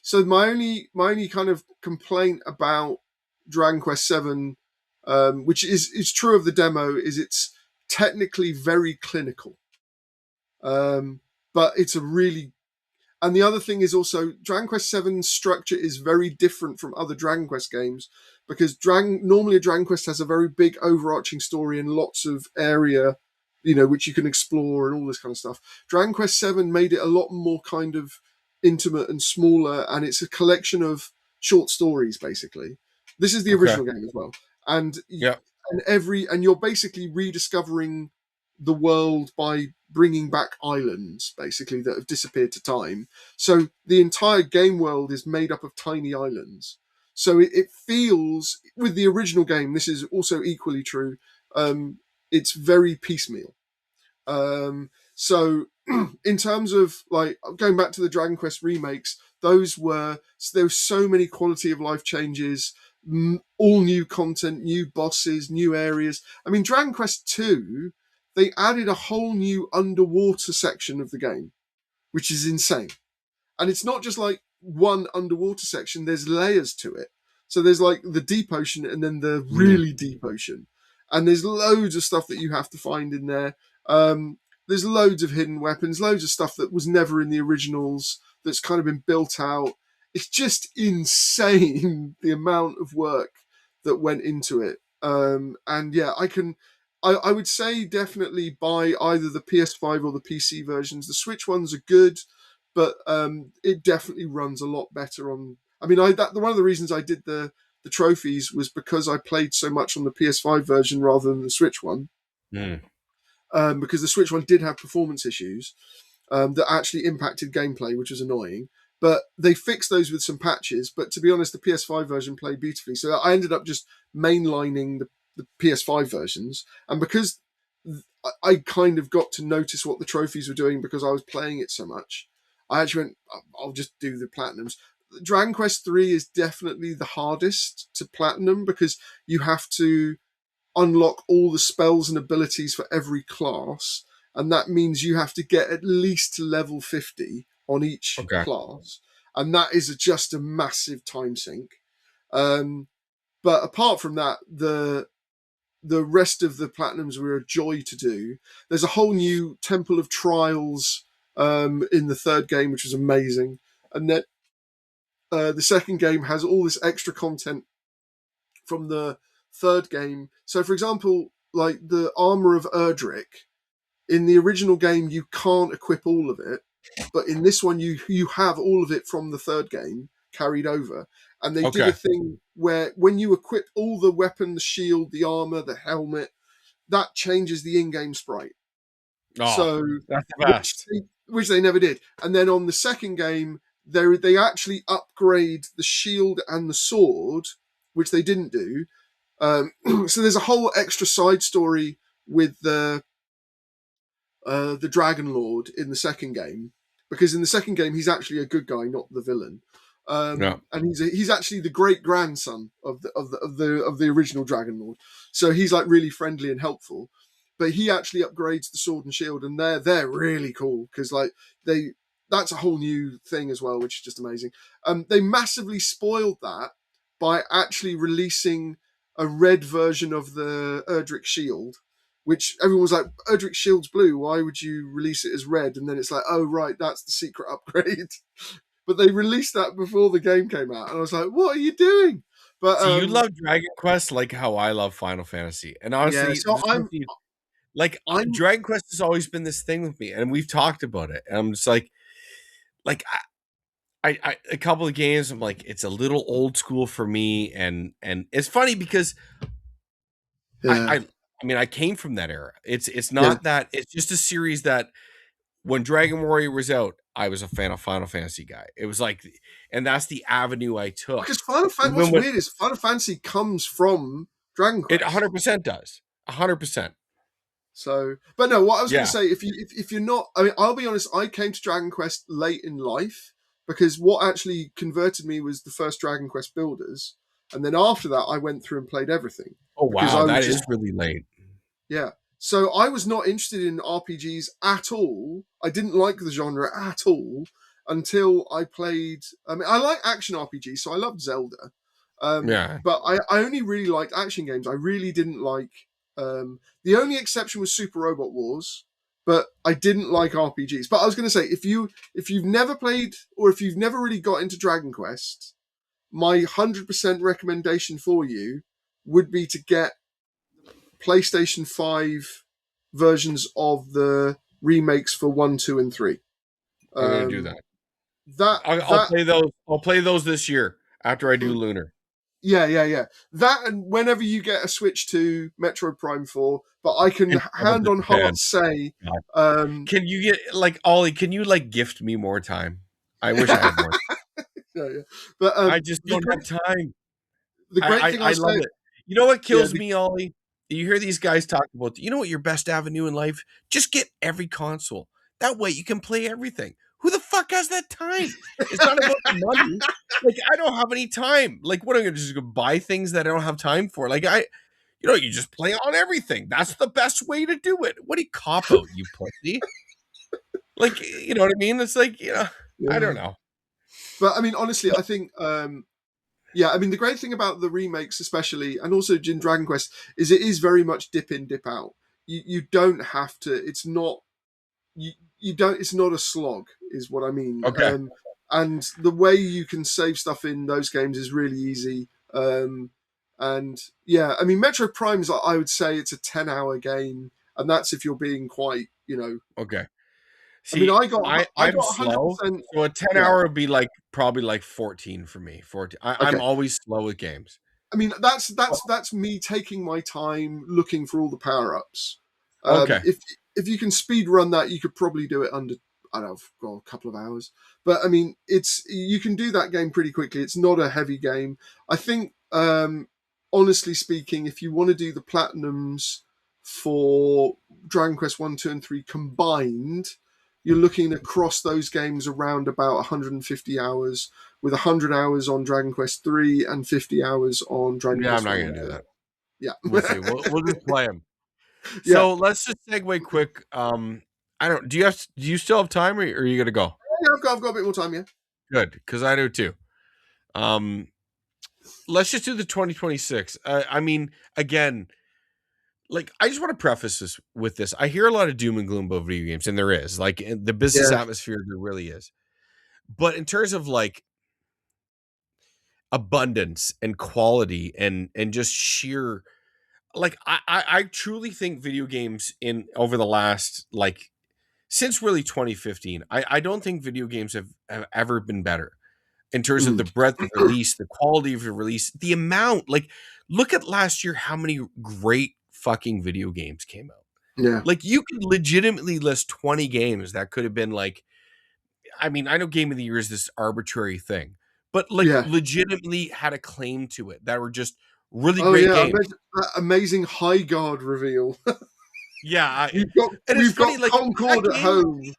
Speaker 2: So my only kind of complaint about Dragon Quest Seven, which is true of the demo, is it's technically very clinical. Um, but it's a really and the other thing is also Dragon Quest Seven's structure is very different from other Dragon Quest games because normally a Dragon Quest has a very big overarching story and lots of area, which you can explore and all this kind of stuff. Dragon Quest Seven made it a lot more kind of intimate and smaller, and it's a collection of short stories basically. This is the
Speaker 1: Okay.
Speaker 2: original game as well, and
Speaker 1: Yeah.
Speaker 2: and you're basically rediscovering the world by bringing back islands basically that have disappeared to time. So the entire game world is made up of tiny islands. So it feels, with the original game, this is also equally true. It's very piecemeal. So in terms of like going back to the Dragon Quest remakes, there were so many quality of life changes, all new content, new bosses, new areas. I mean, Dragon Quest 2, they added a whole new underwater section of the game, which is insane. And it's not just like one underwater section, there's layers to it. So there's like the deep ocean and then the
Speaker 1: Mm.
Speaker 2: really deep ocean. And there's loads of stuff that you have to find in there. There's loads of hidden weapons, loads of stuff that was never in the originals that's kind of been built out. It's just insane the amount of work that went into it. And yeah, I would say definitely buy either the PS5 or the PC versions. The Switch ones are good, but it definitely runs a lot better on. I mean, one of the reasons I did the trophies was because I played so much on the PS5 version rather than the Switch one,
Speaker 1: Mm.
Speaker 2: because the Switch one did have performance issues that actually impacted gameplay, which was annoying. But they fixed those with some patches. But to be honest, the PS5 version played beautifully. So I ended up just mainlining the PS5 versions. And because I kind of got to notice what the trophies were doing because I was playing it so much, I actually went, I'll just do the platinums. Dragon Quest 3 is definitely the hardest to platinum because you have to unlock all the spells and abilities for every class, and that means you have to get at least to level 50 on each
Speaker 1: Okay.
Speaker 2: class, and that is just a massive time sink. But apart from that, the rest of the platinums were a joy to do. There's a whole new Temple of Trials in the third game, which was amazing, and then the second game has all this extra content from the third game. So, for example, like the armor of Erdrick. In the original game, you can't equip all of it, but in this one, you have all of it from the third game carried over. And they did a
Speaker 1: Okay.
Speaker 2: thing where when you equip all the weapon, the shield, the armor, the helmet, that changes the in-game sprite.
Speaker 1: Oh,
Speaker 2: So
Speaker 1: that's the best.
Speaker 2: which they never did. And then on the second game, they actually upgrade the shield and the sword, which they didn't do. So there's a whole extra side story with the Dragon Lord in the second game, because in the second game he's actually a good guy, not the villain.
Speaker 1: Yeah.
Speaker 2: And he's actually the great grandson of the original Dragon Lord, so he's like really friendly and helpful. But he actually upgrades the sword and shield, and they're really cool because like they that's a whole new thing as well, which is just amazing. They massively spoiled that by actually releasing a red version of the Erdrick shield, which everyone was like, Erdrick Shield's blue, why would you release it as red? And then it's like, oh, right, that's the secret upgrade. But they released that before the game came out. And I was like, what are you doing? But
Speaker 1: So you love Dragon Quest like how I love Final Fantasy. And
Speaker 2: yeah,
Speaker 1: honestly,
Speaker 2: so
Speaker 1: like
Speaker 2: I'm,
Speaker 1: Dragon Quest has always been this thing with me, and we've talked about it. And I'm just like I a couple of games, I'm like, it's a little old school for me, and it's funny because I
Speaker 2: yeah,
Speaker 1: I I mean I came from that era. It's
Speaker 2: yeah.
Speaker 1: not that it's just a series that when Dragon Warrior was out, I was a fan of Final Fantasy guy. It was like, and that's the avenue I took.
Speaker 2: Because what's
Speaker 1: Even when
Speaker 2: weird is Final Fantasy comes from Dragon
Speaker 1: it
Speaker 2: Quest.
Speaker 1: 100% does, 100%.
Speaker 2: So, but no, what I was going to
Speaker 1: Yeah.
Speaker 2: say, if you're not, I mean, I'll be honest, I came to Dragon Quest late in life because what actually converted me was the first Dragon Quest builders, and then after that, I went through and played everything
Speaker 1: Oh
Speaker 2: because
Speaker 1: wow,
Speaker 2: I was
Speaker 1: that
Speaker 2: just
Speaker 1: is really late.
Speaker 2: yeah. So I was not interested in RPGs at all. I didn't like the genre at all until I played. I mean, I like action RPGs, so I loved Zelda.
Speaker 1: Yeah.
Speaker 2: But I only really liked action games. I really didn't like. The only exception was Super Robot Wars, but I didn't like RPGs. But I was going to say, if you've never played or if you've never really got into Dragon Quest, my 100% recommendation for you would be to get PlayStation 5 versions of the remakes for 1, 2, and 3.
Speaker 1: I'm gonna do
Speaker 2: Um,
Speaker 1: that.
Speaker 2: that
Speaker 1: I'll
Speaker 2: that
Speaker 1: play those. I'll play those this year after I do Lunar.
Speaker 2: yeah. That, and whenever you get a Switch to Metro Prime 4, but I can
Speaker 1: In
Speaker 2: hand on heart
Speaker 1: Japan.
Speaker 2: say,
Speaker 1: God.
Speaker 2: um,
Speaker 1: Can you get like Ollie? Can you like gift me more time? I wish I had more.
Speaker 2: yeah. But
Speaker 1: I just
Speaker 2: the
Speaker 1: don't have
Speaker 2: great
Speaker 1: time.
Speaker 2: the great thing
Speaker 1: I
Speaker 2: I'll
Speaker 1: love
Speaker 2: say,
Speaker 1: it. You know what
Speaker 2: yeah,
Speaker 1: kills me, Ollie? You hear these guys talk about, you know what your best avenue in life? Just get every console. That way you can play everything. Who the fuck has that time? It's not about the money. Like I don't have any time. Like what am I gonna just go buy things that I don't have time for? Like you just play on everything. That's the best way to do it. What do you cop out, you pussy? Like you know what I mean? It's like, I don't
Speaker 2: yeah.
Speaker 1: know.
Speaker 2: But I mean, honestly, I think yeah, I mean, the great thing about the remakes, especially, and also in Dragon Quest, is it is very much dip in, dip out. You don't have to. It's not you don't. It's not a slog, is what I mean.
Speaker 1: Okay.
Speaker 2: And the way you can save stuff in those games is really easy. And yeah, I mean, Metro Prime's, I would say it's a 10-hour game, and that's if you're being quite,
Speaker 1: Okay.
Speaker 2: I mean,
Speaker 1: See,
Speaker 2: I
Speaker 1: I'm
Speaker 2: got
Speaker 1: slow,
Speaker 2: 100%.
Speaker 1: so a 10
Speaker 2: Yeah.
Speaker 1: hour would be like probably like 14 for me. 14. I'm
Speaker 2: Okay.
Speaker 1: always slow with games.
Speaker 2: I mean, that's
Speaker 1: Oh,
Speaker 2: that's that's me taking my time looking for all the power ups.
Speaker 1: okay.
Speaker 2: If you can speed run that, you could probably do it under, I don't know, well, a couple of hours. But I mean, it's you can do that game pretty quickly. It's not a heavy game. I think, honestly speaking, if you want to do the platinums for Dragon Quest 1, 2, and 3 combined, you're looking across those games around about 150 hours, with 100 hours on Dragon Quest 3 and 50 hours on Dragon
Speaker 1: Yeah, I'm
Speaker 2: Quest
Speaker 1: not
Speaker 2: 1
Speaker 1: gonna
Speaker 2: and
Speaker 1: do
Speaker 2: 2.
Speaker 1: that. We'll
Speaker 2: Yeah.
Speaker 1: see. We'll just play them.
Speaker 2: Yeah.
Speaker 1: So let's just segue quick. I don't. Do you still have time, or are you gonna go?
Speaker 2: Yeah, I've got a bit more time, yeah.
Speaker 1: Good, because I do too. Um, let's just do the 2026. I mean, again, like I just want to preface this with this. I hear a lot of doom and gloom about video games, and there is like in the business
Speaker 2: Yeah.
Speaker 1: atmosphere, there really is. But in terms of like abundance and quality and just sheer like I truly think video games in over the last like since really 2015, I don't think video games have ever been better in terms of
Speaker 2: Mm.
Speaker 1: the breadth of release, the quality of the release, the amount. Like, look at last year, how many great fucking video games came out.
Speaker 2: Yeah,
Speaker 1: Like, you could legitimately list 20 games that could have been like, I mean, I know Game of the Year is this arbitrary thing, but like
Speaker 2: yeah.
Speaker 1: legitimately had a claim to it that were just really
Speaker 2: Oh
Speaker 1: great
Speaker 2: yeah,
Speaker 1: games.
Speaker 2: that amazing high guard reveal.
Speaker 1: Yeah, and it's
Speaker 2: We've
Speaker 1: funny,
Speaker 2: got
Speaker 1: like that
Speaker 2: Concord at
Speaker 1: game.
Speaker 2: home.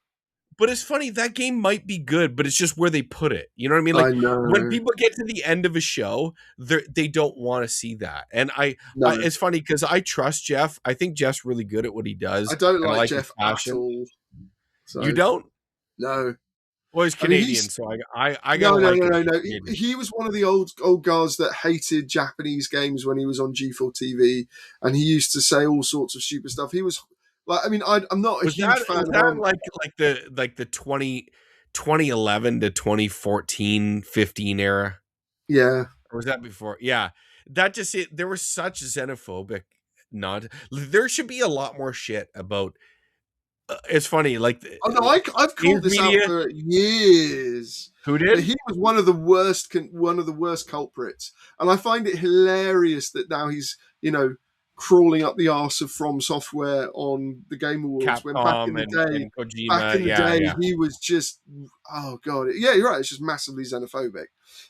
Speaker 1: But it's funny, that game might be good, but it's just where they put it. You know what I mean?
Speaker 2: I
Speaker 1: Like when
Speaker 2: know.
Speaker 1: people get to the end of a show, they don't want to see that. And I
Speaker 2: No,
Speaker 1: it's funny because I trust Jeff. I think Jeff's really good at what he
Speaker 2: I
Speaker 1: does,
Speaker 2: don't
Speaker 1: and I
Speaker 2: like
Speaker 1: like his
Speaker 2: Jeff at
Speaker 1: passion.
Speaker 2: all.
Speaker 1: You
Speaker 2: So
Speaker 1: don't?
Speaker 2: no,
Speaker 1: Well, he's
Speaker 2: I mean
Speaker 1: Canadian, so I gotta
Speaker 2: no, no,
Speaker 1: like
Speaker 2: no,
Speaker 1: it.
Speaker 2: no,
Speaker 1: If
Speaker 2: no.
Speaker 1: he's Canadian.
Speaker 2: He was one of the old guys that hated Japanese games when he was on G4 TV, and he used to say all sorts of stupid stuff. He was like, I mean, I'm not a huge fan
Speaker 1: Was
Speaker 2: of
Speaker 1: that like the 2011 to 2014 15 era?
Speaker 2: Yeah,
Speaker 1: Or was that before? Yeah. That just it there was such xenophobic not there should be a lot more shit about it's funny, like
Speaker 2: oh no, I've called
Speaker 1: news
Speaker 2: this out
Speaker 1: media.
Speaker 2: for years.
Speaker 1: Who
Speaker 2: That
Speaker 1: did?
Speaker 2: he was one of the worst culprits, and I find it hilarious that now he's crawling up the arse of From Software on the Game Awards. When
Speaker 1: Capcom and
Speaker 2: back
Speaker 1: Kojima.
Speaker 2: in the
Speaker 1: Yeah,
Speaker 2: day,
Speaker 1: yeah.
Speaker 2: he was just oh god, yeah, you're right. It's just massively xenophobic.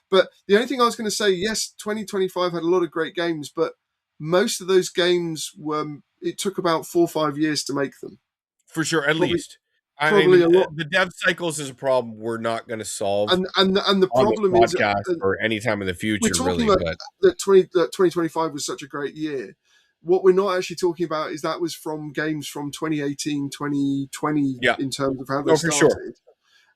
Speaker 2: But the only thing I was going to say, yes, 2025 had a lot of great games, but most of those games were. It took about 4 or 5 years to make them.
Speaker 1: For sure, at
Speaker 2: Probably,
Speaker 1: least. I
Speaker 2: probably
Speaker 1: mean,
Speaker 2: a lot.
Speaker 1: the dev cycles is a problem we're not going to solve
Speaker 2: And the
Speaker 1: on this
Speaker 2: problem is,
Speaker 1: podcast or anytime in the
Speaker 2: we're
Speaker 1: future,
Speaker 2: talking
Speaker 1: really.
Speaker 2: about
Speaker 1: But
Speaker 2: that 2025 was such a great year. What we're not actually talking about is that was from games from 2018, 2020
Speaker 1: yeah,
Speaker 2: in terms of how they
Speaker 1: no, for sure.
Speaker 2: started.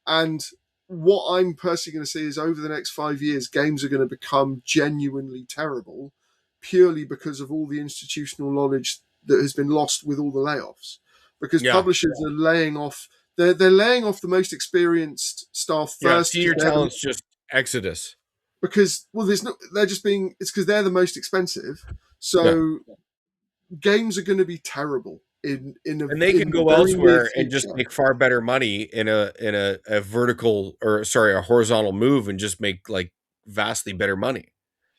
Speaker 2: And what I'm personally going to see is over the next 5 years, games are going to become genuinely terrible purely because of all the institutional knowledge that has been lost with all the layoffs. Because
Speaker 1: Yeah,
Speaker 2: publishers are laying off, they're laying off the most experienced staff
Speaker 1: yeah.
Speaker 2: first because
Speaker 1: Senior talent's just exodus.
Speaker 2: there's no, they're just being, it's because they're the most expensive.
Speaker 1: Yeah.
Speaker 2: So games are going to be terrible
Speaker 1: And they can
Speaker 2: in the
Speaker 1: go
Speaker 2: very near
Speaker 1: elsewhere and just
Speaker 2: future.
Speaker 1: make far better money in a vertical or sorry, a horizontal move and just make like vastly better money.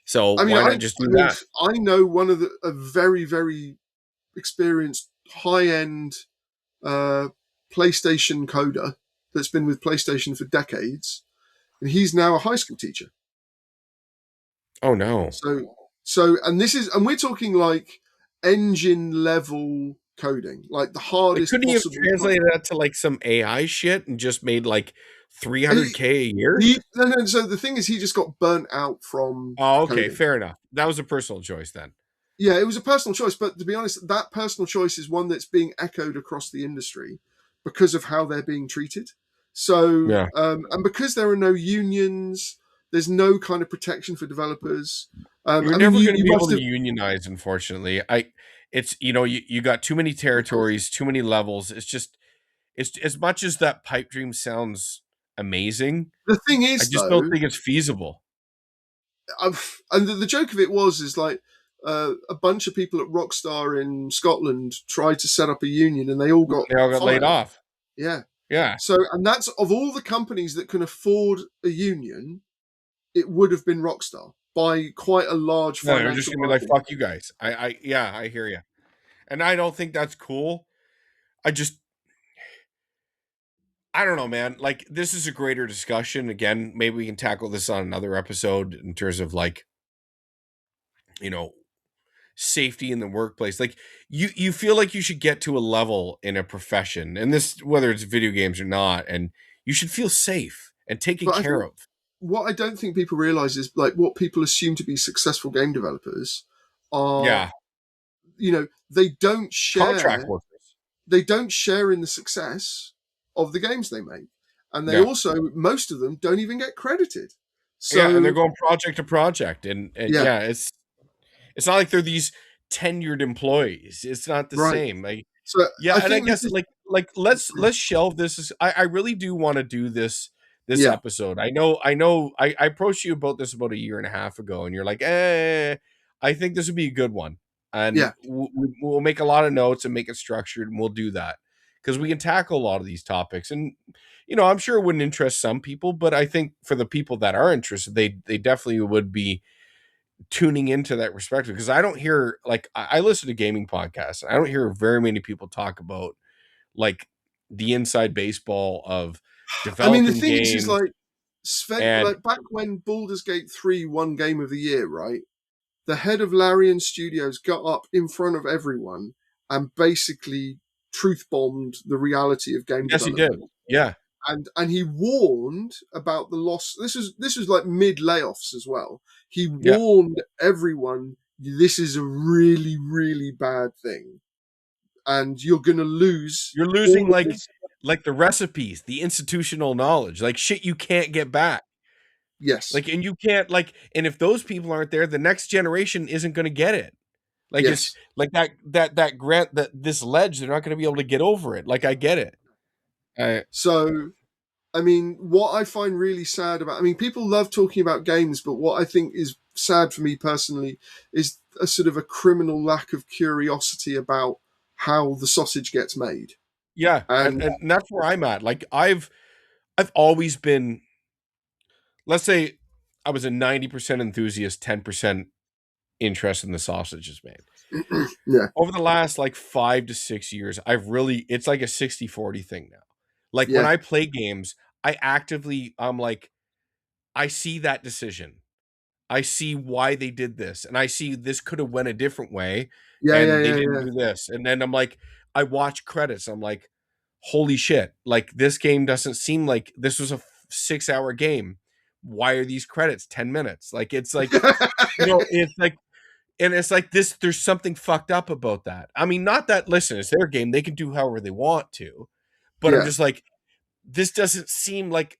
Speaker 1: So
Speaker 2: I mean,
Speaker 1: why not just do
Speaker 2: mean,
Speaker 1: that?
Speaker 2: I know a very very experienced high end uh, PlayStation coder that's been with PlayStation for decades, and he's now a high school teacher.
Speaker 1: Oh no.
Speaker 2: And this is, and we're talking like engine level coding, like the
Speaker 1: Like
Speaker 2: hardest
Speaker 1: couldn't you have
Speaker 2: possible.
Speaker 1: translated that to like some AI shit and just made like
Speaker 2: He,
Speaker 1: 300K a year?
Speaker 2: no, so the thing is, he just got burnt out from
Speaker 1: Oh, okay,
Speaker 2: coding.
Speaker 1: fair enough. That was a personal choice then.
Speaker 2: Yeah, it was a personal choice, but to be honest, that personal choice is one that's being echoed across the industry because of how they're being treated. So,
Speaker 1: Yeah.
Speaker 2: and because there are no unions, there's no kind of protection for developers.
Speaker 1: You're
Speaker 2: I mean,
Speaker 1: never going to
Speaker 2: you
Speaker 1: be able
Speaker 2: must
Speaker 1: to
Speaker 2: have
Speaker 1: unionize, unfortunately. It's you got too many territories, too many levels. It's just it's as much as that pipe dream sounds amazing.
Speaker 2: the thing
Speaker 1: I
Speaker 2: is
Speaker 1: just don't
Speaker 2: though,
Speaker 1: think it's feasible.
Speaker 2: and the joke of it is like a bunch of people at Rockstar in Scotland tried to set up a union, and they all got
Speaker 1: They all got laid
Speaker 2: fired.
Speaker 1: off.
Speaker 2: Yeah.
Speaker 1: Yeah.
Speaker 2: So, and that's of all the companies that can afford a union, it would have been Rockstar by quite a large
Speaker 1: No, they're just
Speaker 2: financial
Speaker 1: gonna be like,
Speaker 2: margin.
Speaker 1: "Fuck you guys." Yeah, I hear you, and I don't think that's cool. I just, I don't know, man. Like, this is a greater discussion. Again, maybe we can tackle this on another episode in terms of like, you know, safety in the workplace. Like, you feel like you should get to a level in a profession, and this whether it's video games or not, and you should feel safe and taken
Speaker 2: But I
Speaker 1: care
Speaker 2: think
Speaker 1: of.
Speaker 2: what I don't think people realize is like what people assume to be successful game developers are,
Speaker 1: Yeah,
Speaker 2: they don't
Speaker 1: contract
Speaker 2: share.
Speaker 1: workers.
Speaker 2: They don't share in the success of the games they make, and they
Speaker 1: Yeah.
Speaker 2: also, most of them don't even get credited.
Speaker 1: Yeah, and they're
Speaker 2: So
Speaker 1: going project to project, and
Speaker 2: yeah,
Speaker 1: yeah, it's not like they're these tenured employees. It's not the
Speaker 2: right.
Speaker 1: same. Like,
Speaker 2: So
Speaker 1: yeah,
Speaker 2: I
Speaker 1: and I
Speaker 2: think this
Speaker 1: guess
Speaker 2: is
Speaker 1: let's shelve this. I really do want to do this
Speaker 2: yeah.
Speaker 1: episode. I approached you about this about a year and a half ago, and you're like, I think this would be a good one. and
Speaker 2: Yeah.
Speaker 1: we'll make a lot of notes and make it structured, and we'll do that because we can tackle a lot of these topics. And I'm sure it wouldn't interest some people, but I think for the people that are interested, they definitely would be tuning into that perspective, because I don't hear, like, I listen to gaming podcasts. I don't hear very many people talk about like the inside baseball of
Speaker 2: I mean, the
Speaker 1: developing
Speaker 2: thing is
Speaker 1: games.
Speaker 2: like,
Speaker 1: And
Speaker 2: like back when Baldur's Gate 3 won Game of the Year, right? The head of Larian Studios got up in front of everyone and basically truth bombed the reality of game
Speaker 1: yes, he did.
Speaker 2: development.
Speaker 1: Yeah,
Speaker 2: And he warned about the loss. This was like mid layoffs as well. He
Speaker 1: yeah.
Speaker 2: warned everyone, this is a really, really bad thing, and you're going to lose
Speaker 1: You're losing
Speaker 2: all of this.
Speaker 1: like the recipes, the institutional knowledge, like shit you can't get back.
Speaker 2: Yes,
Speaker 1: Like, and you can't, like, and if those people aren't there, the next generation isn't going to get it. Like, it's
Speaker 2: yes.
Speaker 1: like that grant, that this ledge, they're not going to be able to get over it. Like, I get it. I
Speaker 2: So, I mean, what I find really sad about, I mean, people love talking about games, but what I think is sad for me personally is a sort of a criminal lack of curiosity about how the sausage gets made.
Speaker 1: Yeah,
Speaker 2: And
Speaker 1: and that's where I'm at. Like, I've always been, let's say I was a 90% enthusiast, 10% interest in the sausages made.
Speaker 2: yeah,
Speaker 1: Over the last like 5 to 6 years, it's like a 60-40 thing now. Like, when
Speaker 2: yeah,
Speaker 1: I play games, I'm like, I see that decision. I see why they did this, and I see this could have went a different way,
Speaker 2: yeah, yeah,
Speaker 1: and they
Speaker 2: yeah,
Speaker 1: didn't
Speaker 2: yeah.
Speaker 1: do this. And then I'm like, I watch credits. I'm like, holy shit! Like, this game doesn't seem like this was a 6-hour game. Why are these credits 10 minutes? Like, it's like, it's like, and it's like this. There's something fucked up about that. I mean, not that. Listen, it's their game. They can do however they want to, but I'm
Speaker 2: Yeah.
Speaker 1: just like, this doesn't seem like.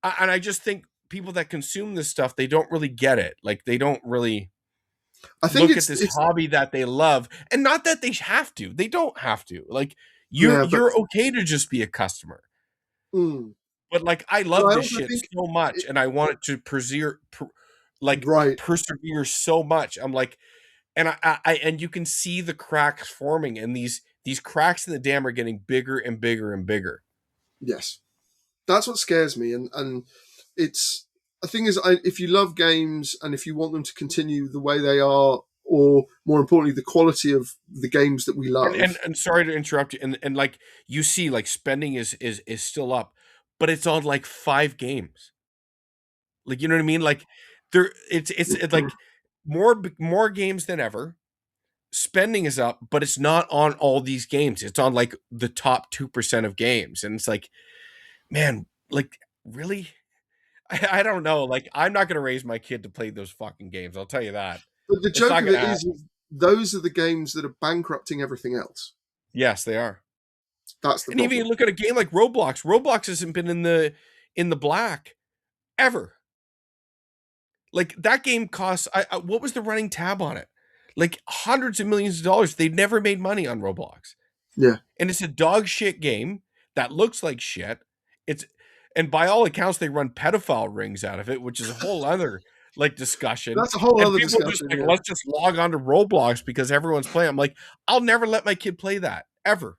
Speaker 1: And I just think people that consume this stuff, they don't really get it. Like, they don't really
Speaker 2: I think
Speaker 1: look at
Speaker 2: it's
Speaker 1: this
Speaker 2: it's
Speaker 1: hobby that they love, and not that they have to. They don't have to. Like,
Speaker 2: yeah, but
Speaker 1: you're okay to just be a customer.
Speaker 2: mm,
Speaker 1: But like, I
Speaker 2: but
Speaker 1: love
Speaker 2: I
Speaker 1: this
Speaker 2: also
Speaker 1: shit
Speaker 2: think
Speaker 1: so much,
Speaker 2: it,
Speaker 1: and I want it to like
Speaker 2: right.
Speaker 1: persevere so much. I'm like, and and you can see the cracks forming, and these cracks in the dam are getting bigger and bigger and bigger.
Speaker 2: Yes, that's what scares me, and it's the thing is, if you love games and if you want them to continue the way they are, or more importantly, the quality of the games that we
Speaker 1: And
Speaker 2: love.
Speaker 1: sorry to interrupt you. And like, you see, like, spending is still up, but it's on like 5 games. Like, you know what I mean? Like, it's like more games than ever. Spending is up, but it's not on all these games. It's on like the top 2% of games, and it's like, man, like, really? I don't know. Like, I'm not gonna raise my kid to play those fucking games. I'll tell you that.
Speaker 2: But the
Speaker 1: It's
Speaker 2: joke
Speaker 1: not
Speaker 2: of
Speaker 1: gonna
Speaker 2: it
Speaker 1: happen.
Speaker 2: is those are the games that are bankrupting everything else.
Speaker 1: Yes, they are.
Speaker 2: That's the
Speaker 1: And even you
Speaker 2: problem.
Speaker 1: look at a game like Roblox. Roblox hasn't been in the black ever. Like, that game costs, what was the running tab on it? Like, hundreds of millions of dollars. They've never made money on Roblox.
Speaker 2: Yeah,
Speaker 1: And it's a dog shit game that looks like shit. It's and by all accounts they run pedophile rings out of it, which is a whole other like discussion.
Speaker 2: that's a whole
Speaker 1: And
Speaker 2: other
Speaker 1: people are just
Speaker 2: discussion.
Speaker 1: like,
Speaker 2: Yeah.
Speaker 1: let's just log on to Roblox because everyone's playing. I'm like, I'll never let my kid play that ever.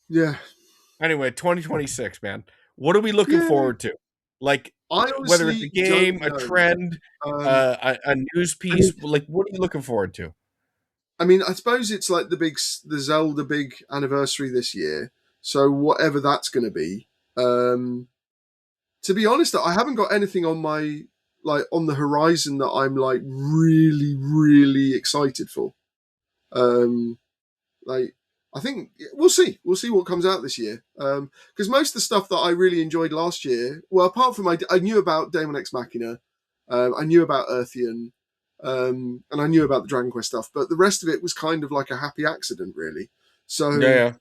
Speaker 2: Yeah,
Speaker 1: Anyway, 2026, man. What are we looking
Speaker 2: yeah.
Speaker 1: forward to? Like,
Speaker 2: I
Speaker 1: whether it's a
Speaker 2: honestly don't
Speaker 1: game, a
Speaker 2: know.
Speaker 1: trend,
Speaker 2: Um,
Speaker 1: a news
Speaker 2: I mean,
Speaker 1: piece, like, what are you looking forward to?
Speaker 2: I suppose it's like the Zelda big anniversary this year. So whatever that's going to be. Um, to be honest, I haven't got anything on my like on the horizon that I'm like really, really excited for. Um, like I think we'll see. We'll see what comes out this year. Because most of the stuff that I really enjoyed last year, well, apart from I knew about Daemon X Machina, I knew about Earthian, and I knew about the Dragon Quest stuff, but the rest of it was kind of like a happy accident, really.
Speaker 1: Yeah,
Speaker 2: So,
Speaker 1: yeah.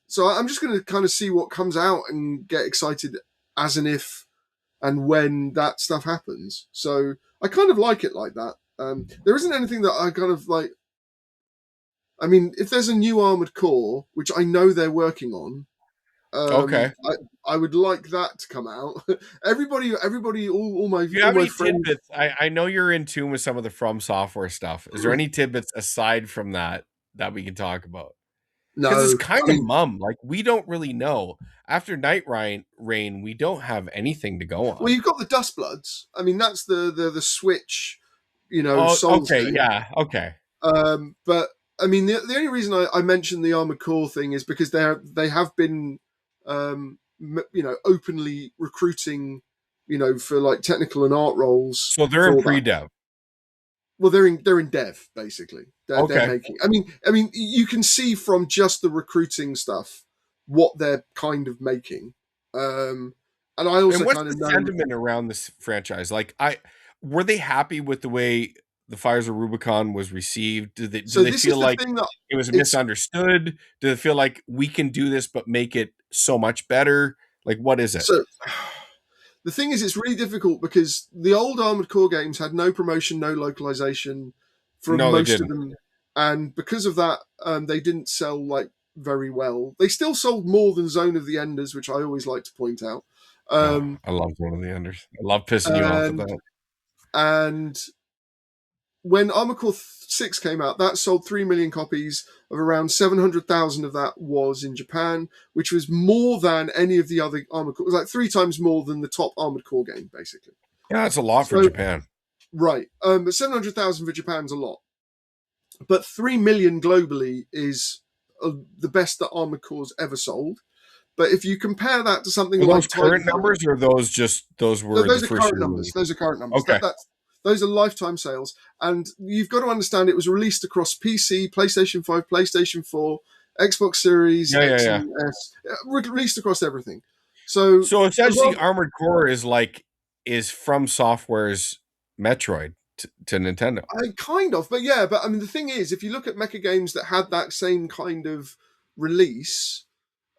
Speaker 2: so I'm just going to kind of see what comes out and get excited as an if and when that stuff happens. So I kind of like it like that. There isn't anything that I kind of like. I mean, if there's a new Armored Core, which I know they're working on,
Speaker 1: Okay.
Speaker 2: I would like that to come out. Everybody,
Speaker 1: Do you
Speaker 2: all
Speaker 1: have
Speaker 2: my
Speaker 1: any
Speaker 2: friends.
Speaker 1: tidbits? I know you're in tune with some of the From Software stuff. Is there any tidbits aside from that that we can talk about? Because it's
Speaker 2: No,
Speaker 1: kind
Speaker 2: I
Speaker 1: of
Speaker 2: mean,
Speaker 1: mum. Like we don't really know. After Rain, we don't have anything to go
Speaker 2: well,
Speaker 1: on.
Speaker 2: you've got the Dust Bloods. I mean, that's the Switch,
Speaker 1: Oh,
Speaker 2: Souls
Speaker 1: okay,
Speaker 2: game.
Speaker 1: yeah, okay.
Speaker 2: But I mean, the only reason I mentioned the Armored Core thing is because they have been, openly recruiting, for like technical and art roles
Speaker 1: So they're in
Speaker 2: for that.
Speaker 1: pre-dev.
Speaker 2: Well, they're in dev basically. They're
Speaker 1: Okay.
Speaker 2: making. I mean, you can see from just the recruiting stuff what they're kind of making. And I
Speaker 1: And
Speaker 2: also
Speaker 1: what's
Speaker 2: kind
Speaker 1: the
Speaker 2: of know.
Speaker 1: sentiment around this franchise? Like, I were they happy with the way the Fires of Rubicon was received? Do
Speaker 2: So
Speaker 1: they
Speaker 2: this is
Speaker 1: feel
Speaker 2: the
Speaker 1: like
Speaker 2: thing that
Speaker 1: it was
Speaker 2: it's
Speaker 1: misunderstood? Do they feel like we can do this but make it so much better? Like, what is it?
Speaker 2: so. The thing is, it's really difficult because the old Armored Core games had no promotion, no localization for
Speaker 1: No, they
Speaker 2: most of
Speaker 1: didn't.
Speaker 2: them, and because of that, they didn't sell like very well. They still sold more than Zone of the Enders, which I always like to point out.
Speaker 1: Oh,
Speaker 2: Um,
Speaker 1: I love one of the enders. I love pissing you off with
Speaker 2: and
Speaker 1: that.
Speaker 2: and when Armored Core 6 came out, that sold 3 million copies. Of around 700,000 of that was in Japan, which was more than any of the other Armored Core. It was like 3 times more than the top Armored Core game, basically.
Speaker 1: Yeah, that's a lot for
Speaker 2: So,
Speaker 1: Japan.
Speaker 2: right. But 700,000 for Japan's a lot. But 3 million globally is the best that Armored Core's ever sold. But if you compare that to something
Speaker 1: Are those
Speaker 2: like
Speaker 1: current
Speaker 2: Titanfall,
Speaker 1: numbers or those just those
Speaker 2: no,
Speaker 1: were the
Speaker 2: those are
Speaker 1: first
Speaker 2: current
Speaker 1: year
Speaker 2: numbers.
Speaker 1: release?
Speaker 2: Those are current numbers.
Speaker 1: Okay.
Speaker 2: Those are lifetime sales. And you've got to understand it was released across PC, PlayStation 5, PlayStation 4, Xbox Series
Speaker 1: Yeah, yeah,
Speaker 2: X
Speaker 1: yeah.
Speaker 2: and S, released across everything. So,
Speaker 1: So
Speaker 2: a
Speaker 1: essentially,
Speaker 2: lot,
Speaker 1: Armored Core is From Software's Metroid to Nintendo.
Speaker 2: kind of, but yeah, but I mean, the thing is, if you look at mecha games that had that same kind of release,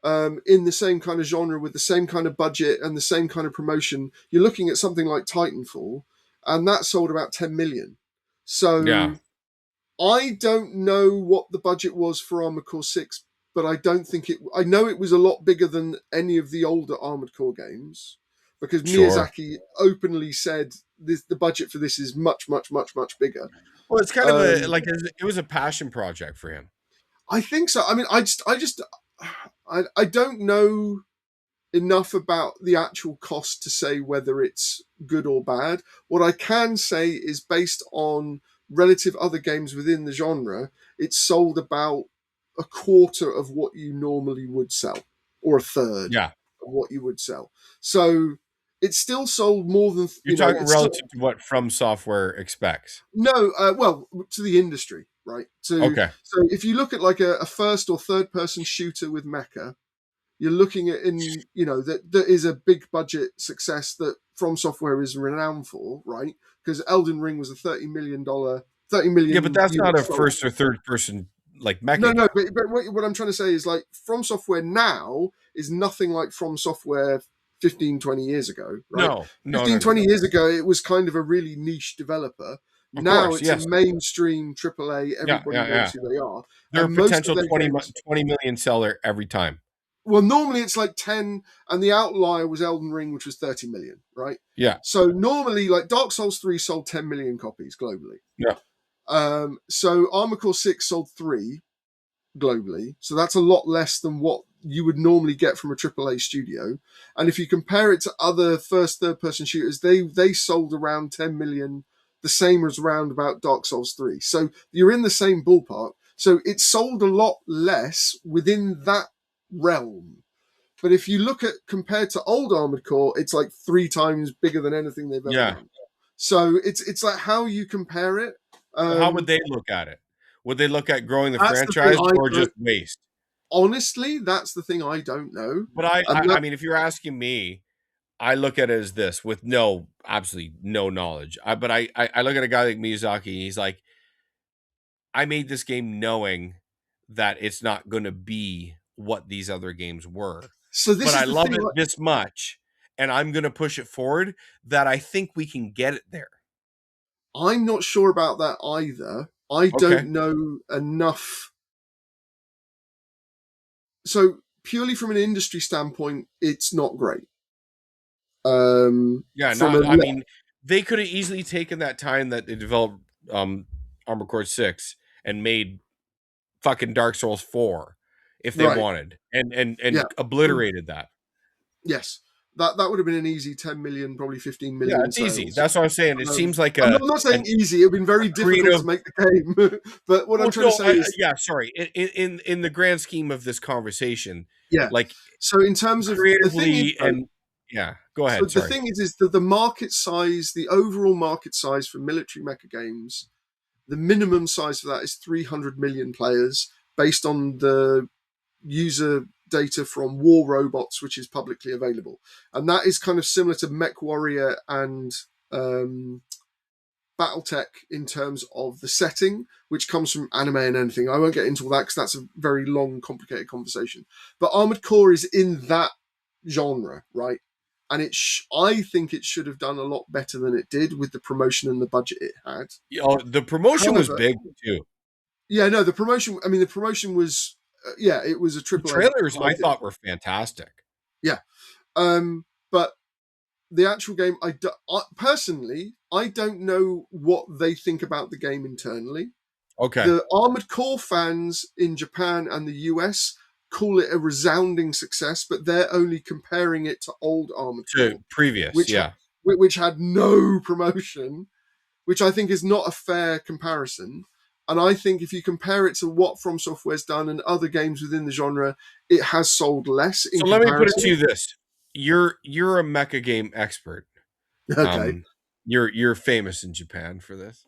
Speaker 2: in the same kind of genre with the same kind of budget and the same kind of promotion, you're looking at something like Titanfall, and that sold about 10 million.
Speaker 1: Yeah,
Speaker 2: So I don't know what the budget was for Armored Core 6, but I don't think it. I know it was a lot bigger than any of the older Armored Core games because
Speaker 1: sure.
Speaker 2: Miyazaki openly said the budget for this is much, much, much, much bigger.
Speaker 1: Well, it's kind of
Speaker 2: Um,
Speaker 1: it was a passion project for him.
Speaker 2: I think so. I mean, I don't know enough about the actual cost to say whether it's good or bad. What I can say is based on relative other games within the genre, it's sold about a quarter of what you normally would sell, or a third
Speaker 1: Yeah,
Speaker 2: of what you would sell. So it's still sold more than
Speaker 1: you're talking
Speaker 2: it's still
Speaker 1: relative to what From Software expects.
Speaker 2: no, well, to the industry, right?
Speaker 1: Okay.
Speaker 2: So if you look at like a first or third person shooter with Mecha, you're looking at that is a big budget success that From Software is renowned for, right? Because Elden Ring was a $30 million, 30
Speaker 1: Yeah, but
Speaker 2: million
Speaker 1: that's not a
Speaker 2: units sold.
Speaker 1: first or third person like
Speaker 2: No,
Speaker 1: mecha
Speaker 2: no,
Speaker 1: game.
Speaker 2: but what I'm trying to say is like From Software now is nothing like From Software 15, 20 years ago, right?
Speaker 1: No, no, no,
Speaker 2: 15,
Speaker 1: no.
Speaker 2: 20 years ago, it was kind of a really niche developer.
Speaker 1: Of
Speaker 2: Now
Speaker 1: course,
Speaker 2: it's a
Speaker 1: yes.
Speaker 2: mainstream AAA.
Speaker 1: Yeah,
Speaker 2: Everybody
Speaker 1: yeah, yeah.
Speaker 2: knows who they are.
Speaker 1: They're a
Speaker 2: And most of
Speaker 1: potential
Speaker 2: their games,
Speaker 1: 20 million seller every time.
Speaker 2: well, normally it's like 10, and the outlier was Elden Ring, which was 30 million, right?
Speaker 1: Yeah,
Speaker 2: So normally, like Dark Souls 3 sold 10 million copies globally.
Speaker 1: yeah.
Speaker 2: So Armored Core 6 sold 3 globally. So that's a lot less than what you would normally get from a AAA studio. And if you compare it to other first, third person shooters, they sold around 10 million, the same as around about Dark Souls 3. So you're in the same ballpark. So it sold a lot less within that realm. But if you look at compared to old Armored Core, it's like 3 times bigger than anything they've ever
Speaker 1: Yeah.
Speaker 2: done. So it's like how you compare it.
Speaker 1: How would
Speaker 2: Um,
Speaker 1: they look at it? Would they look at growing the
Speaker 2: that's the thing
Speaker 1: franchise
Speaker 2: I
Speaker 1: or just
Speaker 2: don't.
Speaker 1: waste?
Speaker 2: Honestly, that's the thing I don't know.
Speaker 1: But I,
Speaker 2: And
Speaker 1: I,
Speaker 2: that,
Speaker 1: I mean, if you're asking me, I look at it as this with absolutely no knowledge. But I look at a guy like Miyazaki. He's like, I made this game knowing that it's not going to be what these other games were,
Speaker 2: so
Speaker 1: but
Speaker 2: this
Speaker 1: I
Speaker 2: is the
Speaker 1: love
Speaker 2: thing.
Speaker 1: it this much, and I'm going to push it forward that I think we can get it there.
Speaker 2: I'm not sure about that either. I
Speaker 1: Okay.
Speaker 2: don't know enough. So purely from an industry standpoint, it's not great.
Speaker 1: Yeah,
Speaker 2: From a
Speaker 1: not. I mean, they could have easily taken that time that they developed Armored Core 6 and made fucking Dark Souls 4 if they
Speaker 2: right,
Speaker 1: wanted, and
Speaker 2: yeah,
Speaker 1: obliterated that.
Speaker 2: yes, that would have been an easy 10 million, probably 15
Speaker 1: Yeah,
Speaker 2: million
Speaker 1: it's easy.
Speaker 2: sales.
Speaker 1: That's what I'm saying. It seems like
Speaker 2: I'm not saying easy. It'd been very
Speaker 1: a
Speaker 2: difficult to
Speaker 1: creative.
Speaker 2: make the game, but what I'm
Speaker 1: Well,
Speaker 2: trying to
Speaker 1: no,
Speaker 2: say is,
Speaker 1: yeah, sorry. In the grand scheme of this conversation,
Speaker 2: yeah.
Speaker 1: like
Speaker 2: So in terms of the thing is,
Speaker 1: creatively
Speaker 2: though,
Speaker 1: and yeah, go
Speaker 2: so
Speaker 1: ahead.
Speaker 2: the
Speaker 1: Sorry.
Speaker 2: thing is that the market size, the overall market size for military mecha games, the minimum size for that is 300 million players, based on the user data from War Robots, which is publicly available, and that is kind of similar to Mech Warrior and um, BattleTech in terms of the setting, which comes from anime and anything. I won't get into all that because that's a very long, complicated conversation. But Armored Core is in that genre, right? And I think it should have done a lot better than it did with the promotion and the budget it had.
Speaker 1: The promotion was
Speaker 2: However,
Speaker 1: big too.
Speaker 2: yeah, no, the promotion. I mean, the promotion was, yeah, it was a
Speaker 1: The
Speaker 2: triple A
Speaker 1: trailers
Speaker 2: high
Speaker 1: I
Speaker 2: hit.
Speaker 1: thought were fantastic.
Speaker 2: Yeah, but the actual game, personally, I don't know what they think about the game internally.
Speaker 1: Okay.
Speaker 2: The Armored Core fans in Japan and the US call it a resounding success, but they're only comparing it to old Armored
Speaker 1: To
Speaker 2: Core,
Speaker 1: previous,
Speaker 2: which
Speaker 1: yeah.
Speaker 2: which had no promotion, which I think is not a fair comparison. And I think if you compare it to what From Software's done and other games within the genre, it has sold less in
Speaker 1: So let me put it to
Speaker 2: comparison.
Speaker 1: you this: you're a mecha game expert.
Speaker 2: Okay,
Speaker 1: Um, you're famous in Japan for this.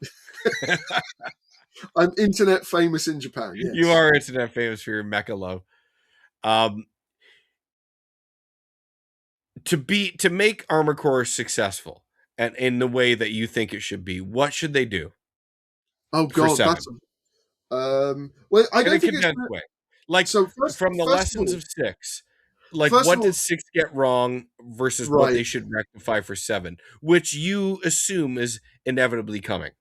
Speaker 2: I'm internet famous in Japan.
Speaker 1: You
Speaker 2: Yes.
Speaker 1: are internet famous for your mecha love. Um, to make Armor Core successful and in the way that you think it should be, what should they do
Speaker 2: Oh
Speaker 1: for
Speaker 2: God, that's
Speaker 1: 7
Speaker 2: well. I
Speaker 1: in a
Speaker 2: don't think it's
Speaker 1: condensed way? Like
Speaker 2: so.
Speaker 1: from the
Speaker 2: First of
Speaker 1: lessons
Speaker 2: all,
Speaker 1: of 6, like
Speaker 2: first of
Speaker 1: what did
Speaker 2: all,
Speaker 1: 6 get wrong versus what
Speaker 2: right.
Speaker 1: they should rectify for 7, which you assume is inevitably coming.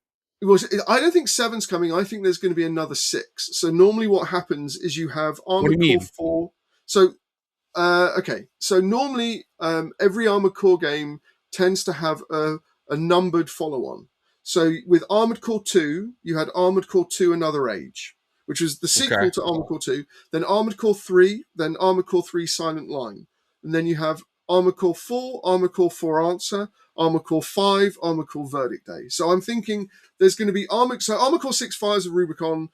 Speaker 2: I don't think seven's coming. I think there's going to be another six. So normally, what happens is you have
Speaker 1: What do you
Speaker 2: Armored Core
Speaker 1: mean?
Speaker 2: 4. So okay. So normally, every Armored Core game tends to have a numbered follow-on. So with Armored Core 2, you had Armored Core 2 Another Age, which was the
Speaker 1: Okay.
Speaker 2: sequel to Armored Core 2, then Armored Core 3, then Armored Core 3 Silent Line. And then you have Armored Core 4, Armored Core 4 Answer, Armored Core 5, Armored Core Verdict Day. So I'm thinking there's going to be Armored Core 6 Fires of Rubicon.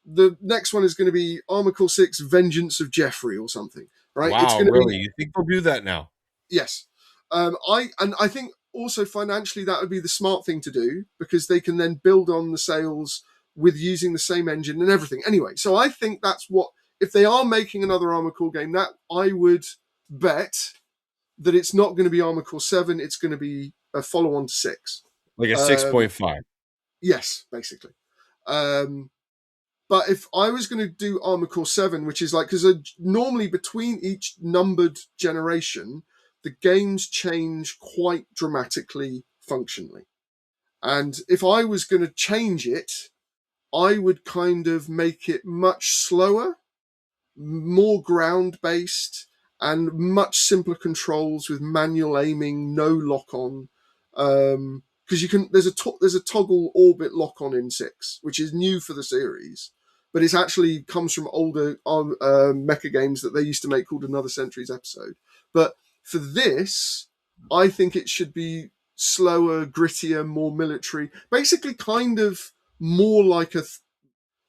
Speaker 2: The next one is going to be Armored Core 6 Vengeance of Jeffrey or something, right? It's
Speaker 1: Wow,
Speaker 2: going to be,
Speaker 1: really? You think they'll do that now?
Speaker 2: yes. I think also financially that would be the smart thing to do because they can then build on the sales with using the same engine and everything. Anyway, so I think that's what, if they are making another Armored Core game, that I would bet that it's not going to be Armored Core 7, it's going to be a follow on to 6.
Speaker 1: Like a
Speaker 2: Um,
Speaker 1: 6.5.
Speaker 2: yes, basically. Um, but if I was going to do Armored Core 7, which is like, because normally between each numbered generation, the games change quite dramatically functionally. And if I was going to change it, I would kind of make it much slower, more ground based, and much simpler controls with manual aiming, no lock on. Because you can, there's a toggle orbit lock on in 6, which is new for the series, but it's actually comes from older mecha games that they used to make called Another Century's Episode. But for this, I think it should be slower, grittier, more military, basically kind of more like a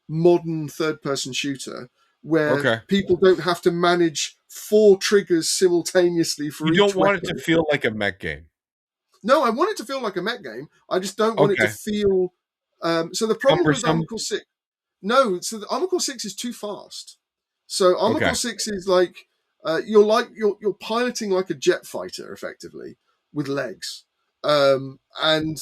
Speaker 2: modern third person shooter where
Speaker 1: Okay.
Speaker 2: people don't have to manage 4 triggers simultaneously for
Speaker 1: You don't
Speaker 2: each
Speaker 1: want it to
Speaker 2: weapon.
Speaker 1: feel like a mech game.
Speaker 2: No, I want it to feel like a mech game. I just don't want it to
Speaker 1: Okay.
Speaker 2: feel. So the problem with
Speaker 1: Cumbersome.
Speaker 2: Armored Core 6, no, so the Armored Core 6 is too fast. So Armored
Speaker 1: Okay.
Speaker 2: Core 6 is like you're piloting like a jet fighter effectively with legs, and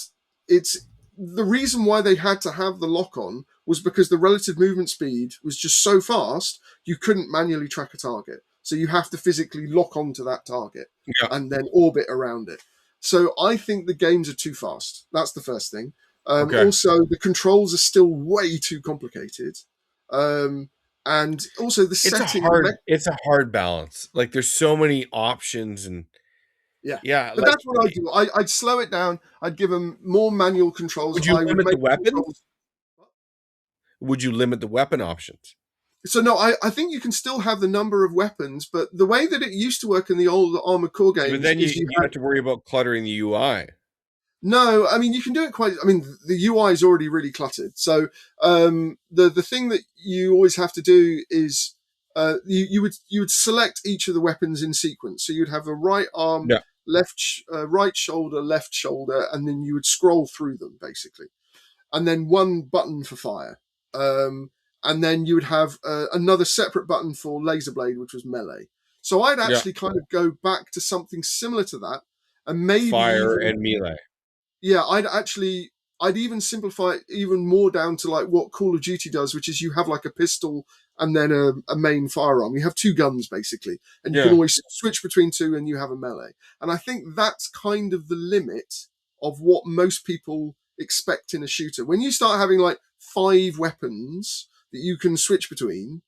Speaker 2: it's the reason why they had to have the lock on was because the relative movement speed was just so fast you couldn't manually track a target. So you have to physically lock onto that target
Speaker 1: Yeah.
Speaker 2: and then orbit around it. So I think the games are too fast. That's the first thing.
Speaker 1: Okay.
Speaker 2: Also, the controls are still way too complicated. and also the
Speaker 1: It's a
Speaker 2: setting of
Speaker 1: hard it's a hard balance. Like there's so many options and
Speaker 2: yeah.
Speaker 1: yeah,
Speaker 2: But
Speaker 1: like
Speaker 2: that's what I do. I'd slow it down. I'd give them more manual controls.
Speaker 1: would you
Speaker 2: I would
Speaker 1: limit the
Speaker 2: make
Speaker 1: weapons?
Speaker 2: controls.
Speaker 1: Would you limit the weapon options?
Speaker 2: So no, I think you can still have the number of weapons, but the way that it used to work in the old Armored Core
Speaker 1: But
Speaker 2: games
Speaker 1: then
Speaker 2: is you
Speaker 1: you
Speaker 2: had
Speaker 1: have to worry about cluttering the UI.
Speaker 2: no. I mean, you can do it quite. I mean, the UI is already really cluttered. So the thing that you always have to do is you would select each of the weapons in sequence. So you'd have a right arm,
Speaker 1: Yeah.
Speaker 2: right shoulder, left shoulder, and then you would scroll through them basically, and then one button for fire. And then you would have another separate button for laser blade, which was melee. So I'd
Speaker 1: Yeah.
Speaker 2: actually kind of go back to something similar to that, and maybe
Speaker 1: Fire
Speaker 2: even
Speaker 1: and melee.
Speaker 2: yeah, I'd even simplify it even more down to like what Call of Duty does, which is you have like a pistol and then a main firearm. You have two guns basically, and you can
Speaker 1: Yeah.
Speaker 2: always switch between two, and you have a melee. And I think that's kind of the limit of what most people expect in a shooter. When you start having like 5 weapons that you can switch between,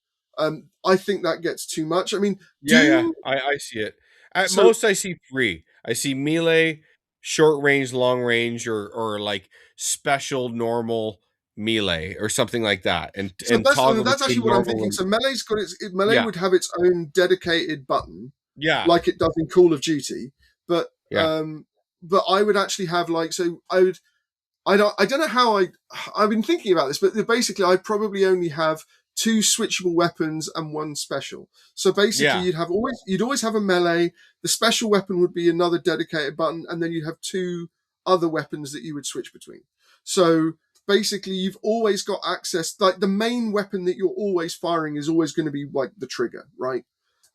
Speaker 2: I think that gets too much. I mean,
Speaker 1: Yeah.
Speaker 2: Doom.
Speaker 1: I see it. At
Speaker 2: So
Speaker 1: most I see three. I see melee, short range, long range, or like special normal melee or something like that.
Speaker 2: So
Speaker 1: And toggle
Speaker 2: that's actually
Speaker 1: between
Speaker 2: what I'm
Speaker 1: normal
Speaker 2: thinking.
Speaker 1: and
Speaker 2: So melee
Speaker 1: yeah.
Speaker 2: would have its own dedicated button,
Speaker 1: Yeah.
Speaker 2: like it does in Call of Duty. But
Speaker 1: Yeah.
Speaker 2: I would actually have like so I don't know how I've been thinking about this, but basically I'd probably only have 2 switchable weapons and 1 special. So basically
Speaker 1: Yeah.
Speaker 2: you'd always have a melee. The special weapon would be another dedicated button, and then you'd have 2 other weapons that you would switch between. So basically you've always got access, like the main weapon that you're always firing is always going to be like the trigger, right?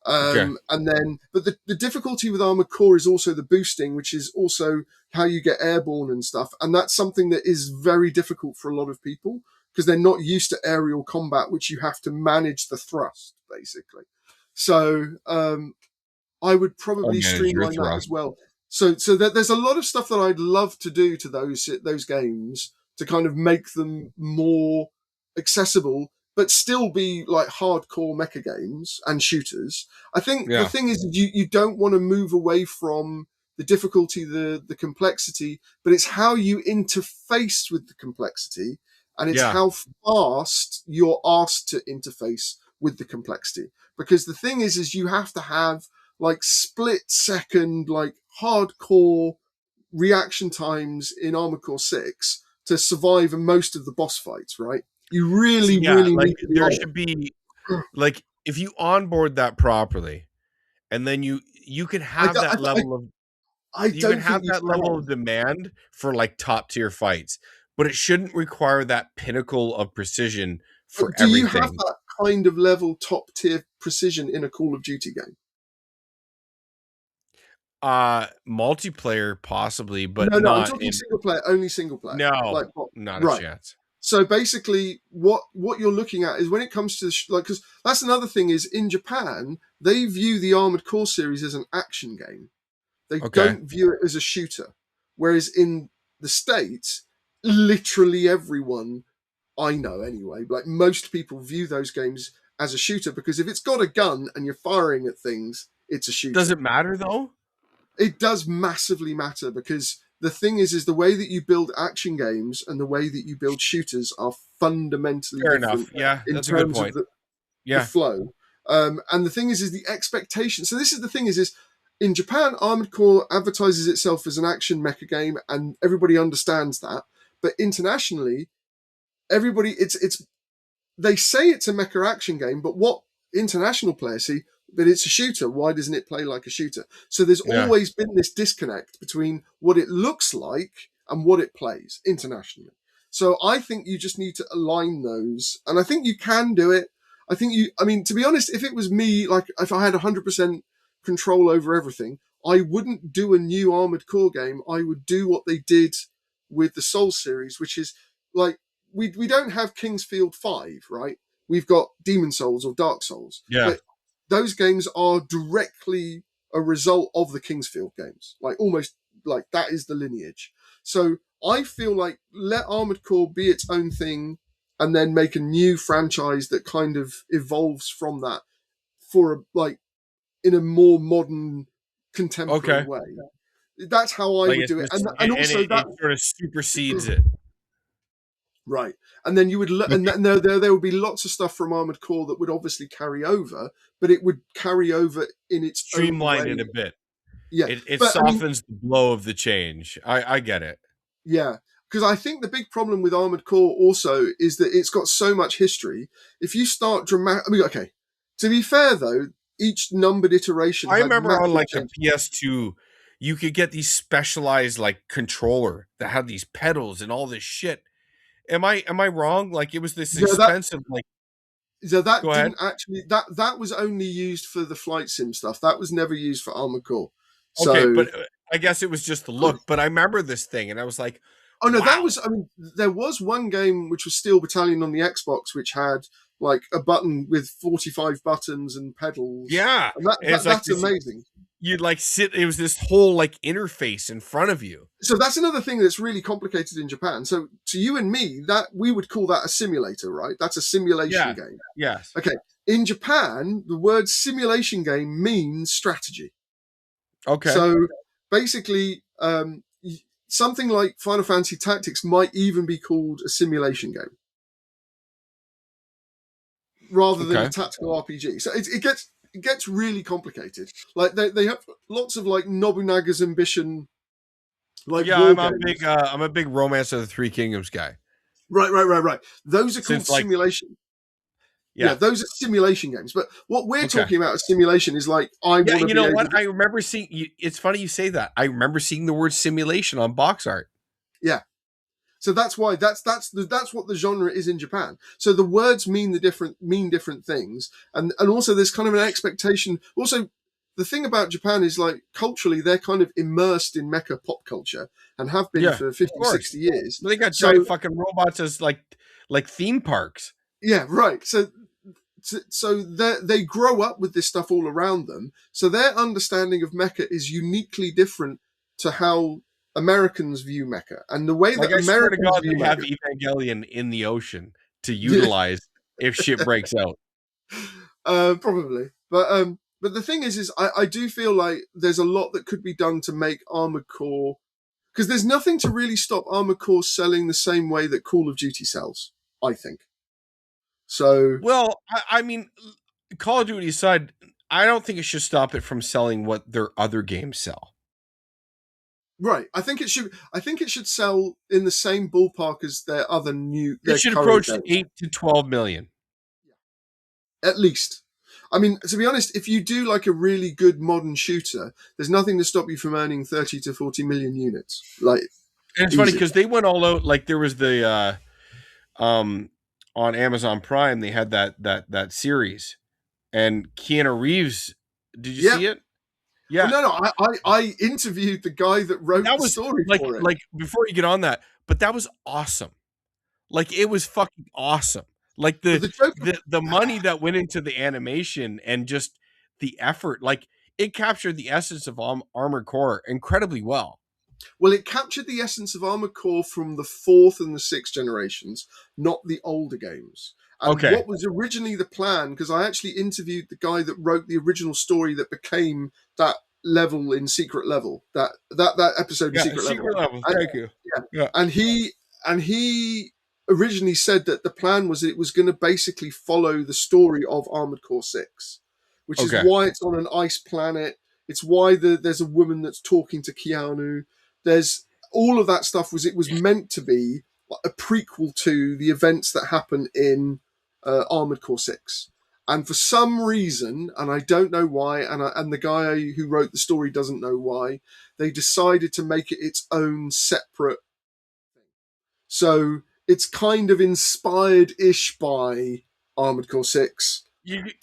Speaker 1: Okay.
Speaker 2: And then, but the difficulty with Armored Core is also the boosting, which is also how you get airborne and stuff. And that's something that is very difficult for a lot of people because they're not used to aerial combat, which you have to manage the thrust, basically. So I would
Speaker 1: I'll
Speaker 2: probably
Speaker 1: manage your
Speaker 2: streamline that as
Speaker 1: thrust.
Speaker 2: well. So there's a lot of stuff that I'd love to do to those games to kind of make them more accessible, but still be like hardcore mecha games and shooters. I think the
Speaker 1: Yeah.
Speaker 2: thing is you don't want to move away from the difficulty, the complexity, but it's how you interface with the complexity, and it's
Speaker 1: Yeah.
Speaker 2: how fast you're asked to interface with the complexity. Because the thing is you have to have like split second, like hardcore reaction times in Armored Core 6 to survive in most of the boss fights, right? You
Speaker 1: See,
Speaker 2: really,
Speaker 1: yeah,
Speaker 2: really
Speaker 1: like
Speaker 2: need to be
Speaker 1: there
Speaker 2: on
Speaker 1: should be like if you onboard that properly, and then you can
Speaker 2: it.
Speaker 1: have that level of
Speaker 2: I
Speaker 1: you can
Speaker 2: don't think
Speaker 1: have
Speaker 2: you
Speaker 1: that level
Speaker 2: can.
Speaker 1: of demand for like top tier fights, but it shouldn't require that pinnacle of precision for
Speaker 2: But do you have
Speaker 1: everything.
Speaker 2: that kind of level top tier precision in a Call of Duty game?
Speaker 1: Multiplayer possibly, but
Speaker 2: No, I'm
Speaker 1: not
Speaker 2: talking
Speaker 1: in
Speaker 2: single player, only single player.
Speaker 1: no,
Speaker 2: Like, what?
Speaker 1: not a
Speaker 2: Right.
Speaker 1: chance.
Speaker 2: So basically, what you're looking at is when it comes to like, because that's another thing is in Japan they view the Armored Core series as an action game. They
Speaker 1: Okay.
Speaker 2: don't view it as a shooter. Whereas in the States, literally everyone I know anyway, like most people view those games as a shooter because if it's got a gun and you're firing at things, it's a
Speaker 1: Does
Speaker 2: shooter.
Speaker 1: it matter though?
Speaker 2: It does massively matter because the thing is the way that you build action games and the way that you build shooters are fundamentally
Speaker 1: Fair
Speaker 2: different
Speaker 1: enough. Yeah,
Speaker 2: in
Speaker 1: that's a good
Speaker 2: terms of
Speaker 1: point.
Speaker 2: the
Speaker 1: Yeah.
Speaker 2: flow. And the thing is the expectation. So this is the thing is in Japan, Armored Core advertises itself as an action mecha game, and everybody understands that. But internationally, everybody it's they say it's a mecha action game, but what international players see, but it's a shooter. Why doesn't it play like a shooter? So there's
Speaker 1: Yeah.
Speaker 2: always been this disconnect between what it looks like and what it plays internationally. So I think you just need to align those, and I think you can do it. I mean, to be honest, if it was me, like if I had 100% control over everything, I wouldn't do a new Armored Core game. I would do what they did with the Soul series, which is like we don't have Kingsfield 5, right? We've got Demon Souls or Dark Souls,
Speaker 1: Yeah.
Speaker 2: but those games are directly a result of the Kingsfield games, like almost like that is the lineage. So I feel like let Armored Core be its own thing and then make a new franchise that kind of evolves from that for like in a more modern, contemporary
Speaker 1: Okay.
Speaker 2: way. That's how I
Speaker 1: Like
Speaker 2: would
Speaker 1: it's
Speaker 2: do it,
Speaker 1: just,
Speaker 2: and
Speaker 1: and
Speaker 2: also that
Speaker 1: it sort of supersedes it.
Speaker 2: right. And then you would, and
Speaker 1: Okay.
Speaker 2: then there would be lots of stuff from Armored Core that would obviously carry over, but it would carry over in its own
Speaker 1: Streamline
Speaker 2: way.
Speaker 1: it a bit.
Speaker 2: Yeah,
Speaker 1: It
Speaker 2: but I mean,
Speaker 1: softens the blow of the change. I get it.
Speaker 2: yeah, because I think the big problem with Armored Core also is that it's got so much history. If you start dramatic, I mean, okay. To be fair though, each numbered iteration
Speaker 1: I
Speaker 2: had
Speaker 1: remember on
Speaker 2: massive
Speaker 1: like the
Speaker 2: changes.
Speaker 1: PS2, you could get these specialized like controller that had these pedals and all this shit. Am I wrong? Like it was this
Speaker 2: Yeah, that
Speaker 1: expensive. Like,
Speaker 2: so
Speaker 1: go
Speaker 2: that
Speaker 1: ahead.
Speaker 2: didn't actually that was only used for the flight sim stuff. That was never used for Armored Core.
Speaker 1: Okay,
Speaker 2: So
Speaker 1: but I guess it was just the look. But I remember this thing, and I was like,
Speaker 2: oh no, that
Speaker 1: wow.
Speaker 2: was. I mean, there was one game which was Steel Battalion on the Xbox, which had like a button with 45 buttons and pedals,
Speaker 1: Yeah,
Speaker 2: and
Speaker 1: and it's like
Speaker 2: that's
Speaker 1: this.
Speaker 2: amazing.
Speaker 1: You'd like sit. It was this whole like interface in front of you.
Speaker 2: So that's another thing that's really complicated in Japan. So to you and me, that we would call that a simulator, right? That's a simulation
Speaker 1: Yeah.
Speaker 2: game.
Speaker 1: Yes.
Speaker 2: Okay. In Japan, the word simulation game means strategy.
Speaker 1: Okay.
Speaker 2: So basically, something like Final Fantasy Tactics might even be called a simulation game rather than a
Speaker 1: Okay.
Speaker 2: tactical RPG. So it gets really complicated. Like they have lots of like Nobunaga's Ambition, like
Speaker 1: Yeah,
Speaker 2: war games.
Speaker 1: I'm a big Romance of the Three Kingdoms guy.
Speaker 2: Right. Those are called
Speaker 1: Since like
Speaker 2: simulation. Yeah,
Speaker 1: yeah.
Speaker 2: those are simulation games. But what we're
Speaker 1: Okay.
Speaker 2: talking about as simulation is like I
Speaker 1: Yeah,
Speaker 2: want to
Speaker 1: you
Speaker 2: be
Speaker 1: know
Speaker 2: able
Speaker 1: what?
Speaker 2: to.
Speaker 1: I remember seeing. It's funny you say that. I remember seeing the word simulation on box art.
Speaker 2: Yeah. So that's why that's what the genre is in Japan. So the words mean different things, and also there's kind of an expectation. Also, the thing about Japan is like culturally they're kind of immersed in mecha pop culture and have been
Speaker 1: Yeah,
Speaker 2: for
Speaker 1: of
Speaker 2: 50,
Speaker 1: course.
Speaker 2: 60 years.
Speaker 1: They got giant
Speaker 2: So
Speaker 1: fucking robots as like theme parks.
Speaker 2: yeah, right. So they grow up with this stuff all around them. So their understanding of mecha is uniquely different to how Americans view mecha, and the way
Speaker 1: Like
Speaker 2: that
Speaker 1: I swear to
Speaker 2: Americans
Speaker 1: God,
Speaker 2: view
Speaker 1: they have
Speaker 2: mecha.
Speaker 1: Evangelion in the ocean to
Speaker 2: Yeah,
Speaker 1: utilize if shit breaks out.
Speaker 2: probably. But the thing is I do feel like there's a lot that could be done to make Armored Core because there's nothing to really stop Armored Core selling the same way that Call of Duty sells. I think so.
Speaker 1: Well, I mean, Call of Duty aside, I don't think it should stop it from selling what their other games sell.
Speaker 2: Right, I think it should. I think it should sell in the same ballpark as
Speaker 1: It
Speaker 2: their
Speaker 1: should
Speaker 2: current
Speaker 1: approach
Speaker 2: games,
Speaker 1: 8 to 12 million.
Speaker 2: at least. I mean, to be honest, if you do like a really good modern shooter, there's nothing to stop you from earning 30 to 40 million units. Like
Speaker 1: And it's funny
Speaker 2: easy.
Speaker 1: because they went all out. Like there was the on Amazon Prime, they had that series, and Keanu Reeves. Did you
Speaker 2: Yeah.
Speaker 1: see it?
Speaker 2: Well,
Speaker 1: Yeah,
Speaker 2: no. I interviewed the guy that wrote
Speaker 1: that
Speaker 2: the
Speaker 1: was
Speaker 2: story for it.
Speaker 1: like before you get on that, but that was awesome. Like it was fucking awesome. Like
Speaker 2: But the joke,
Speaker 1: the money that went into the animation and just the effort, like it captured the essence of Armored Core incredibly well.
Speaker 2: well, it captured the essence of Armored Core from the fourth and the sixth generations, not the older games. And
Speaker 1: Okay,
Speaker 2: what was originally the plan, because I actually interviewed the guy that wrote the original story that became that level in Secret Level, that episode in
Speaker 1: yeah,
Speaker 2: Secret Level,
Speaker 1: secret level.
Speaker 2: and,
Speaker 1: Thank you.
Speaker 2: yeah,
Speaker 1: Yeah.
Speaker 2: and he originally said that the plan was it was going to basically follow the story of Armored Core 6, which is
Speaker 1: Okay.
Speaker 2: why it's on an ice planet. It's why there's a woman that's talking to Keanu. There's all of that stuff. It was meant to be a prequel to the events that happen in Armored Core 6. And for some reason, and I don't know why, and the guy who wrote the story doesn't know why, they decided to make it its own separate. So it's kind of inspired-ish by Armored Core 6.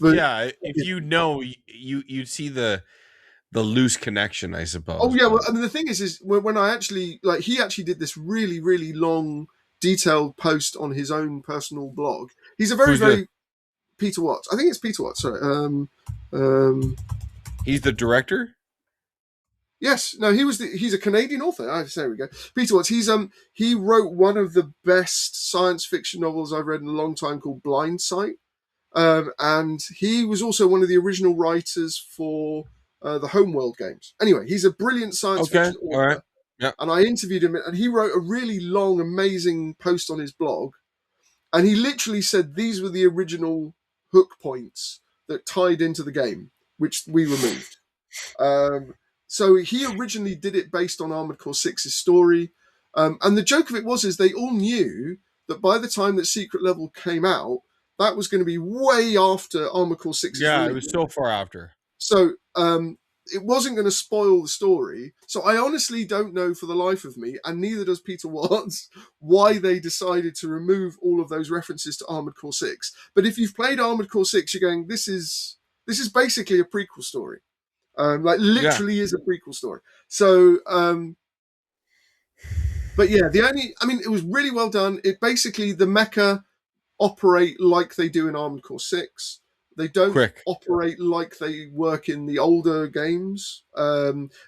Speaker 2: But
Speaker 1: Yeah, if you know, you'd see the loose connection, I
Speaker 2: oh
Speaker 1: suppose.
Speaker 2: yeah, well,
Speaker 1: But
Speaker 2: I mean the thing is when I actually like he actually did this really really long detailed post on his own personal blog. He's a
Speaker 1: who's the
Speaker 2: very Peter Watts. I think it's Peter Watts. Sorry. Um,
Speaker 1: he's the director?
Speaker 2: Yes, no, he's a Canadian author. There we go. Peter Watts. He wrote one of the best science fiction novels I've read in a long time called Blind Sight. And he was also one of the original writers for the Homeworld games. Anyway, he's a brilliant science
Speaker 1: Okay.
Speaker 2: fiction
Speaker 1: All right.
Speaker 2: author,
Speaker 1: Yeah.
Speaker 2: and I interviewed him, and he wrote a really long, amazing post on his blog, and he literally said these were the original hook points that tied into the game, which we removed. Um, so he originally did it based on Armored Core 6's story, and the joke of it was is they all knew that by the time that Secret Level came out, that was going to be way after Armored Core 6's
Speaker 1: Yeah. It
Speaker 2: release.
Speaker 1: was so far after.
Speaker 2: So it wasn't going to spoil the story. So I honestly don't know for the life of me, and neither does Peter Watts, why they decided to remove all of those references to Armored Core 6. But if you've played Armored Core 6, you're going, this is basically a prequel story. Like
Speaker 1: Yeah.
Speaker 2: literally is a prequel story. So, but yeah, I mean, it was really well done. It basically, the mecha operate like they do in Armored Core 6. They don't
Speaker 1: Quick.
Speaker 2: operate like they work in the older games,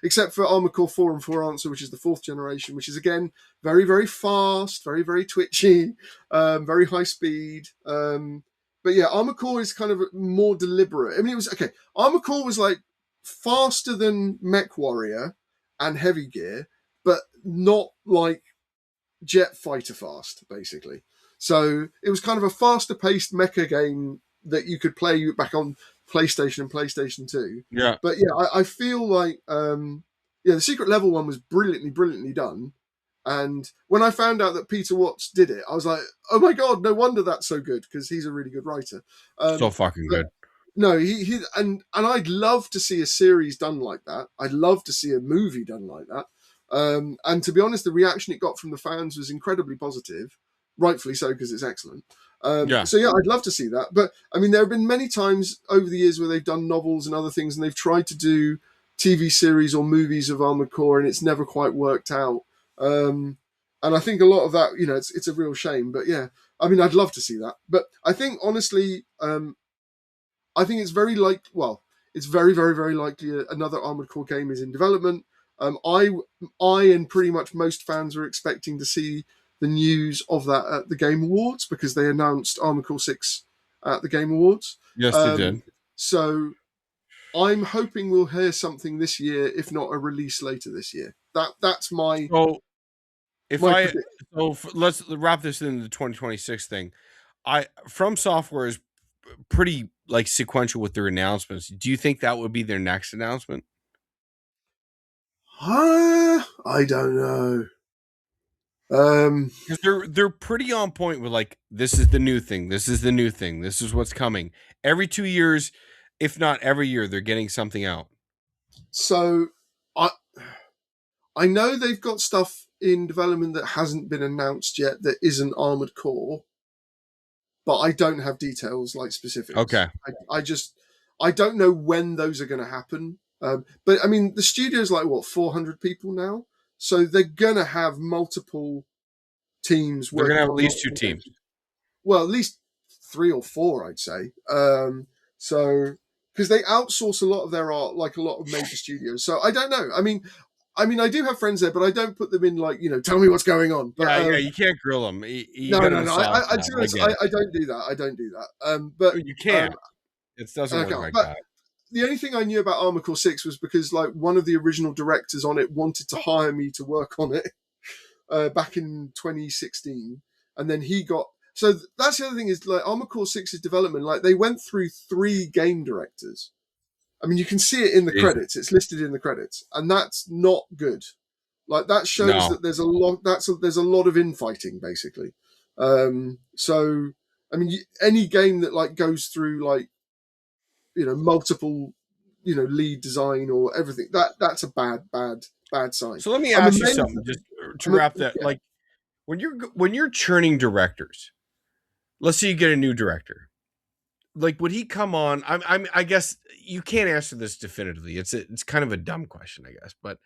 Speaker 2: except for Armored Core 4 and 4 Answer, which is the fourth generation, which is again very, very fast, very, very twitchy, very high speed. But yeah, Armored Core is kind of more deliberate. I mean, it was okay. Armored Core was like faster than Mech Warrior and Heavy Gear, but not like jet fighter fast, basically. So it was kind of a faster paced mecha game that you could play back on PlayStation and PlayStation 2.
Speaker 1: Yeah.
Speaker 2: But yeah, I feel like yeah, the Secret Level one was brilliantly, brilliantly done. And when I found out that Peter Watts did it, I was like, oh my god, no wonder that's so good, because he's a really good writer.
Speaker 1: So fucking
Speaker 2: But
Speaker 1: good.
Speaker 2: no, he and I'd love to see a series done like that. I'd love to see a movie done like that. And to be honest, the reaction it got from the fans was incredibly positive, rightfully so because it's excellent.
Speaker 1: Yeah.
Speaker 2: So yeah, I'd love to see that. But I mean, there have been many times over the years where they've done novels and other things, and they've tried to do TV series or movies of Armored Core, and it's never quite worked out. And I think a lot of that, it's a real shame. But yeah, I mean, I'd love to see that. But I think honestly, I think it's very, very, very likely another Armored Core game is in development. I and pretty much most fans are expecting to see the news of that at the Game Awards, because they announced Armored Core 6 at the Game Awards.
Speaker 1: Yes, they
Speaker 2: Um,
Speaker 1: did.
Speaker 2: so I'm hoping we'll hear something this year, if not a release later this year. That's my
Speaker 1: So if
Speaker 2: my
Speaker 1: I
Speaker 2: prediction.
Speaker 1: let's wrap this into the 2026 thing. From Software is pretty like sequential with their announcements. Do you think that would be their next announcement?
Speaker 2: I don't know. Um,
Speaker 1: Because they're pretty on point with like, this is the new thing, this is the new thing, this is what's coming. Every 2 years, if not every year, they're getting something out.
Speaker 2: so I I know they've got stuff in development that hasn't been announced yet that isn't Armored Core, but I don't have details like specifics.
Speaker 1: Okay.
Speaker 2: I don't know when those are going to happen. But I mean, the studio's like what 400 people now, so they're going to have multiple teams
Speaker 1: They're gonna
Speaker 2: working
Speaker 1: have at
Speaker 2: on
Speaker 1: least two
Speaker 2: multiple
Speaker 1: teams.
Speaker 2: games. Well, at least three or four, I'd say. So because they outsource a lot of their art, like a lot of major studios. So I don't know. I mean, I do have friends there, but I don't put them in like tell me what's going on. But
Speaker 1: Yeah, yeah, you can't grill them. You
Speaker 2: no,
Speaker 1: got to
Speaker 2: no, no.
Speaker 1: massage
Speaker 2: To
Speaker 1: that.
Speaker 2: be
Speaker 1: I
Speaker 2: honest,
Speaker 1: get it.
Speaker 2: I don't do that. I don't do that. But
Speaker 1: You can't. It doesn't work
Speaker 2: okay.
Speaker 1: like
Speaker 2: But
Speaker 1: that.
Speaker 2: the only thing I knew about Armored Core 6 was because like one of the original directors on it wanted to hire me to work on it back in 2016, and then he got. So that's the other thing is like Armored Core 6's development. Like they went through three game directors. I mean, you can see it in the
Speaker 1: Jesus.
Speaker 2: credits. It's listed in the credits, and that's not good. Like that shows
Speaker 1: No.
Speaker 2: that there's a lot of infighting basically. So I mean, any game that like goes through like multiple lead design or everything, that's a bad sign.
Speaker 1: So let me
Speaker 2: I'm
Speaker 1: ask you
Speaker 2: amazed.
Speaker 1: something, just to wrap that.
Speaker 2: Yeah.
Speaker 1: Like when you're churning directors, let's say you get a new director. Like, would he come on? I guess you can't answer this definitively. It's kind of a dumb question, I guess, but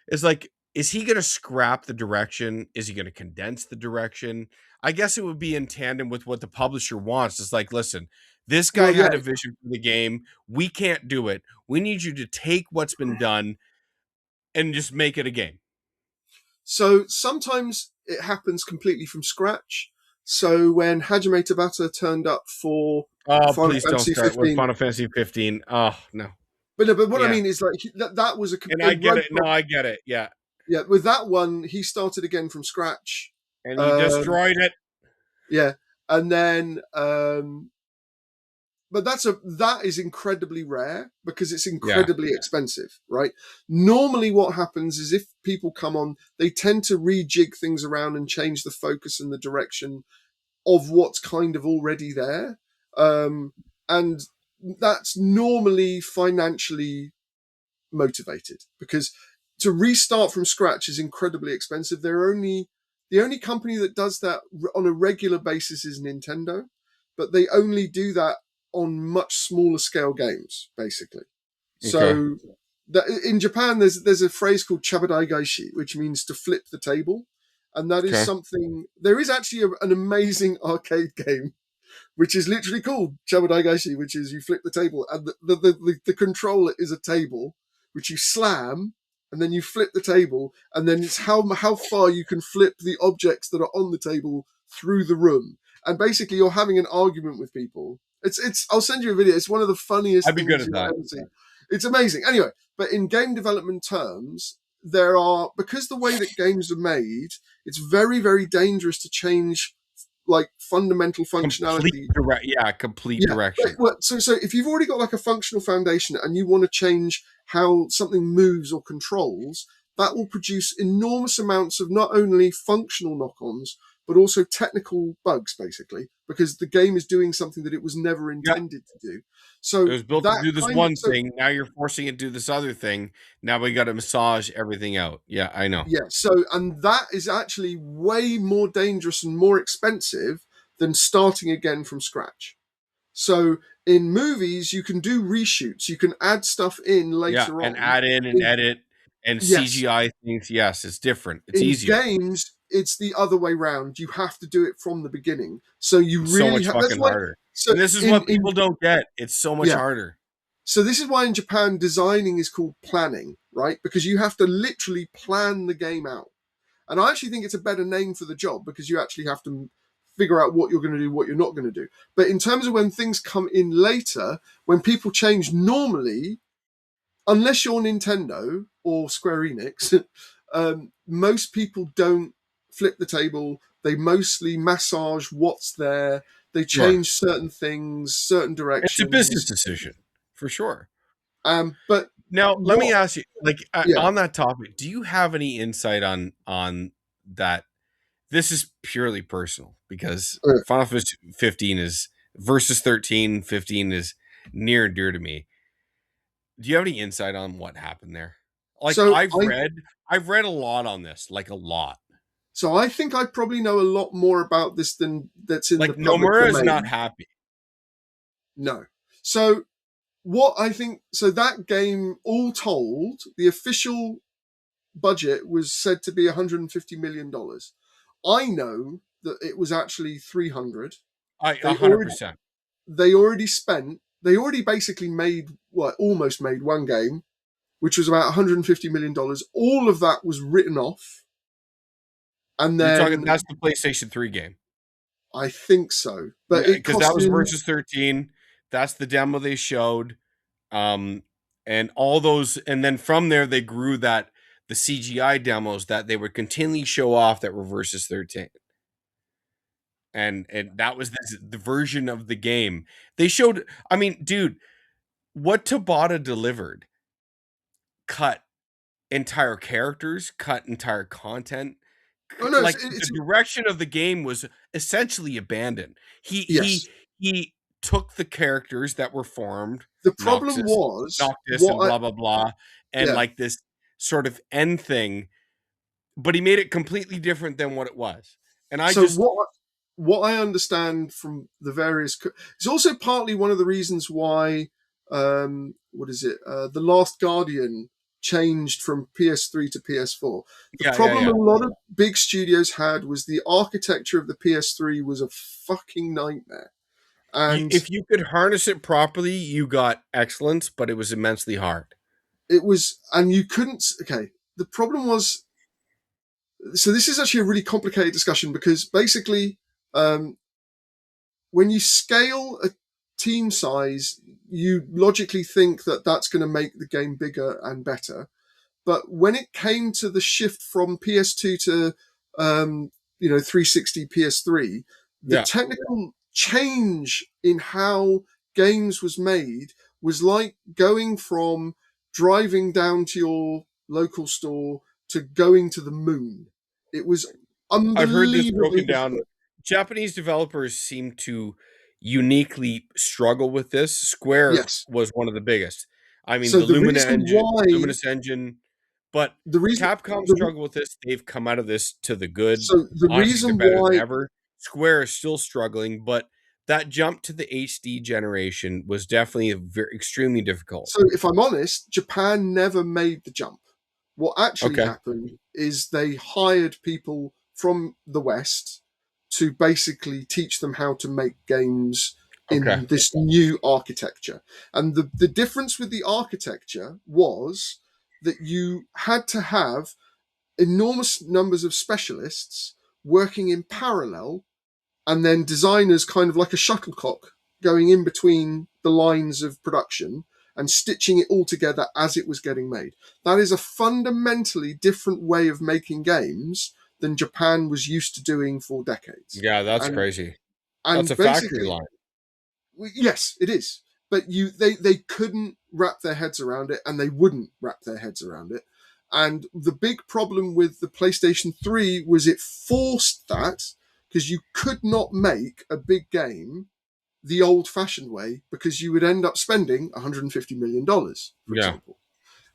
Speaker 1: it's like, is he going to scrap the direction? Is he going to condense the direction? I guess it would be in tandem with what the publisher wants. It's like, listen, this guy
Speaker 2: Well, yeah,
Speaker 1: had a vision for the game. We can't do it. We need you to take what's been done, and just make it a game.
Speaker 2: So sometimes it happens completely from scratch. So when Hajime Tabata turned up for
Speaker 1: Oh,
Speaker 2: Final
Speaker 1: please don't
Speaker 2: Fantasy
Speaker 1: start with
Speaker 2: 15,
Speaker 1: Final Fantasy 15. Oh no.
Speaker 2: but no, but what I
Speaker 1: Yeah,
Speaker 2: mean is like that was
Speaker 1: and
Speaker 2: it
Speaker 1: I get
Speaker 2: ran
Speaker 1: it. No, I get it. Yeah,
Speaker 2: yeah, with that one he started again from scratch.
Speaker 1: and he
Speaker 2: Um,
Speaker 1: destroyed it.
Speaker 2: yeah, and then but that is incredibly rare because it's
Speaker 1: Yeah.
Speaker 2: incredibly expensive, right? Normally what happens is if people come on, they tend to rejig things around and change the focus and the direction of what's kind of already there. And that's normally financially motivated because to restart from scratch is incredibly expensive. The only company that does that on a regular basis is Nintendo, but they only do that on much smaller scale games, basically.
Speaker 1: Okay.
Speaker 2: So in Japan, there's a phrase called chabadai gaishi, which means to flip the table, and that is
Speaker 1: Okay.
Speaker 2: something. There is actually an amazing arcade game which is literally called Chabadai Gaishi, which is you flip the table and the controller is a table which you slam and then you flip the table and then it's how far you can flip the objects that are on the table through the room. And basically you're having an argument with people. It's I'll send you a video. It's one of the funniest
Speaker 1: I'd be good
Speaker 2: things
Speaker 1: at
Speaker 2: you'll
Speaker 1: that.
Speaker 2: ever see. It's amazing. Anyway, but in game development terms, there are because the way that games are made, it's very, very dangerous to change like fundamental
Speaker 1: Complete
Speaker 2: functionality.
Speaker 1: direct. Yeah, complete
Speaker 2: Yeah.
Speaker 1: direction.
Speaker 2: So if you've already got like a functional foundation and you want to change how something moves or controls, that will produce enormous amounts of not only functional knock-ons, but also technical bugs, basically, because the game is doing something that it was never
Speaker 1: Yeah,
Speaker 2: intended to do.
Speaker 1: it
Speaker 2: So
Speaker 1: was built to
Speaker 2: that
Speaker 1: do this
Speaker 2: kind of
Speaker 1: one
Speaker 2: so
Speaker 1: thing. Now you're forcing it to do this other thing. Now we got to massage everything out. Yeah, I know.
Speaker 2: yeah, so and that is actually way more dangerous and more expensive than starting again from scratch. So in movies, you can do reshoots. You can add stuff in
Speaker 1: Yeah,
Speaker 2: later
Speaker 1: and
Speaker 2: on.
Speaker 1: add in and
Speaker 2: In,
Speaker 1: edit and
Speaker 2: yes,
Speaker 1: CGI things. Yes, it's different. It's
Speaker 2: in
Speaker 1: easier.
Speaker 2: games, it's the other way round. You have to do it from the beginning. So you
Speaker 1: It's so
Speaker 2: really
Speaker 1: much
Speaker 2: have. That's
Speaker 1: fucking
Speaker 2: why.
Speaker 1: harder.
Speaker 2: So
Speaker 1: And this is what
Speaker 2: in
Speaker 1: people don't get. It's so much
Speaker 2: yeah.
Speaker 1: harder.
Speaker 2: So this is why in Japan designing is called planning, right? Because you have to literally plan the game out. And I actually think it's a better name for the job because you actually have to figure out what you're going to do, what you're not going to do. But in terms of when things come in later, when people change normally, unless you're Nintendo or Square Enix, most people don't flip the table. They mostly massage what's there. They
Speaker 1: Sure.
Speaker 2: change certain things, certain
Speaker 1: It's a business
Speaker 2: directions.
Speaker 1: decision for sure.
Speaker 2: But
Speaker 1: Now, let me
Speaker 2: what?
Speaker 1: ask you, like
Speaker 2: Yeah.
Speaker 1: on that topic, do you have any insight on that? This is purely personal because Final Fantasy 15 is versus 13, 15 is near and dear to me. Do you have any insight on what happened there? Like
Speaker 2: So I
Speaker 1: I've read a lot on this, like a lot.
Speaker 2: so I think I probably know a lot more about this than that's in the
Speaker 1: Like
Speaker 2: public
Speaker 1: Nomura is not
Speaker 2: domain.
Speaker 1: happy.
Speaker 2: No. So what I think so that game all told, the official budget was said to be $150 million. I know that it was actually 300.
Speaker 1: I
Speaker 2: They already
Speaker 1: 100%.
Speaker 2: they already basically made what almost made one game, which was about $150 million. All of that was written off, and
Speaker 1: You're talking
Speaker 2: then
Speaker 1: that's the PlayStation 3 game.
Speaker 2: I think so, but
Speaker 1: Yeah,
Speaker 2: it
Speaker 1: because that
Speaker 2: cost
Speaker 1: was
Speaker 2: him.
Speaker 1: versus 13. That's the demo they showed. And all those, and then from there they grew that the CGI demos that they would continually show off that were versus 13. And that was the version of the game. They showed, I mean, dude, what Tabata delivered cut entire characters, cut entire content.
Speaker 2: Oh no,
Speaker 1: Like the direction of the game was essentially abandoned. He he
Speaker 2: yes.
Speaker 1: he took the characters that were formed,
Speaker 2: The problem
Speaker 1: Noxus,
Speaker 2: was
Speaker 1: Noctis, and
Speaker 2: what I
Speaker 1: blah blah blah, and
Speaker 2: yeah.
Speaker 1: like this sort of end thing, but he made it completely different than what it was. And I
Speaker 2: So
Speaker 1: just
Speaker 2: what I understand from the various it's also partly one of the reasons why what is it the Last Guardian changed from PS3 to PS4. The
Speaker 1: yeah yeah
Speaker 2: problem
Speaker 1: yeah.
Speaker 2: a lot of big studios had was the architecture of the PS3 was a fucking nightmare. And
Speaker 1: If you could harness it properly, you got excellence, but it was immensely hard.
Speaker 2: it was and you couldn't okay the problem was, so this is actually a really complicated discussion because basically, um, when you scale a team size, you logically think that that's going to make the game bigger and better. But when it came to the shift from PS2 to 360 PS3, the
Speaker 1: Yeah.
Speaker 2: technical change in how games was made was like going from driving down to your local store to going to the moon. It was
Speaker 1: I've heard this
Speaker 2: unbelievably
Speaker 1: broken down.
Speaker 2: difficult.
Speaker 1: Japanese developers seem to uniquely struggle with this. Square
Speaker 2: Yes.
Speaker 1: was one of the biggest. I mean,
Speaker 2: So
Speaker 1: the
Speaker 2: the reason why
Speaker 1: Luminous engine, but
Speaker 2: the reason
Speaker 1: Capcom
Speaker 2: the
Speaker 1: struggle with this. They've come out of this to the good.
Speaker 2: so the
Speaker 1: Honestly, they're
Speaker 2: reason
Speaker 1: better than
Speaker 2: why
Speaker 1: ever. Square is still struggling, but that jump to the HD generation was definitely extremely difficult.
Speaker 2: So if I'm honest, Japan never made the jump. What actually
Speaker 1: Okay.
Speaker 2: happened is they hired people from the West to basically teach them how to make games
Speaker 1: Okay.
Speaker 2: in this new architecture. And the difference with the architecture was that you had to have enormous numbers of specialists working in parallel, and then designers kind of like a shuttlecock going in between the lines of production and stitching it all together as it was getting made. That is a fundamentally different way of making games than Japan was used to doing for decades.
Speaker 1: Yeah, that's
Speaker 2: And
Speaker 1: crazy. That's
Speaker 2: and
Speaker 1: a factory
Speaker 2: basically,
Speaker 1: line.
Speaker 2: yes, it is. But they couldn't wrap their heads around it, and they wouldn't wrap their heads around it. And the big problem with the PlayStation 3 was it forced that, because you could not make a big game the old-fashioned way, because you would end up spending $150 million, for
Speaker 1: Yeah.
Speaker 2: example.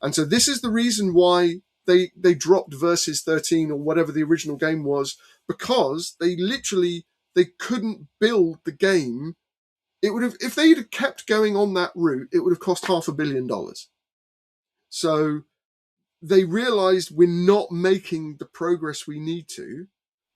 Speaker 2: And so this is the reason why they dropped Versus 13 or whatever the original game was, because they couldn't build the game. It would have, if they had kept going on that route, it would have cost $500 million. So they realized we're not making the progress we need to.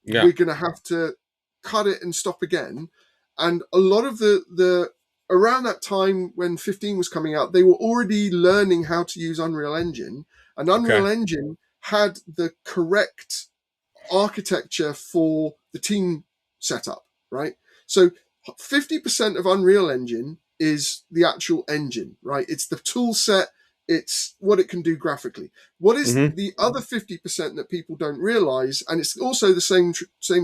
Speaker 1: Yeah.
Speaker 2: We're going to have to cut it and stop again. And a lot of the around that time when 15 was coming out, they were already learning how to use Unreal Engine, and
Speaker 1: Okay.
Speaker 2: Unreal Engine had the correct architecture for the team setup, right? So 50% of Unreal Engine is the actual engine, right? It's the tool set, it's what it can do graphically. What is
Speaker 1: Hmm.
Speaker 2: the other 50% that people don't realize, and it's also the same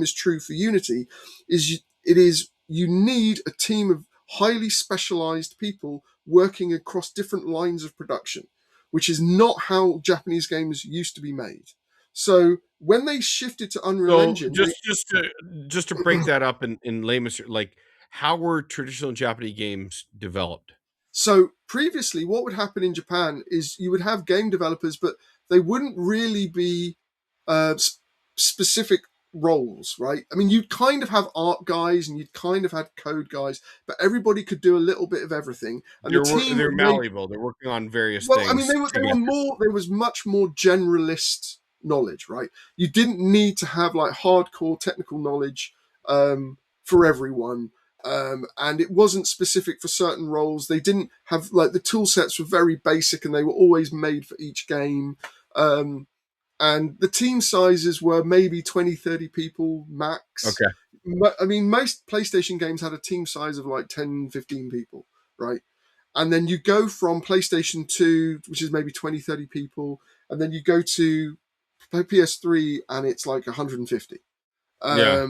Speaker 2: is true for Unity, is you need a team of highly specialized people working across different lines of production, which is not how Japanese games used to be made. So when they shifted to Unreal
Speaker 1: So
Speaker 2: Engine,
Speaker 1: just to break that up in layman's, like, how were traditional Japanese games developed?
Speaker 2: so previously what would happen in Japan is you would have game developers, but they wouldn't really be specific roles, right? I mean, you'd kind of have art guys and you'd kind of had code guys, but everybody could do a little bit of everything. And the team
Speaker 1: They're
Speaker 2: made,
Speaker 1: malleable. They're working on various
Speaker 2: well, I mean,
Speaker 1: things
Speaker 2: they were
Speaker 1: together.
Speaker 2: more. There was much more generalist knowledge, right? You didn't need to have like hardcore technical knowledge for everyone, and it wasn't specific for certain roles. They didn't have like the tool sets were very basic, and they were always made for each game. Um, and the team sizes were maybe 20, 30 people max.
Speaker 1: Okay.
Speaker 2: I mean, most PlayStation games had a team size of like 10, 15 people, right? And then you go from PlayStation 2, which is maybe 20, 30 people, and then you go to PS3 and it's like 150.
Speaker 1: Yeah.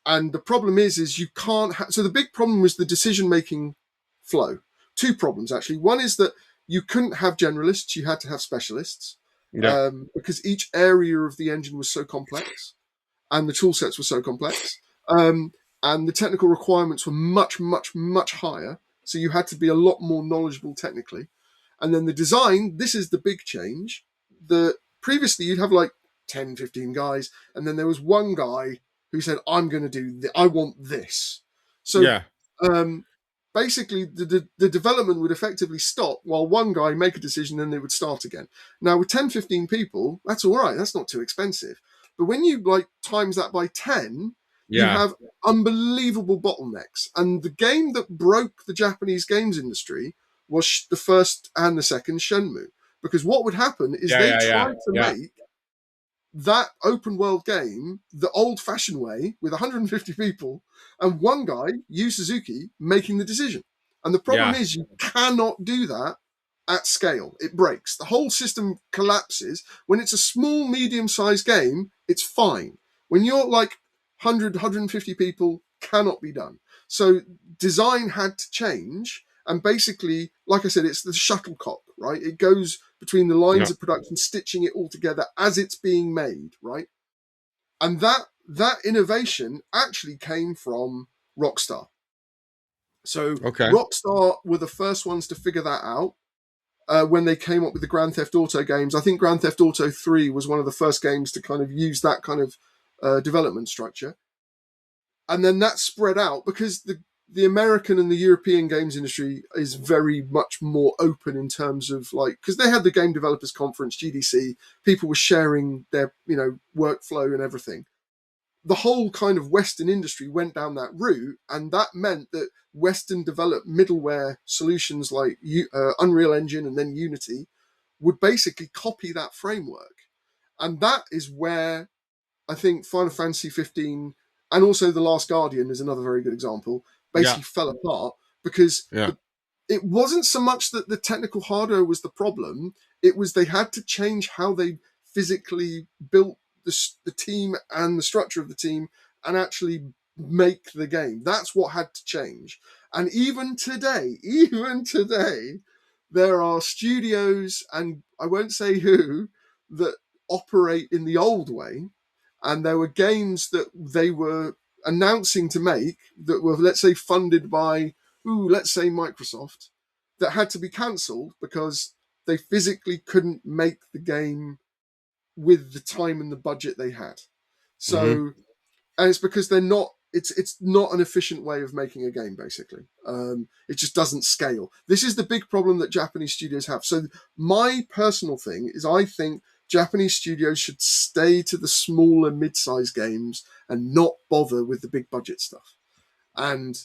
Speaker 2: And the problem is you can't. So the big problem was the decision-making flow. Two problems actually. One is that you couldn't have generalists; you had to have specialists,
Speaker 1: Yeah.
Speaker 2: because each area of the engine was so complex, and the tool sets were so complex, and the technical requirements were much, much, much higher. So you had to be a lot more knowledgeable technically. And then the design, this is the big change. Previously you'd have like 10, 15 guys, and then there was one guy who said, I'm going to I want this. So
Speaker 1: Yeah.
Speaker 2: um, basically the development would effectively stop while one guy make a decision and it would start again. Now with 10, 15 people, that's all right. That's not too expensive. But when you like times that by 10, you
Speaker 1: Yeah.
Speaker 2: have unbelievable bottlenecks. And the game that broke the Japanese games industry was the first and the second Shenmue, Because what would happen is
Speaker 1: Yeah,
Speaker 2: they
Speaker 1: yeah, yeah,
Speaker 2: tried to
Speaker 1: yeah,
Speaker 2: make that open world game the old fashioned way with 150 people and one guy, Yu Suzuki, making the decision. And the problem
Speaker 1: yeah.
Speaker 2: is you cannot do that at scale. It breaks. The whole system collapses. When it's a small, medium sized game, it's fine. When you're like 100, 150 people, cannot be done. So design had to change. And basically, like I said, it's the shuttlecock, right? It goes between the lines
Speaker 1: Yeah.
Speaker 2: of production, stitching it all together as it's being made, right? And that innovation actually came from Rockstar. So
Speaker 1: Okay.
Speaker 2: Rockstar were the first ones to figure that out when they came up with the Grand Theft Auto games. I think Grand Theft Auto 3 was one of the first games to kind of use that kind of development structure. And then that spread out because the American and the European games industry is very much more open in terms of like, because they had the Game Developers Conference, GDC, people were sharing their, workflow and everything. The whole kind of Western industry went down that route, and that meant that Western developed middleware solutions like Unreal Engine and then Unity would basically copy that framework. And that is where I think Final Fantasy 15 and also The Last Guardian is another very good example,
Speaker 1: Yeah,
Speaker 2: basically fell apart because
Speaker 1: yeah.
Speaker 2: it wasn't so much that the technical hardware was the problem, it was they had to change how they physically built the team and the structure of the team and actually make the game. That's what had to change. And even today, there are studios, and I won't say who, that operate in the old way. And there were games that they were announcing to make that were, let's say, funded by, let's say Microsoft, that had to be cancelled because they physically couldn't make the game with the time and the budget they had.
Speaker 1: Hmm.
Speaker 2: So, and it's because they're not. It's not an efficient way of making a game. Basically, it just doesn't scale. This is the big problem that Japanese studios have. So, my personal thing is, I think Japanese studios should stay to the smaller mid-sized games and not bother with the big budget stuff. And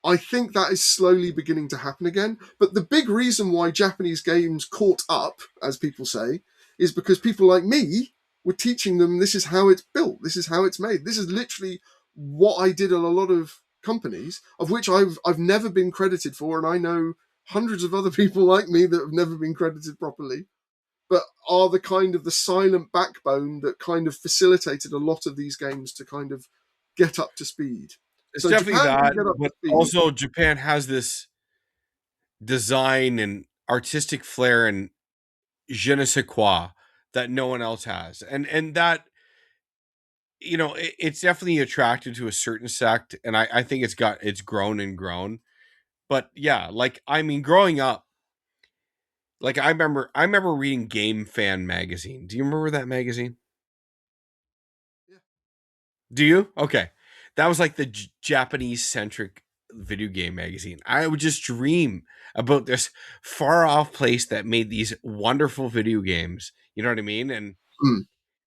Speaker 2: I think that is slowly beginning to happen again. But the big reason why Japanese games caught up, as people say, is because people like me were teaching them this is how it's built, this is how it's made. This is literally what I did at a lot of companies, of which I've never been credited for, and I know hundreds of other people like me that have never been credited properly, but are the kind of the silent backbone that kind of facilitated a lot of these games to kind of get up to speed.
Speaker 1: It's
Speaker 2: So
Speaker 1: definitely
Speaker 2: Japan
Speaker 1: that,
Speaker 2: didn't get up to
Speaker 1: but
Speaker 2: speed.
Speaker 1: also Japan has this design and artistic flair and je ne sais quoi that no one else has, and that it's definitely attracted to a certain sect, and I think it's grown and grown. But yeah, like I mean, growing up, like I remember reading Game Fan magazine. Do you remember that magazine?
Speaker 2: Yeah.
Speaker 1: Do you? Okay. That was like the Japanese centric video game magazine. I would just dream about this far off place that made these wonderful video games. You know what I mean? And
Speaker 2: Mm.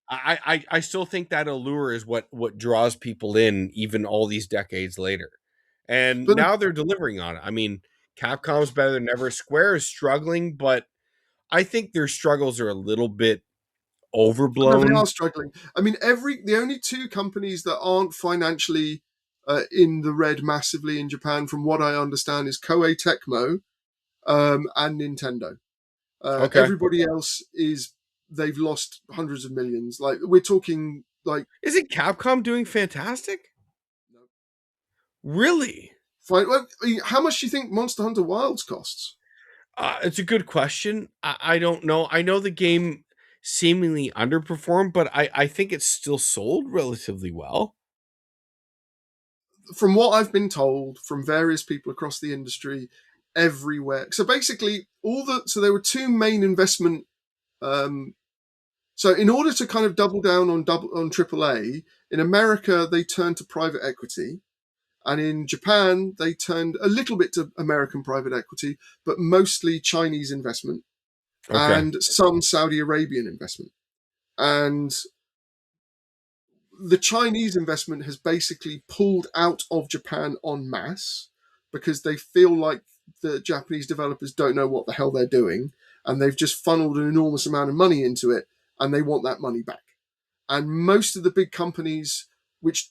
Speaker 1: I still think that allure is what draws people in even all these decades later. And
Speaker 2: But
Speaker 1: now they're delivering on it. I mean, Capcom's better than ever. Square is struggling, but I think their struggles are a little bit
Speaker 2: no, they
Speaker 1: overblown.
Speaker 2: are struggling. I mean, the only two companies that aren't financially in the red massively in Japan, from what I understand, is Koei Tecmo and Nintendo.
Speaker 1: Okay.
Speaker 2: Everybody else is they've lost hundreds of millions. Like we're talking like
Speaker 1: Isn't Capcom doing fantastic? Really?
Speaker 2: fine. Well, I mean, how much do you think Monster Hunter Wilds costs?
Speaker 1: It's a good question. I don't know. I know the game seemingly underperformed, but I think it's still sold relatively well.
Speaker 2: From what I've been told from various people across the industry, everywhere. So basically, so there were two main investment. So in order to kind of double on AAA, in America they turned to private equity, and in Japan they turned a little bit to American private equity, but mostly Chinese investment
Speaker 1: Okay.
Speaker 2: and some Saudi Arabian investment. And the Chinese investment has basically pulled out of Japan en masse because they feel like the Japanese developers don't know what the hell they're doing. and they've just funneled an enormous amount of money into it, and they want that money back. And most of the big companies, which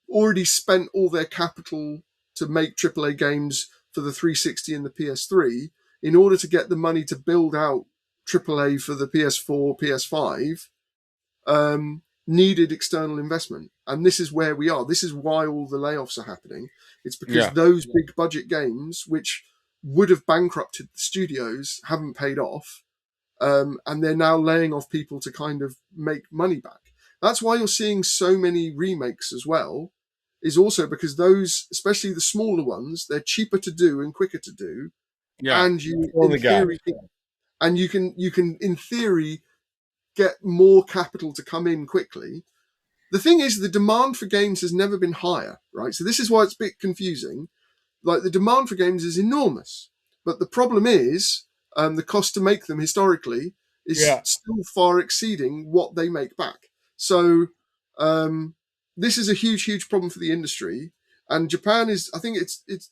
Speaker 2: already spent all their capital to make AAA games for the 360 and the PS3, in order to get the money to build out AAA for the PS4, PS5, needed external investment. And this is where we are. This is why all the layoffs are happening. It's because
Speaker 1: Yeah.
Speaker 2: those big budget games, which would have bankrupted the studios, haven't paid off. And they're now laying off people to kind of make money back. That's why you're seeing so many remakes as well, is also because those, especially the smaller ones, they're cheaper to do and quicker to do.
Speaker 1: Yeah.
Speaker 2: And you,
Speaker 1: Fill
Speaker 2: in
Speaker 1: the gap.
Speaker 2: theory, you can, in theory, get more capital to come in quickly. The thing is, the demand for games has never been higher, right? So this is why it's a bit confusing. Like, the demand for games is enormous, but the problem is the cost to make them historically is
Speaker 1: Yeah.
Speaker 2: still far exceeding what they make back. So this is a huge problem for the industry. And Japan is, I think it's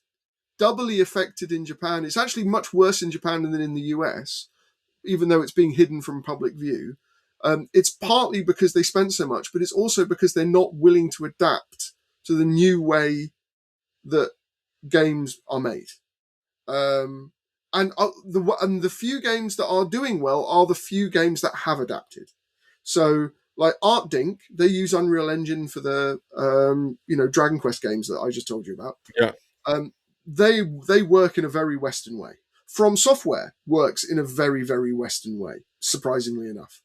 Speaker 2: doubly affected in Japan. It's actually much worse in Japan than in the US, even though it's being hidden from public view. It's partly because they spent so much, but it's also because they're not willing to adapt to the new way that games are made. And the few games that are doing well are the few games that have adapted. So, like ArtDink, they use Unreal Engine for the Dragon Quest games that I just told you about.
Speaker 1: Yeah.
Speaker 2: They work in a very Western way. From Software works in a very, very Western way, surprisingly enough.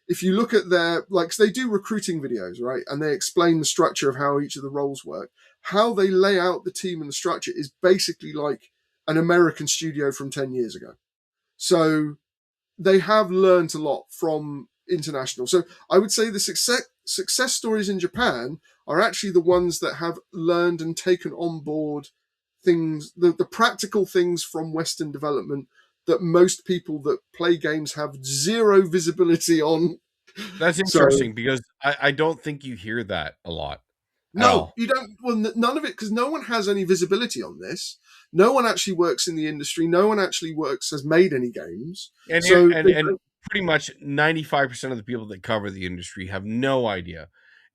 Speaker 2: If you look at their, like, they do recruiting videos, right? And they explain the structure of how each of the roles work. How they lay out the team and the structure is basically like an American studio from 10 years ago. So they have learned a lot from international. So I would say the success stories in Japan are actually the ones that have learned and taken on board things, the practical things from Western development that most people that play games have zero visibility on.
Speaker 1: That's
Speaker 2: So
Speaker 1: interesting because I don't think you hear that a lot at
Speaker 2: no,
Speaker 1: all.
Speaker 2: you don't. Well, none of it, because no one has any visibility on this. No one actually works in the industry. No one actually has made any games.
Speaker 1: And
Speaker 2: So they
Speaker 1: and
Speaker 2: don't.
Speaker 1: pretty much 95% of the people that cover the industry have no idea.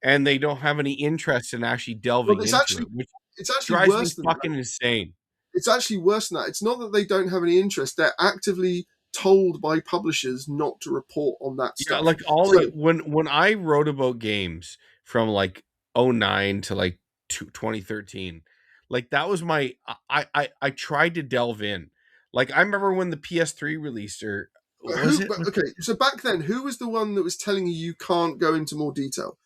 Speaker 1: And they don't have any interest in actually
Speaker 2: Well,
Speaker 1: delving into it, which
Speaker 2: it's actually
Speaker 1: drives me
Speaker 2: worse than that.
Speaker 1: fucking insane.
Speaker 2: It's actually worse than that. It's not that they don't have any interest. They're actively told by publishers not to report on that
Speaker 1: Yeah,
Speaker 2: stuff.
Speaker 1: like Ollie,
Speaker 2: So
Speaker 1: when I wrote about games from like '09 to like 2013, like that was my I tried to delve in. Like I remember when the PS3 released, or was it
Speaker 2: But okay. So back then, who was the one that was telling you can't go into more detail?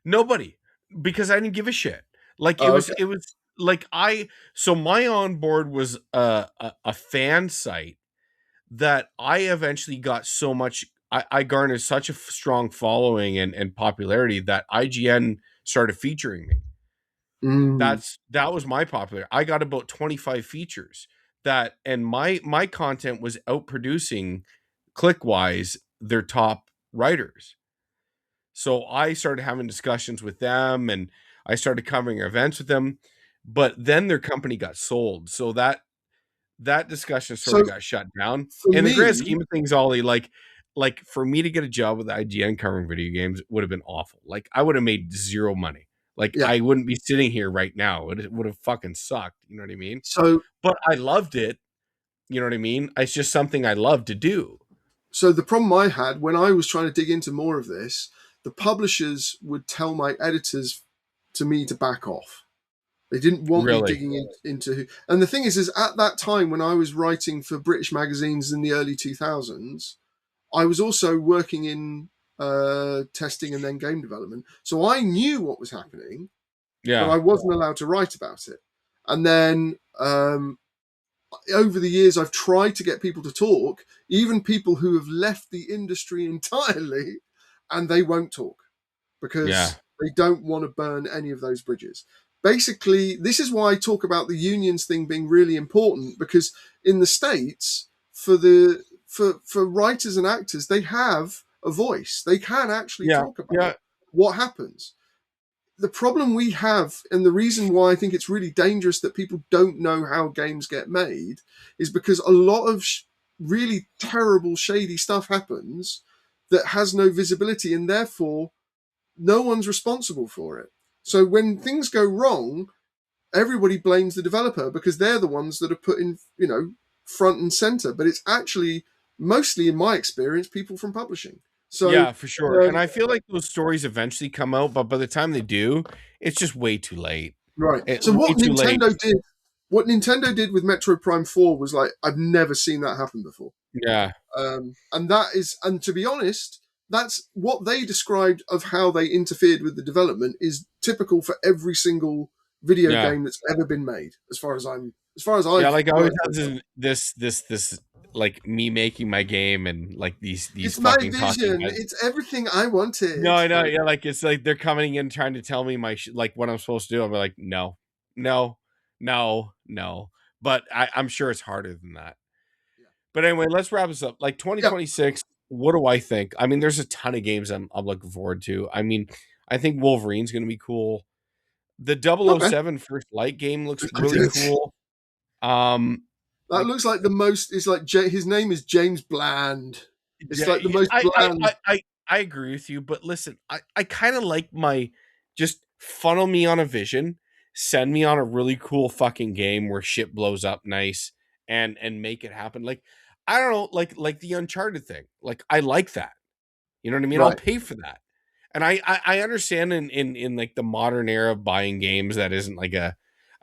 Speaker 1: nobody, because I didn't give a shit. Like
Speaker 2: Oh, okay.
Speaker 1: it was like so my onboard was a fan site that I eventually got so much. I garnered such a strong following and popularity that IGN started featuring me.
Speaker 2: Mm.
Speaker 1: That was my popular. I got about 25 features that, and my content was outproducing click wise their top writers. So I started having discussions with them and I started covering events with them. But then their company got sold. So that discussion sort
Speaker 2: So
Speaker 1: of got shut down.
Speaker 2: for
Speaker 1: In the grand
Speaker 2: me,
Speaker 1: scheme of things, Ollie, like for me to get a job with IGN covering video games would have been awful. Like I would have made zero money. Like
Speaker 2: yeah.
Speaker 1: I wouldn't be sitting here right now. It would have fucking sucked. You know what I mean?
Speaker 2: So
Speaker 1: But I loved it. You know what I mean? It's just something I love to do.
Speaker 2: so the problem I had when I was trying to dig into more of this, the publishers would tell my editors to me to back off. They didn't want me
Speaker 1: Really.
Speaker 2: digging into who. And the thing is at that time when I was writing for British magazines in the early 2000s, I was also working in testing and then game development. So I knew what was happening, but
Speaker 1: Yeah.
Speaker 2: I wasn't allowed to write about it. And then over the years, I've tried to get people to talk, even people who have left the industry entirely, and they won't talk
Speaker 1: Yeah.
Speaker 2: because they don't want to burn any of those bridges. Basically, this is why I talk about the unions thing being really important, because in the States, for writers and actors, they have a voice. They can actually
Speaker 1: Yeah.
Speaker 2: talk about
Speaker 1: Yeah.
Speaker 2: what happens. The problem we have, and the reason why I think it's really dangerous that people don't know how games get made, is because a lot of really terrible, shady stuff happens that has no visibility, and therefore no one's responsible for it. So when things go wrong, everybody blames the developer because they're the ones that are put in, front and center. But it's actually mostly, in my experience, people from publishing. So,
Speaker 1: Yeah, for sure. And
Speaker 2: um,
Speaker 1: I feel like those stories eventually come out, but by the time they do, it's just way too late.
Speaker 2: right. So
Speaker 1: Way too late.
Speaker 2: what Nintendo did with Metro Prime 4 was like, I've never seen that happen before.
Speaker 1: Yeah,
Speaker 2: And to be honest, that's what they described of how they interfered with the development is typical for every single video
Speaker 1: yeah.
Speaker 2: game that's ever been made, as far as
Speaker 1: Yeah,
Speaker 2: I've
Speaker 1: like I always
Speaker 2: worked
Speaker 1: have
Speaker 2: with them.
Speaker 1: this like me making my game and like these
Speaker 2: It's my
Speaker 1: fucking talking
Speaker 2: vision.
Speaker 1: heads.
Speaker 2: It's everything I
Speaker 1: No,
Speaker 2: wanted.
Speaker 1: I know.
Speaker 2: Like,
Speaker 1: Yeah, like it's like they're coming in trying to tell me like what I'm supposed to do. I'm like, no, no, no, no. But I'm sure it's harder than that. But anyway, let's wrap this up. Like
Speaker 2: yeah,
Speaker 1: 2026, what do I think? I mean, there's a ton of games I'm looking forward to. I mean, I think Wolverine's going to be cool. The double oh
Speaker 2: okay.
Speaker 1: 007 First Light game looks really cool.
Speaker 2: That
Speaker 1: Like
Speaker 2: looks like the most. It's like his name is James Bland. It's
Speaker 1: yeah,
Speaker 2: like the most bland.
Speaker 1: I agree with you, but listen, I kind of like my just funnel me on a vision, send me on a really cool fucking game where shit blows up nice and make it happen. Like I don't know, like the Uncharted thing. Like I like that. You know what I mean? I'll
Speaker 2: Right.
Speaker 1: pay for that. And I understand in like the modern era of buying games that isn't like a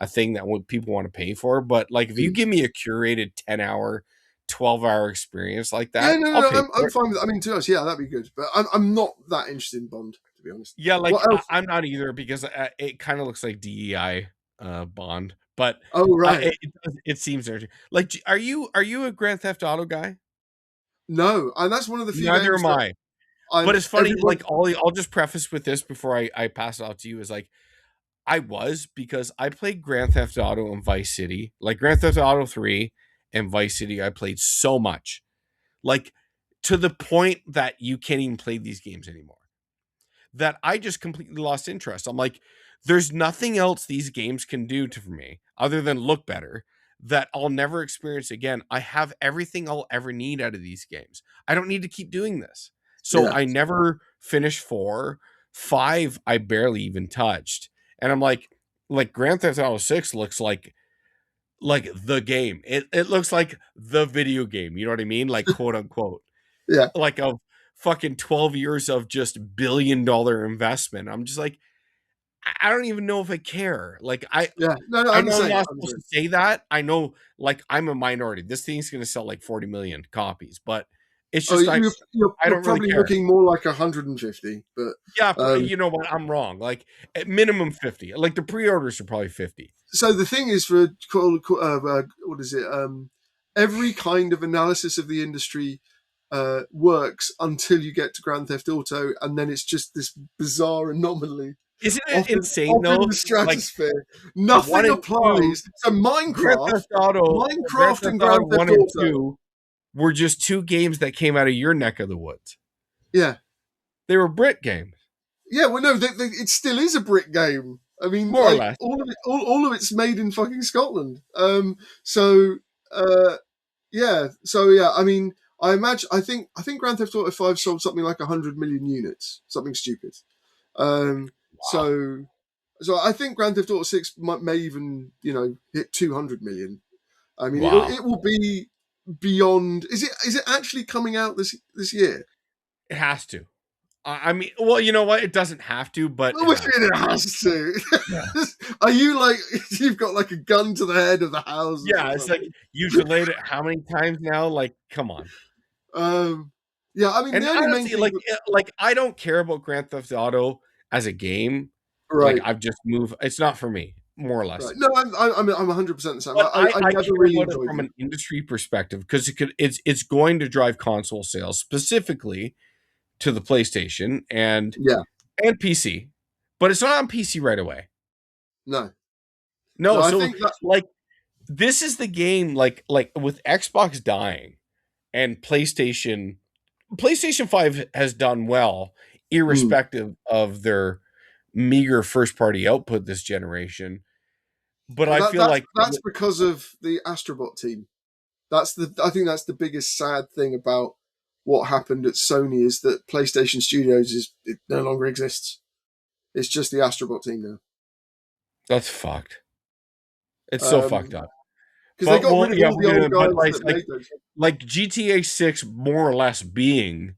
Speaker 1: thing that people want to pay for, but like if you
Speaker 2: Mm.
Speaker 1: give me a curated 10-hour 12-hour experience like
Speaker 2: Yeah,
Speaker 1: that,
Speaker 2: no, no,
Speaker 1: I'll
Speaker 2: no.
Speaker 1: pay for
Speaker 2: I'm
Speaker 1: it.
Speaker 2: fine with. I mean, to be honest, yeah, that'd be good. But I'm not that interested in Bond, to be honest.
Speaker 1: Yeah, like
Speaker 2: What else?
Speaker 1: I'm not either because it kind of looks like DEI Bond, but
Speaker 2: Oh, right.
Speaker 1: it seems there. Like, are you a Grand Theft Auto guy?
Speaker 2: No, and that's one of the few
Speaker 1: Neither
Speaker 2: games
Speaker 1: am
Speaker 2: that
Speaker 1: I. But
Speaker 2: I'm.
Speaker 1: it's funny.
Speaker 2: Everyone.
Speaker 1: Like, I'll just preface with this before I pass it out to you is like I was because I played Grand Theft Auto and Vice City, like Grand Theft Auto 3 and Vice City. I played so much, like to the point that you can't even play these games anymore. That I just completely lost interest. I'm like, there's nothing else these games can do to for me other than look better that I'll never experience again. I have everything I'll ever need out of these games. I don't need to keep doing this. So
Speaker 2: Yeah,
Speaker 1: I never finished 4. 5 I barely even touched. And I'm like Grand Theft Auto 6 looks like the game. It looks like the video game, you know what I mean? Like quote unquote
Speaker 2: yeah,
Speaker 1: like of fucking 12 years of just billion-dollar investment. I'm just like, I don't even know if I care. Like
Speaker 2: yeah. No, no,
Speaker 1: I
Speaker 2: I'm the
Speaker 1: know I'm
Speaker 2: same.
Speaker 1: not
Speaker 2: I'm the
Speaker 1: supposed
Speaker 2: same.
Speaker 1: to say that. I know like I'm a minority. This thing's gonna sell like 40 million copies, but it's
Speaker 2: Oh,
Speaker 1: just I
Speaker 2: you're
Speaker 1: don't really
Speaker 2: probably
Speaker 1: care.
Speaker 2: looking more like 150, but
Speaker 1: Yeah,
Speaker 2: um,
Speaker 1: you know what? I'm wrong. Like at minimum 50. Like the pre-orders are probably 50.
Speaker 2: so the thing is for what is it? Every kind of analysis of the industry works until you get to Grand Theft Auto, and then it's just this bizarre anomaly
Speaker 1: Isn't it
Speaker 2: off
Speaker 1: insane
Speaker 2: off in
Speaker 1: though?
Speaker 2: the
Speaker 1: Like
Speaker 2: stratosphere.
Speaker 1: 1
Speaker 2: Nothing
Speaker 1: and 2,
Speaker 2: applies. So
Speaker 1: Grand
Speaker 2: Minecraft
Speaker 1: Theft
Speaker 2: and
Speaker 1: Auto
Speaker 2: Grand Theft
Speaker 1: 1 and
Speaker 2: Auto.
Speaker 1: 2 were just two games that came out of your neck of the woods.
Speaker 2: Yeah,
Speaker 1: They were Brit games,
Speaker 2: yeah. Well, no, it still is a brick game. I mean,
Speaker 1: more or
Speaker 2: like
Speaker 1: less.
Speaker 2: all of it's made in fucking Scotland. So uh, yeah, so yeah. I mean, I think Grand Theft Auto 5 sold something like 100 million units, something stupid. Um,
Speaker 1: Wow.
Speaker 2: so so I think Grand Theft Auto 6 may even hit 200 million. I mean,
Speaker 1: Wow.
Speaker 2: it will be beyond. Is it actually coming out this year?
Speaker 1: It has to. I mean, well, you know what? It doesn't have to, but
Speaker 2: Well,
Speaker 1: it
Speaker 2: which
Speaker 1: has
Speaker 2: mean
Speaker 1: to.
Speaker 2: it has to.
Speaker 1: Yeah.
Speaker 2: Are you like you've got like a gun to the head of the houses
Speaker 1: Yeah,
Speaker 2: or
Speaker 1: it's like
Speaker 2: something?
Speaker 1: you delayed it how many times now? Like, come on.
Speaker 2: Um, yeah, I mean
Speaker 1: And
Speaker 2: the only main
Speaker 1: honestly,
Speaker 2: thing.
Speaker 1: like I don't care about Grand Theft Auto as a game. Like
Speaker 2: Right,
Speaker 1: I've just moved. It's not for me, more or less.
Speaker 2: right. No, I'm 100% the same.
Speaker 1: But
Speaker 2: I
Speaker 1: I
Speaker 2: never
Speaker 1: care
Speaker 2: really
Speaker 1: about it
Speaker 2: enjoyed
Speaker 1: from
Speaker 2: them.
Speaker 1: an industry perspective because it's going to drive console sales specifically to the PlayStation
Speaker 2: Yeah,
Speaker 1: and PC, but it's not on PC right away.
Speaker 2: no, no.
Speaker 1: No,
Speaker 2: I
Speaker 1: so
Speaker 2: think that.
Speaker 1: like this is the game like with Xbox dying and PlayStation 5 has done well
Speaker 2: Mm,
Speaker 1: irrespective of their meager first party output this generation. But
Speaker 2: well,
Speaker 1: I feel like
Speaker 2: that's because of the Astrobot team. I think that's the biggest sad thing about what happened at Sony is that PlayStation Studios it no longer exists. It's just the Astrobot team now.
Speaker 1: That's fucked. It's so fucked
Speaker 2: Um,
Speaker 1: up.
Speaker 2: because they
Speaker 1: But
Speaker 2: got rid of all
Speaker 1: we're
Speaker 2: the old
Speaker 1: gonna, but
Speaker 2: guys that made those.
Speaker 1: like GTA 6 more or less being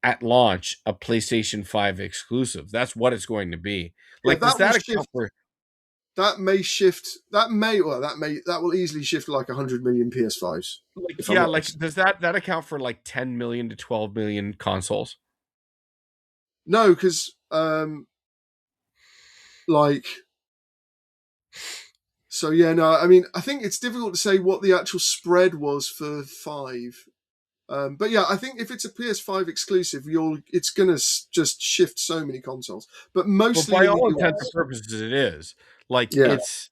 Speaker 1: at launch a PlayStation 5 exclusive. That's what it's going to be.
Speaker 2: Yeah,
Speaker 1: Like, does
Speaker 2: that will
Speaker 1: that account
Speaker 2: shift.
Speaker 1: for
Speaker 2: That may shift. That will easily shift to like 100 million PS5s,
Speaker 1: like
Speaker 2: if I'm
Speaker 1: yeah, like
Speaker 2: honest.
Speaker 1: does that account for like 10 million to 12 million consoles?
Speaker 2: No, because like so yeah, no. I mean, I think it's difficult to say what the actual spread was for five. But yeah, I think if it's a PS5 exclusive, it's gonna just shift so many consoles, but
Speaker 1: But
Speaker 2: mostly
Speaker 1: by
Speaker 2: in the
Speaker 1: all intents and
Speaker 2: US.
Speaker 1: purposes it is. Like
Speaker 2: Yeah,
Speaker 1: it's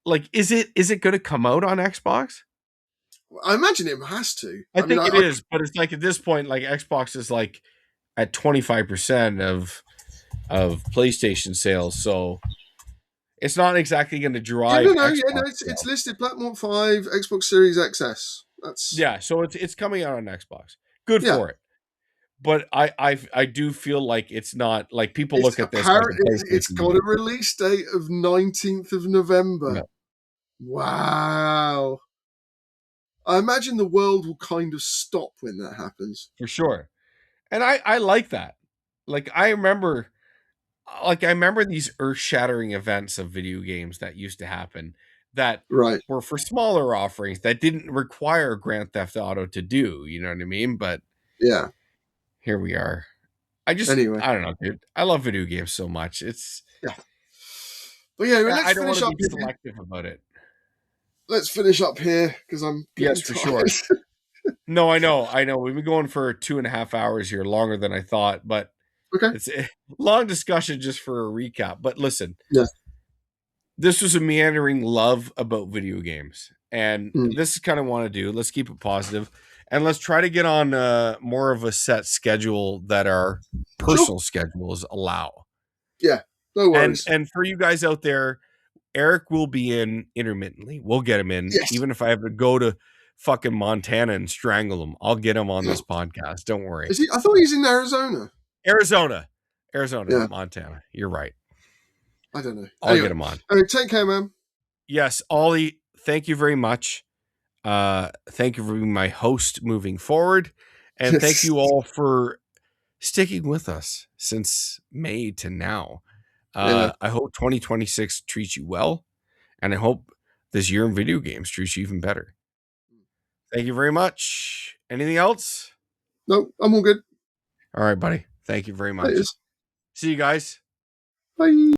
Speaker 1: like is it going to come out on Xbox?
Speaker 2: I imagine it has to.
Speaker 1: I
Speaker 2: I mean,
Speaker 1: think it
Speaker 2: I
Speaker 1: is, but it's like at this point like Xbox is like at 25% of PlayStation sales, so it's not exactly going to
Speaker 2: yeah, no,
Speaker 1: drive
Speaker 2: no, yeah, no.
Speaker 1: Xbox
Speaker 2: It's
Speaker 1: sales.
Speaker 2: listed Blackmore 5, Xbox Series XS. That's
Speaker 1: Yeah, so it's coming out on Xbox. Good
Speaker 2: yeah.
Speaker 1: for it. But I do feel like it's not like people
Speaker 2: It's
Speaker 1: look at this like
Speaker 2: apparent.
Speaker 1: a
Speaker 2: It's
Speaker 1: PlayStation
Speaker 2: got a
Speaker 1: game.
Speaker 2: release date of 19th of November.
Speaker 1: No,
Speaker 2: Wow. I imagine the world will kind of stop when that happens.
Speaker 1: for sure. And I like that. Like I remember these earth-shattering events of video games that used to happen that
Speaker 2: Right.
Speaker 1: were for smaller offerings that didn't require Grand Theft Auto to do, you know what I mean? But
Speaker 2: Yeah.
Speaker 1: here we are.
Speaker 2: Anyway.
Speaker 1: I don't know, dude. I love video games so much. It's
Speaker 2: Yeah. But yeah,
Speaker 1: I
Speaker 2: let's
Speaker 1: don't want
Speaker 2: finish
Speaker 1: to
Speaker 2: up
Speaker 1: be
Speaker 2: here.
Speaker 1: selective about it.
Speaker 2: Let's finish up here because I'm
Speaker 1: Yes,
Speaker 2: getting
Speaker 1: for
Speaker 2: tired.
Speaker 1: sure. No, I know. We've been going for 2.5 hours here, longer than I thought, but
Speaker 2: Okay.
Speaker 1: it's a long discussion just for a recap. But listen,
Speaker 2: Yeah.
Speaker 1: this was a meandering love about video games, and
Speaker 2: Mm.
Speaker 1: this is kind of want to do. Let's keep it positive, and let's try to get on more of a set schedule that our
Speaker 2: Sure.
Speaker 1: personal schedules allow.
Speaker 2: Yeah. No
Speaker 1: And
Speaker 2: worries.
Speaker 1: for you guys out there, Eric will be in intermittently. We'll get him in,
Speaker 2: Yes.
Speaker 1: even if I have to go to fucking Montana and strangle him. I'll get him on this podcast. Don't worry.
Speaker 2: Is he? I thought he's in Arizona.
Speaker 1: Arizona, Arizona,
Speaker 2: Yeah.
Speaker 1: not Montana. You're right.
Speaker 2: I don't know.
Speaker 1: I'll get
Speaker 2: Anyway.
Speaker 1: him on.
Speaker 2: Take care, man.
Speaker 1: Yes, Ollie. Thank you very much. Thank you for being my host moving forward, and thank
Speaker 2: Yes.
Speaker 1: you all for sticking with us since May to now.
Speaker 2: Yeah.
Speaker 1: I hope 2026 treats you well, and I hope this year in video games treats you even better. Thank you very much. Anything else?
Speaker 2: No, I'm all good.
Speaker 1: All right, buddy. Thank you very much.
Speaker 2: Laters.
Speaker 1: See you guys.
Speaker 2: Bye.